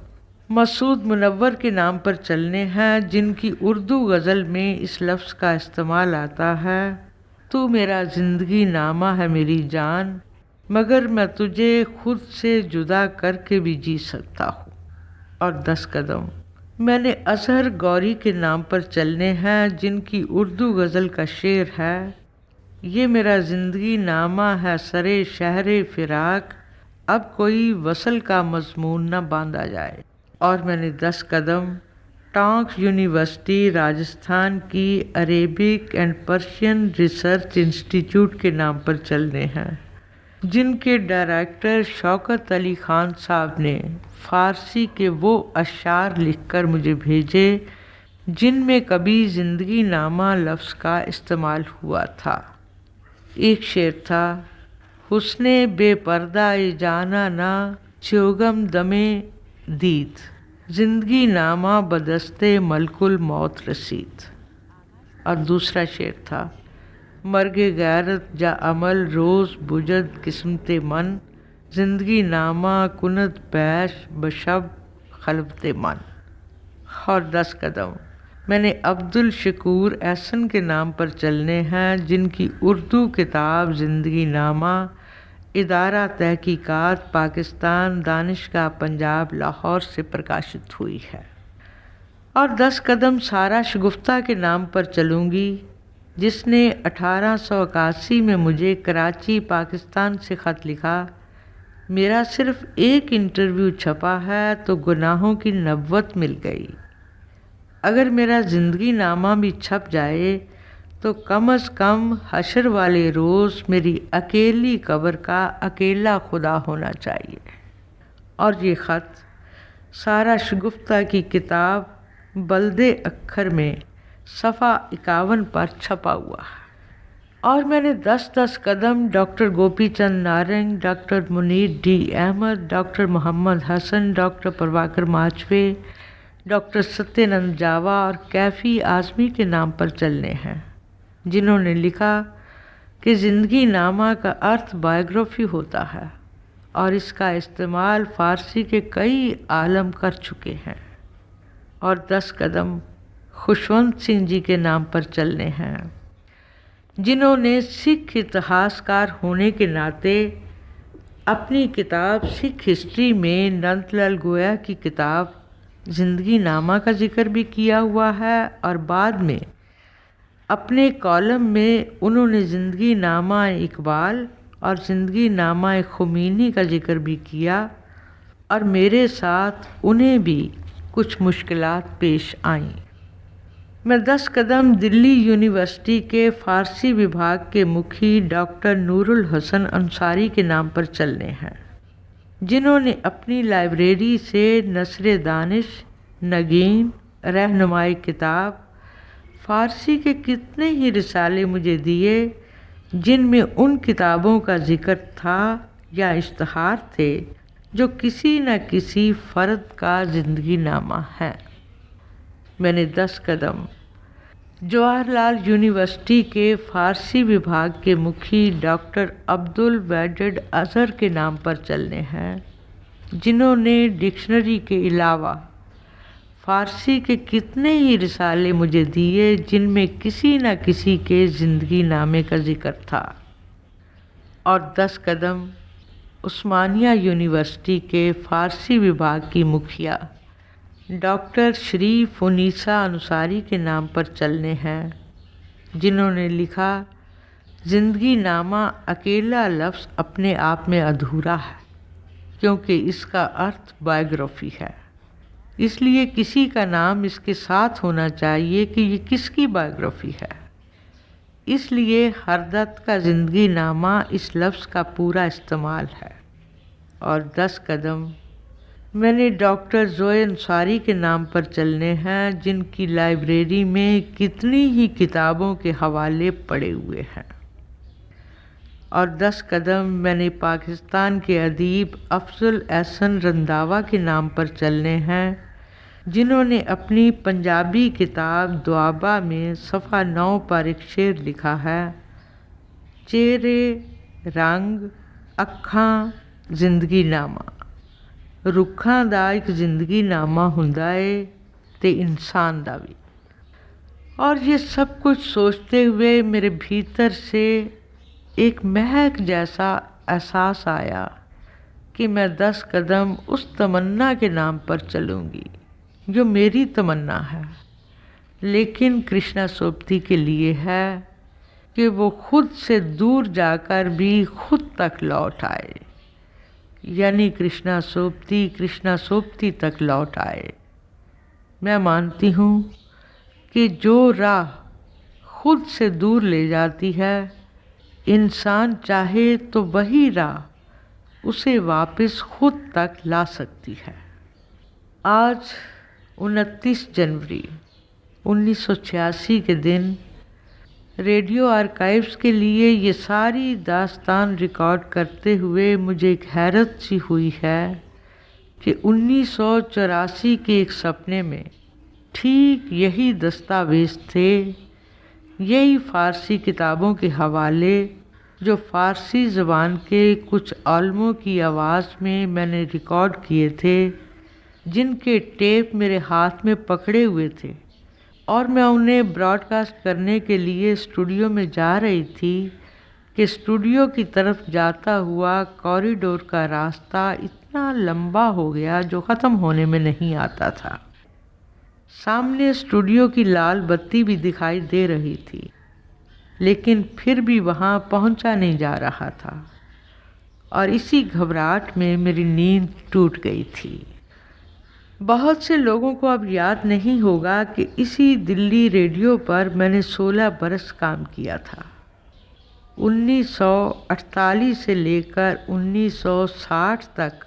मसूद मुनव्वर के नाम पर चलने हैं, जिनकी उर्दू गज़ल में इस लफ्ज़ का इस्तेमाल आता है, तू मेरा ज़िंदगी नामा है मेरी जान, मगर मैं तुझे खुद से जुदा करके भी जी सकता हूँ। और 10 कदम मैंने अज़हर गौरी के नाम पर चलने हैं, जिनकी उर्दू गज़ल का शेर है, ये मेरा ज़िंदगी नामा है सरे शहरे फिराक, अब कोई वसल का मज़मून न बांधा जाए। और मैंने 10 कदम टोंक यूनिवर्सिटी राजस्थान की Arabic and Persian research institute के नाम पर चलने हैं, जिनके डायरेक्टर शौकत अली ख़ान साहब ने फ़ारसी के वो अशार लिखकर मुझे भेजे जिनमें कभी ज़िंदगी नामा लफ्ज़ का इस्तेमाल हुआ था। एक शेर था, हुस्ने बेपर्दा ए जाना ना चोगम दमे दीद, ज़िंदगी नामा बदस्ते मलकुल मौत रसीद। और दूसरा शेर था, मर्गे गैरत जा अमल रोज़ बुजद किस्मते मन, ज़िंदगी नामा कुनत पैश बशब खलबते मन। और 10 कदम मैंने अब्दुल शकूर एहसन के नाम पर चलने हैं, जिनकी उर्दू किताब ज़िंदगी नामा इदारा तहकीकात पाकिस्तान दानिशगाह पंजाब लाहौर से प्रकाशित हुई है। और 10 कदम सारा शगुफ्ता के नाम पर चलूँगी, जिसने 1881 में मुझे कराची पाकिस्तान से ख़त लिखा, मेरा सिर्फ़ एक इंटरव्यू छपा है तो गुनाहों की नब्वत मिल गई, अगर मेरा ज़िंदगी नामा भी छप जाए तो कम से कम हशर वाले रोज़ मेरी अकेली कब्र का अकेला खुदा होना चाहिए। और ये ख़त सारा शगुफ्ता की किताब बल्दे अक्खर में सफ़ा 51 पर छपा हुआ है। और मैंने 10-10 कदम doctor Gopichand Narang, doctor Munir D Ahmad, doctor Mohammad Hasan, doctor Prabhakar Machwe, doctor Satyanand Java और कैफ़ी आज़मी के नाम पर चलने हैं, जिन्होंने लिखा कि ज़िंदगी नामा का अर्थ बायोग्राफी होता है और इसका इस्तेमाल फ़ारसी के कई आलम कर चुके हैं। और 10 कदम खुशवंत सिंह जी के नाम पर चलने हैं, जिन्होंने सिख इतिहासकार होने के नाते अपनी किताब सिख हिस्ट्री में नंदलाल गोया की किताब ज़िंदगी नामा का जिक्र भी किया हुआ है, और बाद में अपने कॉलम में उन्होंने ज़िंदगी नामा इकबाल और ज़िंदगी नामा खुमैनी का जिक्र भी किया, और मेरे साथ उन्हें भी कुछ मुश्किलात पेश आईं। मैं 10 कदम दिल्ली यूनिवर्सिटी के फ़ारसी विभाग के मुखी डॉक्टर नूरुल हसन अंसारी के नाम पर चलने हैं, जिन्होंने अपनी लाइब्रेरी से नसरे दानिश, नगीन, रहनुमाई किताब, फ़ारसी के कितने ही रिसाले मुझे दिए, जिनमें उन किताबों का जिक्र था या इश्तहार थे जो किसी न किसी फ़र्द का ज़िंदगी नामा है। मैंने 10 कदम जवाहरलाल यूनिवर्सिटी के फ़ारसी विभाग के मुखी डॉक्टर अब्दुल वैदड अज़हर के नाम पर चलने हैं, जिन्होंने डिक्शनरी के अलावा फ़ारसी के कितने ही रिसाले मुझे दिए जिनमें किसी न किसी के ज़िंदगी नामे का जिक्र था। और 10 कदम उस्मानिया यूनिवर्सिटी के फ़ारसी विभाग की मुखिया डॉक्टर श्री फुनीसा अनुसारी के नाम पर चलने हैं, जिन्होंने लिखा, ज़िंदगी नामा अकेला लफ्ज़ अपने आप में अधूरा है, क्योंकि इसका अर्थ बायोग्राफी है। इसलिए किसी का नाम इसके साथ होना चाहिए कि ये किसकी बायोग्राफी है। इसलिए हरदत्त का ज़िंदगी नामा इस लफ्ज़ का पूरा इस्तेमाल है। और 10 कदम मैंने डॉक्टर ज़ोए अंसारी के नाम पर चलने हैं, जिनकी लाइब्रेरी में कितनी ही किताबों के हवाले पड़े हुए हैं। और 10 कदम मैंने पाकिस्तान के अदीब अफजल एहसन रंधावा के नाम पर चलने हैं, जिन्होंने अपनी पंजाबी किताब दुआबा में सफ़ा 9 पर एक शेर लिखा है, चेहरे रंग अखां जिंदगी नामा, रुखां दा एक जिंदगी नामा हुंदा है ते इंसान दा भी। और ये सब कुछ सोचते हुए मेरे भीतर से एक महक जैसा एहसास आया कि मैं 10 कदम उस तमन्ना के नाम पर चलूँगी जो मेरी तमन्ना है, लेकिन कृष्णा सोबती के लिए है कि वो खुद से दूर जाकर भी खुद तक लौट आए, यानी कृष्णा सोबती तक लौट आए। मैं मानती हूँ कि जो राह खुद से दूर ले जाती है, इंसान चाहे तो वही राह उसे वापस खुद तक ला सकती है। आज 29 जनवरी 1986 के दिन रेडियो आर्काइव्स के लिए ये सारी दास्तान रिकॉर्ड करते हुए मुझे एक हैरत सी हुई है कि 1984 के एक सपने में ठीक यही दस्तावेज़ थे, यही फ़ारसी किताबों के हवाले जो फ़ारसी ज़बान के कुछ आलमों की आवाज़ में मैंने रिकॉर्ड किए थे, जिनके टेप मेरे हाथ में पकड़े हुए थे और मैं उन्हें ब्रॉडकास्ट करने के लिए स्टूडियो में जा रही थी कि स्टूडियो की तरफ जाता हुआ कॉरिडोर का रास्ता इतना लंबा हो गया जो ख़त्म होने में नहीं आता था। सामने स्टूडियो की लाल बत्ती भी दिखाई दे रही थी, लेकिन फिर भी वहाँ पहुँचा नहीं जा रहा था और इसी घबराहट में मेरी नींद टूट गई थी। बहुत से लोगों को अब याद नहीं होगा कि इसी दिल्ली रेडियो पर मैंने 16 बरस काम किया था। 1948 से लेकर 1960 तक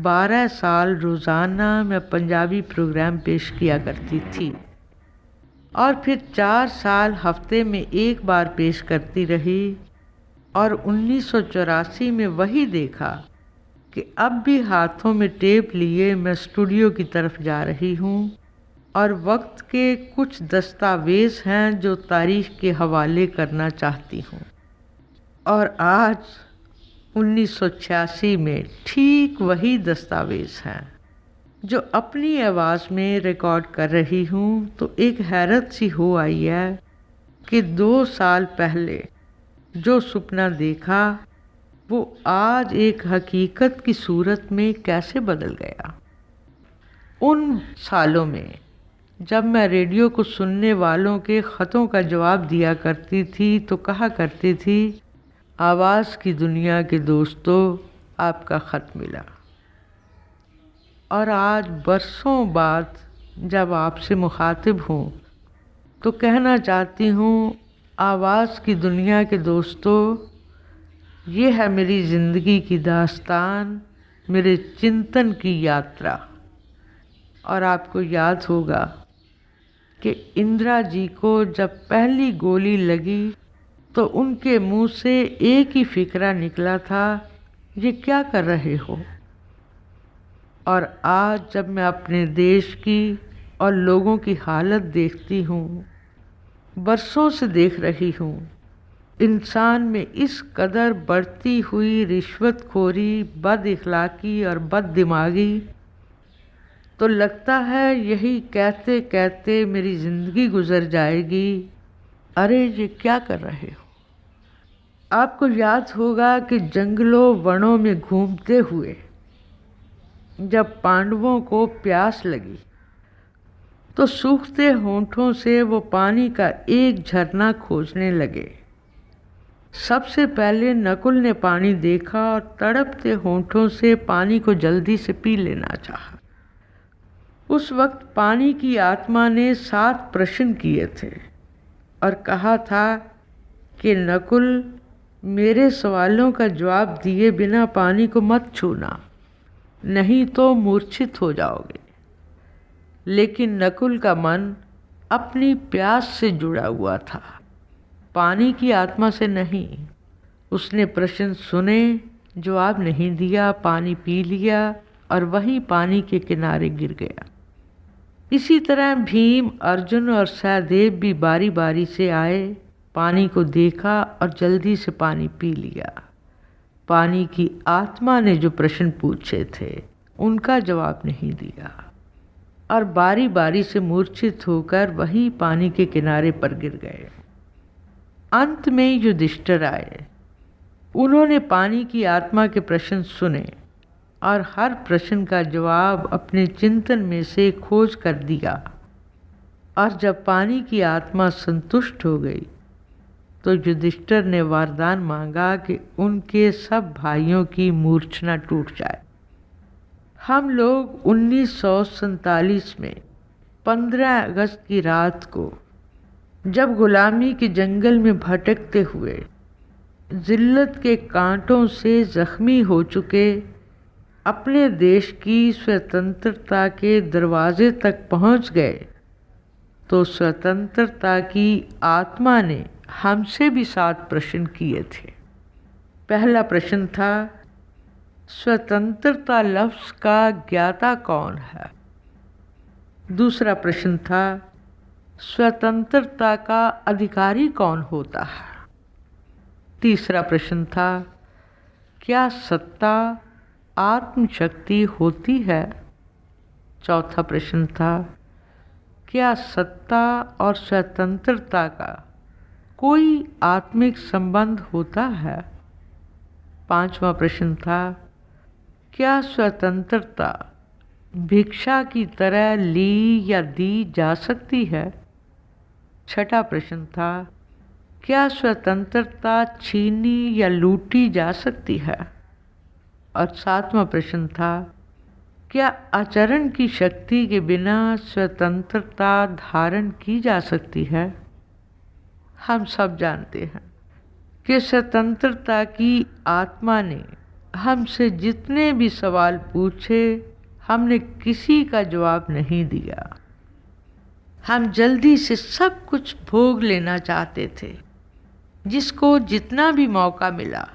12 साल रोज़ाना मैं पंजाबी प्रोग्राम पेश किया करती थी और फिर 4 साल हफ्ते में एक बार पेश करती रही। और 1984 में वही देखा कि अब भी हाथों में टेप लिए मैं स्टूडियो की तरफ जा रही हूँ और वक्त के कुछ दस्तावेज़ हैं जो तारीख़ के हवाले करना चाहती हूँ। और आज 1986 में ठीक वही दस्तावेज़ हैं जो अपनी आवाज़ में रिकॉर्ड कर रही हूँ, तो एक हैरत सी हो आई है कि 2 साल पहले जो सपना देखा वो आज एक हकीकत की सूरत में कैसे बदल गया। उन सालों में जब मैं रेडियो को सुनने वालों के ख़तों का जवाब दिया करती थी तो कहा करती थी, आवाज़ की दुनिया के दोस्तों, आपका ख़त मिला। और आज बरसों बाद जब आपसे मुखातिब हूँ तो कहना चाहती हूँ, आवाज़ की दुनिया के दोस्तों, ये है मेरी ज़िंदगी की दास्तान, मेरे चिंतन की यात्रा। और आपको याद होगा कि इंदिरा जी को जब पहली गोली लगी तो उनके मुंह से एक ही फिक्रा निकला था, ये क्या कर रहे हो। और आज जब मैं अपने देश की और लोगों की हालत देखती हूँ, बरसों से देख रही हूँ, इंसान में इस कदर बढ़ती हुई रिश्वतखोरी, बद इखलाकी और बद दिमागी तो लगता है यही कहते कहते मेरी जिंदगी गुजर जाएगी। अरे ये क्या कर रहे हो? आपको याद होगा कि जंगलों वनों में घूमते हुए जब पांडवों को प्यास लगी तो सूखते होंठों से वो पानी का एक झरना खोजने लगे। सबसे पहले नकुल ने पानी देखा और तड़पते होंठों से पानी को जल्दी से पी लेना चाहा। उस वक्त पानी की आत्मा ने 7 प्रश्न किए थे और कहा था कि नकुल, मेरे सवालों का जवाब दिए बिना पानी को मत छूना, नहीं तो मूर्छित हो जाओगे। लेकिन नकुल का मन अपनी प्यास से जुड़ा हुआ था, पानी की आत्मा से नहीं। उसने प्रश्न सुने, जवाब नहीं दिया, पानी पी लिया और वहीं पानी के किनारे गिर गया। इसी तरह भीम, अर्जुन और सहदेव भी बारी बारी से आए, पानी को देखा और जल्दी से पानी पी लिया। पानी की आत्मा ने जो प्रश्न पूछे थे उनका जवाब नहीं दिया और बारी बारी से मूर्छित होकर वही पानी के किनारे पर गिर गए। अंत में युधिष्ठिर आए। उन्होंने पानी की आत्मा के प्रश्न सुने और हर प्रश्न का जवाब अपने चिंतन में से खोज कर दिया। और जब पानी की आत्मा संतुष्ट हो गई तो युधिष्ठिर ने वरदान मांगा कि उनके सब भाइयों की मूर्छना टूट जाए। हम लोग 1947 में 15 अगस्त की रात को जब गुलामी के जंगल में भटकते हुए जिल्लत के कांटों से जख्मी हो चुके अपने देश की स्वतंत्रता के दरवाजे तक पहुंच गए तो स्वतंत्रता की आत्मा ने हमसे भी 7 प्रश्न किए थे। पहला प्रश्न था, स्वतंत्रता लफ्ज़ का ज्ञाता कौन है? दूसरा प्रश्न था, स्वतंत्रता का अधिकारी कौन होता है? तीसरा प्रश्न था, क्या सत्ता आत्मशक्ति होती है? चौथा प्रश्न था, क्या सत्ता और स्वतंत्रता का कोई आत्मिक संबंध होता है? पांचवा प्रश्न था, क्या स्वतंत्रता भिक्षा की तरह ली या दी जा सकती है? छठा प्रश्न था, क्या स्वतंत्रता छीनी या लूटी जा सकती है? और सातवां प्रश्न था, क्या आचरण की शक्ति के बिना स्वतंत्रता धारण की जा सकती है? हम सब जानते हैं कि स्वतंत्रता की आत्मा ने हमसे जितने भी सवाल पूछे, हमने किसी का जवाब नहीं दिया। हम जल्दी से सब कुछ भोग लेना चाहते थे। जिसको जितना भी मौका मिला,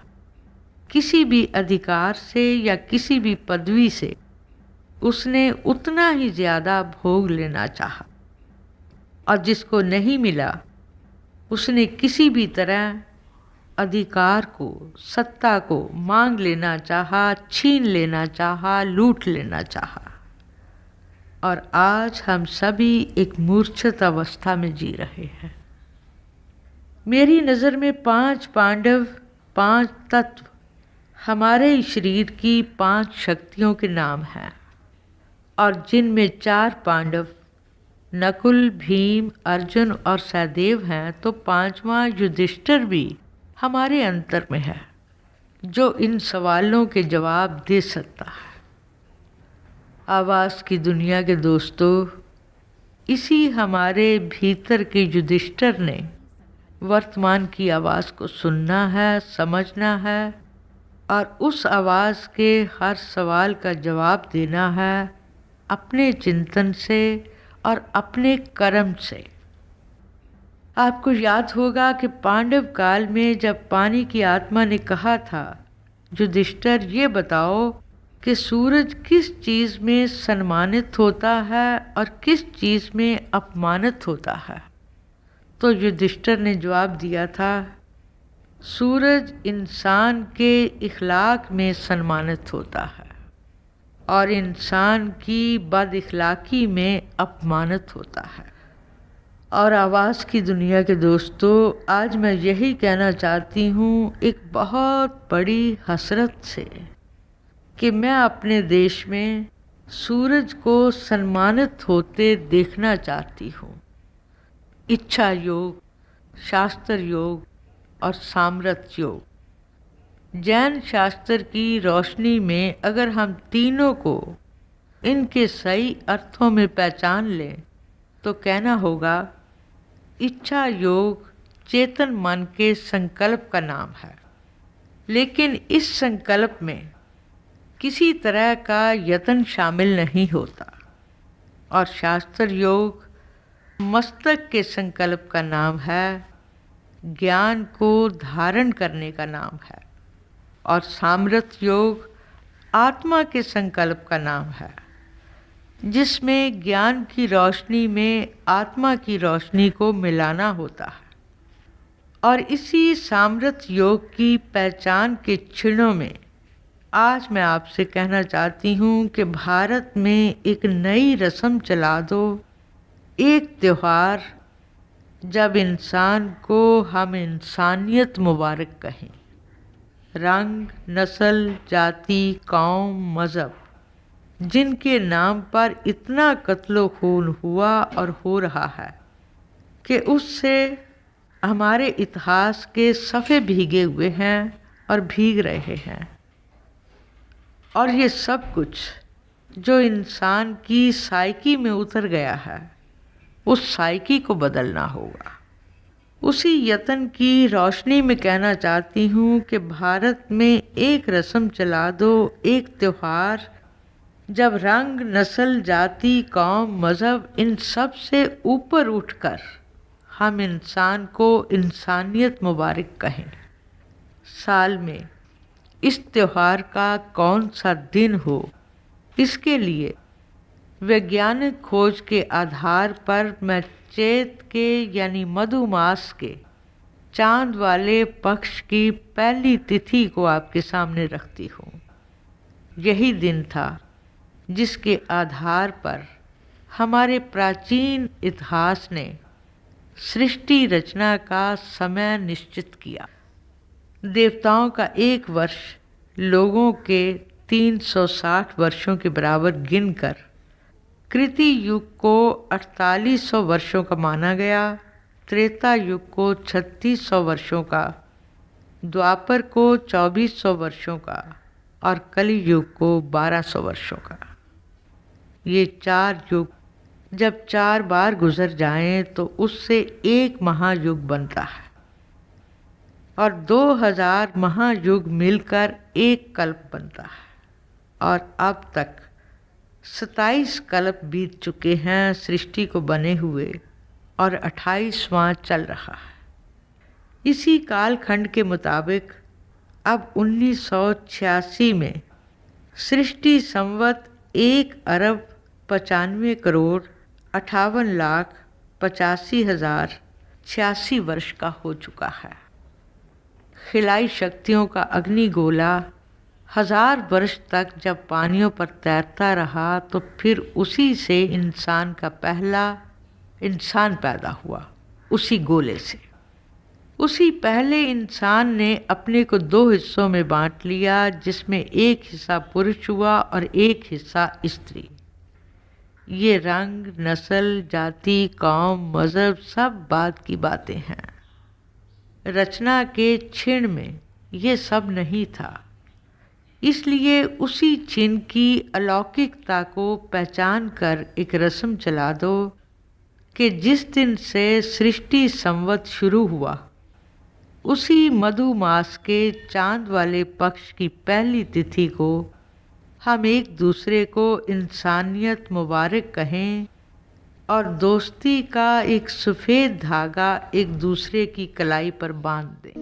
किसी भी अधिकार से या किसी भी पदवी से, उसने उतना ही ज़्यादा भोग लेना चाहा। और जिसको नहीं मिला, उसने किसी भी तरह अधिकार को, सत्ता को मांग लेना चाहा, छीन लेना चाहा, लूट लेना चाहा। और आज हम सभी एक मूर्छित अवस्था में जी रहे हैं। मेरी नज़र में 5 पांडव, 5 तत्व हमारे शरीर की 5 शक्तियों के नाम हैं और जिनमें 4 पांडव नकुल, भीम, अर्जुन और सहदेव हैं, तो 5वां युधिष्ठिर भी हमारे अंतर में है जो इन सवालों के जवाब दे सकता है। आवाज़ की दुनिया के दोस्तों, इसी हमारे भीतर के युधिष्ठिर ने वर्तमान की आवाज़ को सुनना है, समझना है और उस आवाज़ के हर सवाल का जवाब देना है अपने चिंतन से और अपने कर्म से। आपको याद होगा कि पांडव काल में जब पानी की आत्मा ने कहा था, युधिष्ठिर ये बताओ कि सूरज किस चीज़ में सम्मानित होता है और किस चीज़ में अपमानित होता है। तो युधिष्ठिर ने जवाब दिया था, सूरज इंसान के इखलाक में सम्मानित होता है और इंसान की बदइखलाकी में अपमानित होता है। और आवाज़ की दुनिया के दोस्तों, आज मैं यही कहना चाहती हूँ एक बहुत बड़ी हसरत से कि मैं अपने देश में सूरज को सम्मानित होते देखना चाहती हूँ। इच्छा योग, शास्त्र योग और सामर्थ्य योग। जैन शास्त्र की रोशनी में अगर हम तीनों को इनके सही अर्थों में पहचान लें तो कहना होगा, इच्छा योग चेतन मन के संकल्प का नाम है, लेकिन इस संकल्प में किसी तरह का यत्न शामिल नहीं होता। और शास्त्र योग मस्तक के संकल्प का नाम है, ज्ञान को धारण करने का नाम है। और सामर्थ्य योग आत्मा के संकल्प का नाम है, जिसमें ज्ञान की रोशनी में आत्मा की रोशनी को मिलाना होता है। और इसी सामर्थ्य योग की पहचान के क्षणों में आज मैं आपसे कहना चाहती हूँ कि भारत में एक नई रस्म चला दो, एक त्यौहार जब इंसान को हम इंसानियत मुबारक कहें। रंग, नस्ल, जाति, कौम, मज़हब जिनके नाम पर इतना कत्लो खून हुआ और हो रहा है कि उससे हमारे इतिहास के सफ़े भीगे हुए हैं और भीग रहे हैं। और ये सब कुछ जो इंसान की साइकी में उतर गया है, उस साइकी को बदलना होगा। उसी यत्न की रोशनी में कहना चाहती हूँ कि भारत में एक रस्म चला दो, एक त्यौहार जब रंग, नस्ल, जाति, कौम, मज़हब इन सब से ऊपर उठकर हम इंसान को इंसानियत मुबारक कहें। साल में इस त्यौहार का कौन सा दिन हो, इसके लिए वैज्ञानिक खोज के आधार पर मैं चैत के यानी मधुमास के चांद वाले पक्ष की पहली तिथि को आपके सामने रखती हूँ। यही दिन था जिसके आधार पर हमारे प्राचीन इतिहास ने सृष्टि रचना का समय निश्चित किया। देवताओं का एक वर्ष लोगों के 360 वर्षों के बराबर गिनकर कृति युग को 4800 वर्षों का माना गया, त्रेता युग को 3600 वर्षों का, द्वापर को 2400 वर्षों का और कलि युग को 1200 वर्षों का। ये 4 युग जब 4 बार गुजर जाएं तो उससे एक महायुग बनता है और 2000 महायुग मिलकर एक कल्प बनता है। और अब तक 27 कल्प बीत चुके हैं सृष्टि को बने हुए और 28वां चल रहा है। इसी कालखंड के मुताबिक अब 1986 में सृष्टि संवत 1,58,58,85,86 वर्ष का हो चुका है। खिलाई शक्तियों का अग्निगोला 1000 वर्ष तक जब पानियों पर तैरता रहा तो फिर उसी से इंसान का पहला इंसान पैदा हुआ, उसी गोले से। उसी पहले इंसान ने अपने को 2 हिस्सों में बांट लिया, जिसमें एक हिस्सा पुरुष हुआ और एक हिस्सा स्त्री। ये रंग, नस्ल, जाति, कौम, मज़हब सब बात की बातें हैं। रचना के क्षण में ये सब नहीं था, इसलिए उसी चिन्ह की अलौकिकता को पहचान कर एक रस्म चला दो कि जिस दिन से सृष्टि संवत शुरू हुआ, उसी मधुमास के चांद वाले पक्ष की पहली तिथि को हम एक दूसरे को इंसानियत मुबारक कहें और दोस्ती का एक सफ़ेद धागा एक दूसरे की कलाई पर बांध दें।